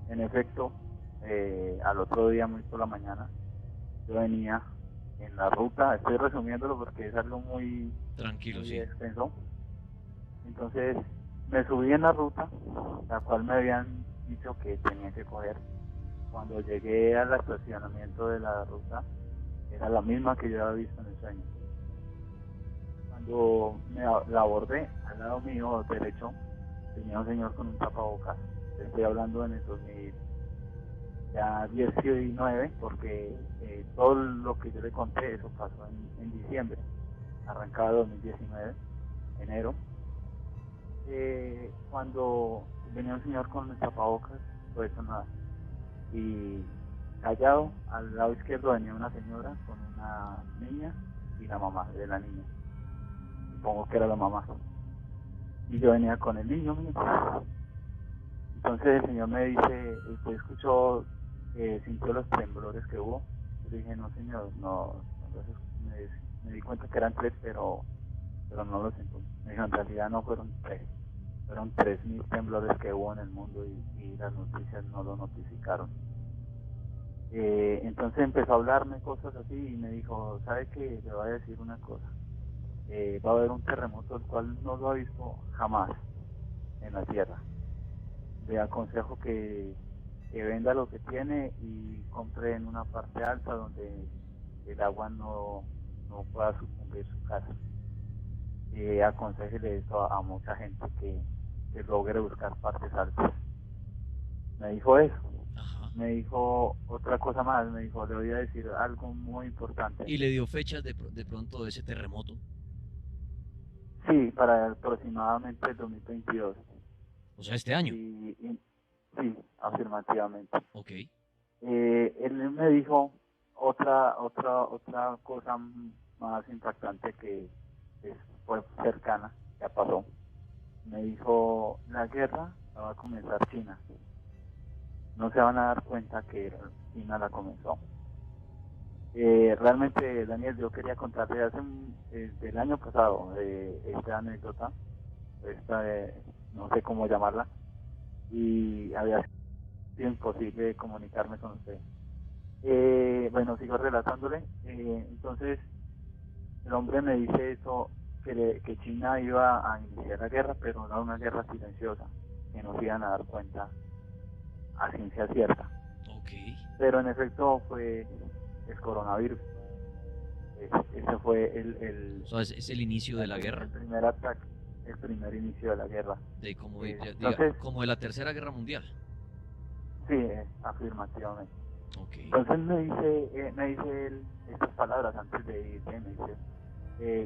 En efecto, al otro día, muy por la mañana, yo venía en la ruta, estoy resumiéndolo porque es algo muy tranquilo, muy sí, extenso. Entonces me subí en la ruta, la cual me habían dicho que tenía que coger. Cuando llegué al estacionamiento de la ruta, era la misma que yo había visto en el sueño. Cuando la abordé, al lado mío derecho, tenía un señor con un tapabocas. Estoy hablando en el 2019, porque todo lo que yo le conté, eso pasó en diciembre, arrancaba 2019, enero. Cuando venía un señor con el tapabocas, pues nada, y callado, al lado izquierdo venía una señora con una niña y la mamá de la niña, supongo que era la mamá, y yo venía con el niño mío. Entonces el señor me dice: ¿usted escuchó, sintió los temblores que hubo? Yo le dije: no señor, no. Entonces me di cuenta que eran 3, pero no los sentí. Me dijo: en realidad no fueron 3, fueron 3000 temblores que hubo en el mundo y las noticias no lo notificaron. Entonces empezó a hablarme cosas así y me dijo: ¿sabe qué? Le voy a decir una cosa. Va a haber un terremoto el cual no lo ha visto jamás en la Tierra. Le aconsejo que venda lo que tiene y compre en una parte alta donde el agua no pueda sucumbir su casa. Aconsejele esto a mucha gente que logre buscar partes altas. Me dijo eso. Ajá. Me dijo otra cosa más, me dijo: le voy a decir algo muy importante. ¿Y le dio fechas de pronto de ese terremoto? Sí, para aproximadamente el 2022. O sea, este año. Sí, afirmativamente. Ok. Él me dijo otra cosa más impactante que fue cercana, ya pasó. Me dijo: la guerra la va a comenzar China. no se van a dar cuenta que China la comenzó. Realmente, Daniel, yo quería contarte del año pasado esta anécdota, no sé cómo llamarla, y había sido imposible comunicarme con usted. Bueno, sigo relatándole. Entonces, el hombre me dice eso, que China iba a iniciar la guerra, pero no una guerra silenciosa, que no se iban a dar cuenta a ciencia cierta. Okay. Pero en efecto fue el coronavirus. Ese fue ¿Es el inicio de la guerra? El primer ataque, el primer inicio de la guerra. Como de la Tercera Guerra Mundial. Sí, afirmativamente. Okay. Entonces me dice él estas palabras antes de irse, me dice,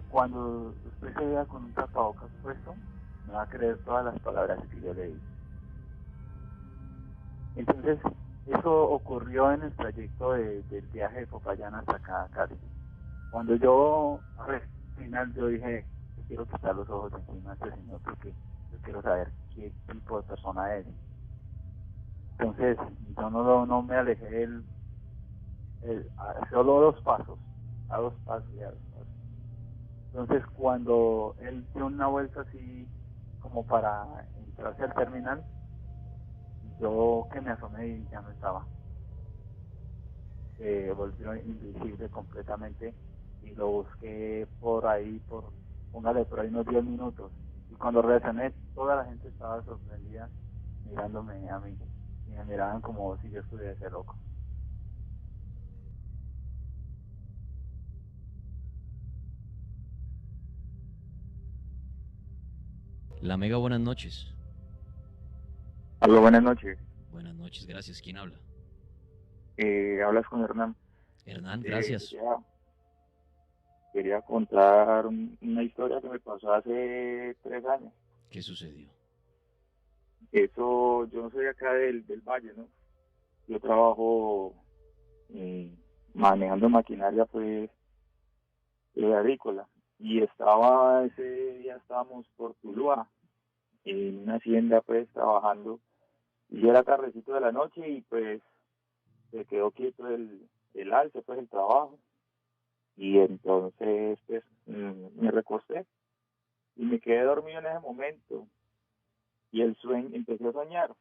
cuando usted se vea con un tapabocas puesto, me va a creer todas las palabras que yo le di. Entonces, eso ocurrió en el trayecto del viaje de Popayán hasta acá, a Cali. Cuando yo, al final, yo dije, yo quiero quitar los ojos de encima de este señor porque yo quiero saber qué tipo de persona es. Entonces, yo no me alejé solo a dos pasos. Entonces, cuando él dio una vuelta así, como para entrarse al terminal, yo que me asomé y ya no estaba. Volvió invisible completamente y lo busqué póngale por ahí unos 10 minutos. Y cuando reaccioné, toda la gente estaba sorprendida mirándome a mí. Y me miraban como si yo estuviese loco. La Mega, buenas noches. Aló, buenas noches. Buenas noches, gracias. ¿Quién habla? Hablas con Hernán. Hernán, gracias. Quería contar una historia que me pasó hace 3 años. ¿Qué sucedió? Eso, yo no soy acá del Valle, ¿no? Yo trabajo manejando maquinaria, pues, agrícola. Y ese día estábamos por Tuluá, en una hacienda, pues, trabajando. Y era tardecito de la noche y, pues, se quedó quieto el alce, pues, el trabajo. Y entonces, pues, me recosté y me quedé dormido en ese momento. Y empecé a soñar.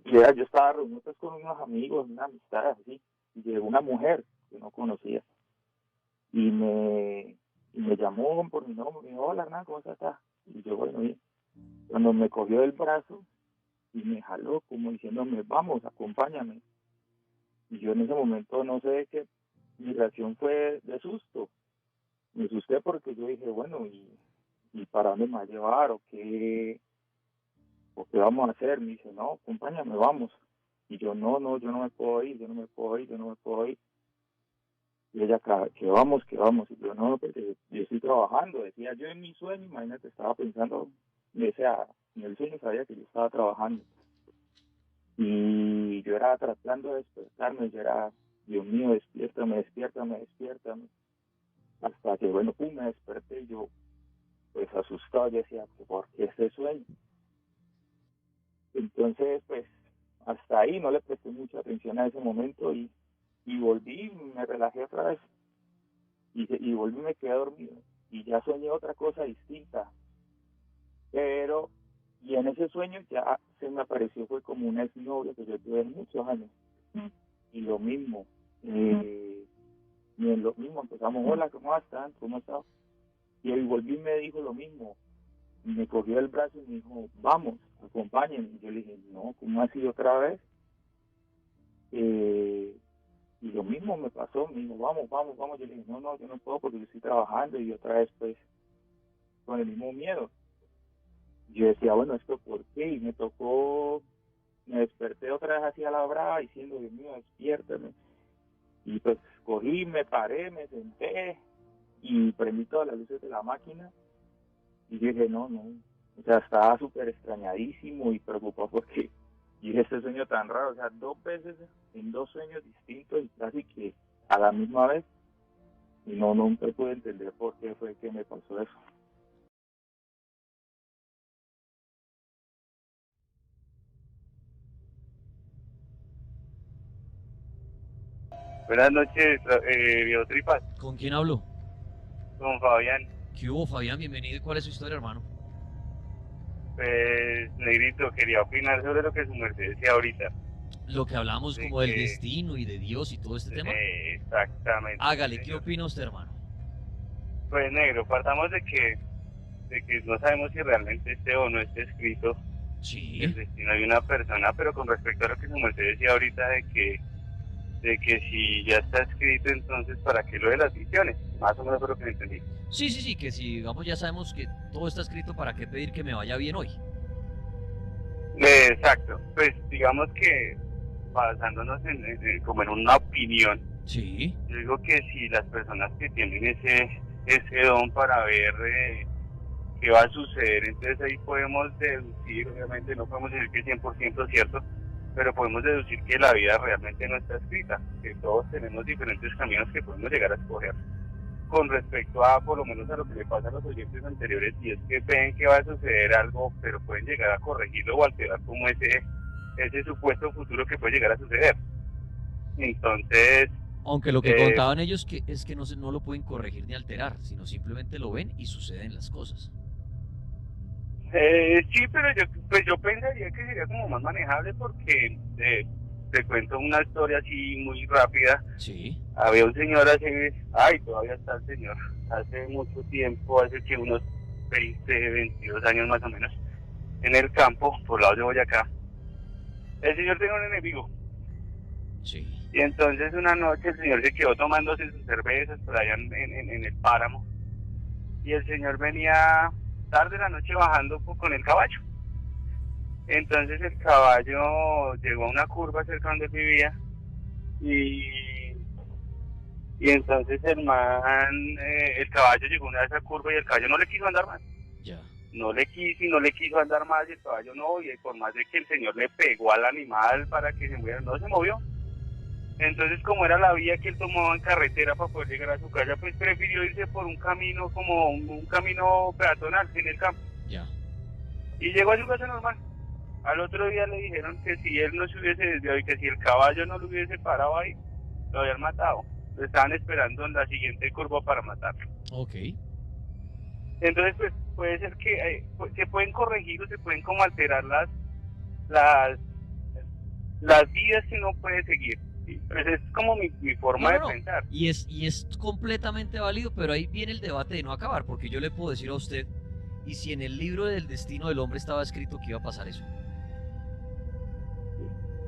Y yo estaba reunido pues, con unos amigos, una amistad así. Y llegó una mujer que no conocía. Y me llamó por mi nombre. Me dijo, hola, Hernán, ¿cómo estás? Y yo, bueno, bien. Cuando me cogió del brazo y me jaló, como diciéndome, vamos, acompáñame. Y yo en ese momento no sé de qué, mi reacción fue de susto. Me asusté porque yo dije, bueno, ¿y para dónde me va a llevar? ¿O qué vamos a hacer? Me dice, no, acompáñame, vamos. Y yo, no, yo no me puedo ir. Y ella, que vamos. Y yo, no, pues yo estoy trabajando. Decía yo en mi sueño, imagínate, estaba pensando, en el sueño sabía que yo estaba trabajando. Y yo era tratando de despertarme, yo era, Dios mío, despiértame. Hasta que, bueno, me desperté y yo, pues asustado, yo decía, ¿por qué este sueño? Entonces, pues, hasta ahí no le presté mucha atención a ese momento y volví, me relajé otra vez y volví y me quedé dormido. Y ya soñé otra cosa distinta. Y en ese sueño ya se me apareció, fue como una exnovia que yo tuve muchos años. Y lo mismo, empezamos, hola, ¿cómo están? ¿Cómo estás? Y él volvió y me dijo lo mismo. Y me cogió el brazo y me dijo, vamos, acompáñenme. Y yo le dije, no, ¿cómo así otra vez? Y lo mismo me pasó, me dijo, vamos. Yo le dije, no, yo no puedo porque yo estoy trabajando. Y otra vez, pues, con el mismo miedo. Yo decía, bueno, ¿esto por qué? Y me desperté otra vez así a la brava diciendo, Dios mío, despiértame. Y pues cogí, me paré, me senté y prendí todas las luces de la máquina. Y yo dije, no. O sea, estaba súper extrañadísimo y preocupado porque dije, este sueño tan raro. O sea, 2 veces en 2 sueños distintos y casi que a la misma vez. Y nunca pude entender por qué fue que me pasó eso. Buenas noches, Biotripas. ¿Con quién hablo? Con Fabián. ¿Qué hubo, Fabián? Bienvenido. ¿Cuál es su historia, hermano? Pues, Negrito, quería opinar sobre lo que su merced decía ahorita. Lo que hablamos como del destino y de Dios y todo este tema. Exactamente. Hágale, ¿qué opina usted, hermano? Pues, negro, partamos de que no sabemos si realmente esté o no esté escrito el destino de una persona, pero con respecto a lo que su merced decía ahorita de que si ya está escrito, entonces ¿para qué lo de las visiones? Más o menos fue lo que entendí. Sí, que si digamos ya sabemos que todo está escrito, ¿para qué pedir que me vaya bien hoy? Exacto, pues digamos que basándonos como en una opinión, yo digo que si las personas que tienen ese don para ver qué va a suceder, entonces ahí podemos deducir, obviamente no podemos decir que es 100% cierto, pero podemos deducir que la vida realmente no está escrita, que todos tenemos diferentes caminos que podemos llegar a escoger. Con respecto a, por lo menos a lo que le pasa a los oyentes anteriores, y es que ven que va a suceder algo, pero pueden llegar a corregirlo o alterar como ese supuesto futuro que puede llegar a suceder. Entonces... Aunque lo que contaban ellos es que no lo pueden corregir ni alterar, sino simplemente lo ven y suceden las cosas. Sí, pero yo pensaría que sería como más manejable porque te cuento una historia así muy rápida. Sí. Había un señor todavía está el señor, hace mucho tiempo, hace que unos 20, 22 años más o menos, en el campo, por lado de Boyacá. El señor tenía un enemigo. Sí. Y entonces una noche el señor se quedó tomándose sus cervezas por allá en el páramo. Y el señor venía tarde de la noche bajando con el caballo. Entonces el caballo llegó a una curva cerca donde vivía y entonces el caballo llegó a esa curva y el caballo no le quiso andar más. Ya. No le quiso andar más y el caballo no, y por más de que el señor le pegó al animal para que se moviera, no se movió. Entonces, como era la vía que él tomaba en carretera para poder llegar a su casa, pues prefirió irse por un camino como un camino peatonal en el campo. Ya. Y llegó a su casa normal. Al otro día le dijeron que si él no se hubiese desviado y que si el caballo no lo hubiese parado ahí, lo habían matado. Lo estaban esperando en la siguiente curva para matarlo. Ok. Entonces, pues puede ser que se pueden corregir o se pueden como alterar las vidas que uno puede seguir. Pues es como mi forma de pensar. Y es completamente válido, pero ahí viene el debate de no acabar, porque yo le puedo decir a usted, ¿y si en el libro del destino del hombre estaba escrito que iba a pasar eso?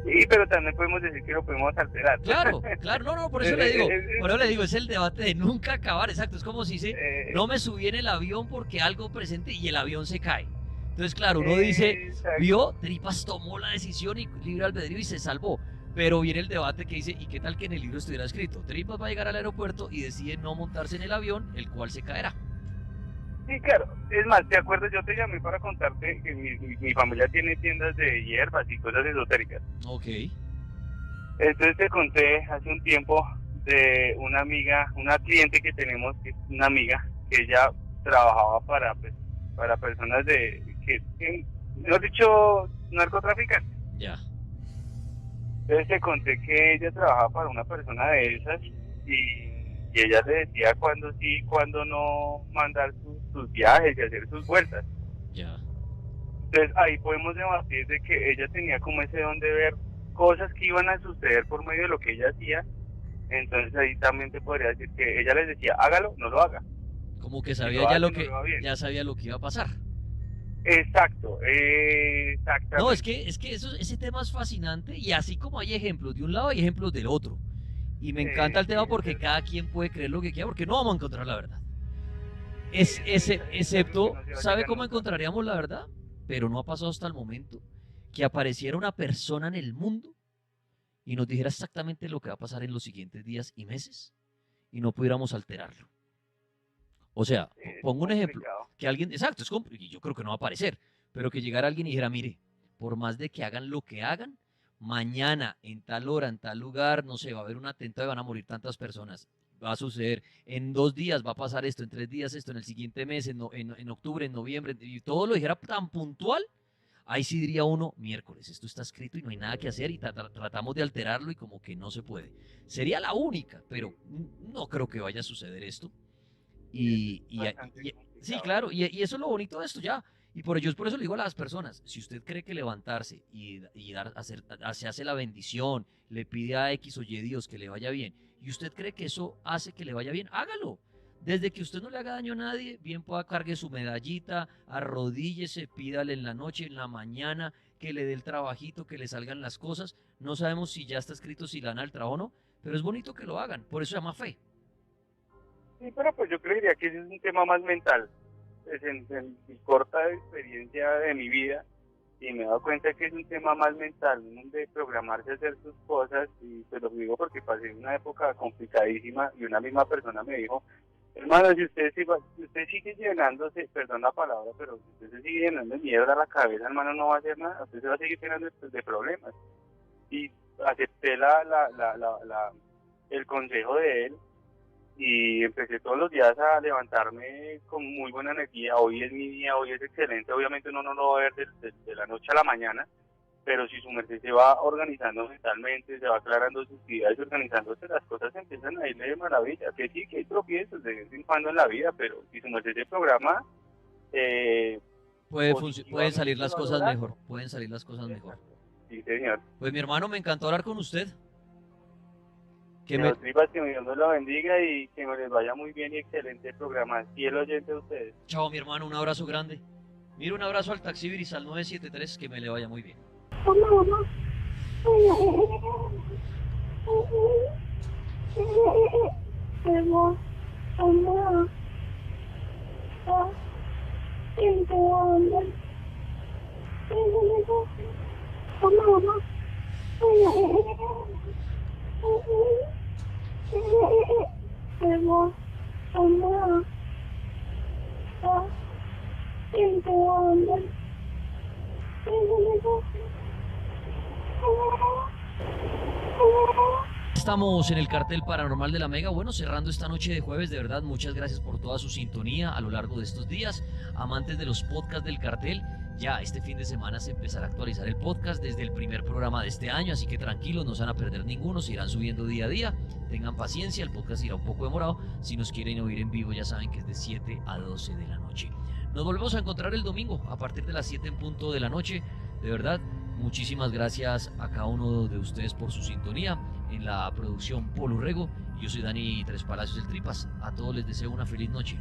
Sí, pero también podemos decir que lo podemos alterar. Claro, no, por eso le digo, es el debate de nunca acabar, exacto, es como si dice, no me subí en el avión porque algo presente y el avión se cae. Entonces, claro, uno dice, vio, Tripas tomó la decisión y libre albedrío y se salvó. Pero viene el debate que dice, ¿y qué tal que en el libro estuviera escrito? Tripas va a llegar al aeropuerto y decide no montarse en el avión, el cual se caerá. Sí, claro. Es más, ¿te acuerdas? Yo te llamé para contarte que mi familia tiene tiendas de hierbas y cosas esotéricas. Ok. Entonces te conté hace un tiempo de una amiga, una cliente que tenemos, que es una amiga, que ella trabajaba para personas que mejor dicho, narcotraficantes. Ya. Entonces te conté que ella trabajaba para una persona de esas y ella le decía cuándo sí, cuándo no mandar sus viajes y hacer sus vueltas. Ya. Entonces ahí podemos debatir de que ella tenía como ese don de ver cosas que iban a suceder por medio de lo que ella hacía. Entonces ahí también te podría decir que ella les decía, hágalo, no lo haga. Como que sabía ya sabía lo que iba a pasar. Exacto, exactamente. No, es que ese tema es fascinante y así como hay ejemplos de un lado, hay ejemplos del otro. Y me encanta el tema porque cada quien puede creer lo que quiera, porque no vamos a encontrar la verdad. Excepto, ¿sabe cómo encontraríamos la verdad? Pero no ha pasado hasta el momento que apareciera una persona en el mundo y nos dijera exactamente lo que va a pasar en los siguientes días y meses y no pudiéramos alterarlo. O sea, pongo un ejemplo, que alguien, exacto, y yo creo que no va a aparecer, pero que llegara alguien y dijera, mire, por más de que hagan lo que hagan, mañana, en tal hora, en tal lugar, no sé, va a haber un atentado y van a morir tantas personas, va a suceder, en 2 días va a pasar esto, en 3 días esto, en el siguiente mes, en octubre, en noviembre, y todo lo dijera tan puntual, Ahí sí diría uno, miércoles, esto está escrito y no hay nada que hacer y tratamos de alterarlo y como que no se puede. Sería la única, pero no creo que vaya a suceder esto. Sí, claro, y eso es lo bonito de esto ya. Y por eso le digo a las personas, si usted cree que levantarse y se hace la bendición, le pide a X o Y Dios que le vaya bien, y usted cree que eso hace que le vaya bien, hágalo. Desde que usted no le haga daño a nadie, bien pueda cargue su medallita, arrodíllese, pídale en la noche, en la mañana, que le dé el trabajito, que le salgan las cosas. No sabemos si ya está escrito si le dan al trabajo o no, pero es bonito que lo hagan, por eso se llama fe. Sí, pero pues yo creería que ese es un tema más mental. Pues en mi corta experiencia de mi vida, y me he dado cuenta que es un tema más mental, de programarse a hacer sus cosas, y pues lo digo porque pasé una época complicadísima y una misma persona me dijo, hermano, si usted sigue llenándose, perdón la palabra, pero si usted se sigue llenando de mierda a la cabeza, hermano, no va a hacer nada, usted se va a seguir llenando de problemas. Y acepté el consejo de él, y empecé todos los días a levantarme con muy buena energía. Hoy es mi día, hoy es excelente. Obviamente uno no lo va a ver de la noche a la mañana, pero si su merced se va organizando mentalmente, se va aclarando sus ideas y organizándose, las cosas empiezan a irle de maravilla. Que sí, que hay tropiezos de vez en cuando en la vida, pero si su merced se programa, pueden salir las cosas mejor. Pueden salir las cosas mejor. Sí, señor. Pues mi hermano, me encantó hablar con usted. Que Dios me lo bendiga y que me les vaya muy bien y excelente programa. Fiel oyente de ustedes. Chao, mi hermano, un abrazo grande. Mira, un abrazo al Taxi Virizal 973, que me le vaya muy bien. Estamos en el cartel paranormal de la Mega. Bueno, cerrando esta noche de jueves, de verdad, muchas gracias por toda su sintonía a lo largo de estos días. Amantes de los podcasts del cartel, ya este fin de semana se empezará a actualizar el podcast desde el primer programa de este año, así que tranquilos, no se van a perder ninguno, se irán subiendo día a día. Tengan paciencia, el podcast irá un poco demorado. Si nos quieren oír en vivo, ya saben que es de 7 a 12 de la noche. Nos volvemos a encontrar el domingo a partir de las 7 en punto de la noche. De verdad, muchísimas gracias a cada uno de ustedes por su sintonía. En la producción Polo Rego, yo soy Dani Tres Palacios del Tripas. A todos les deseo una feliz noche.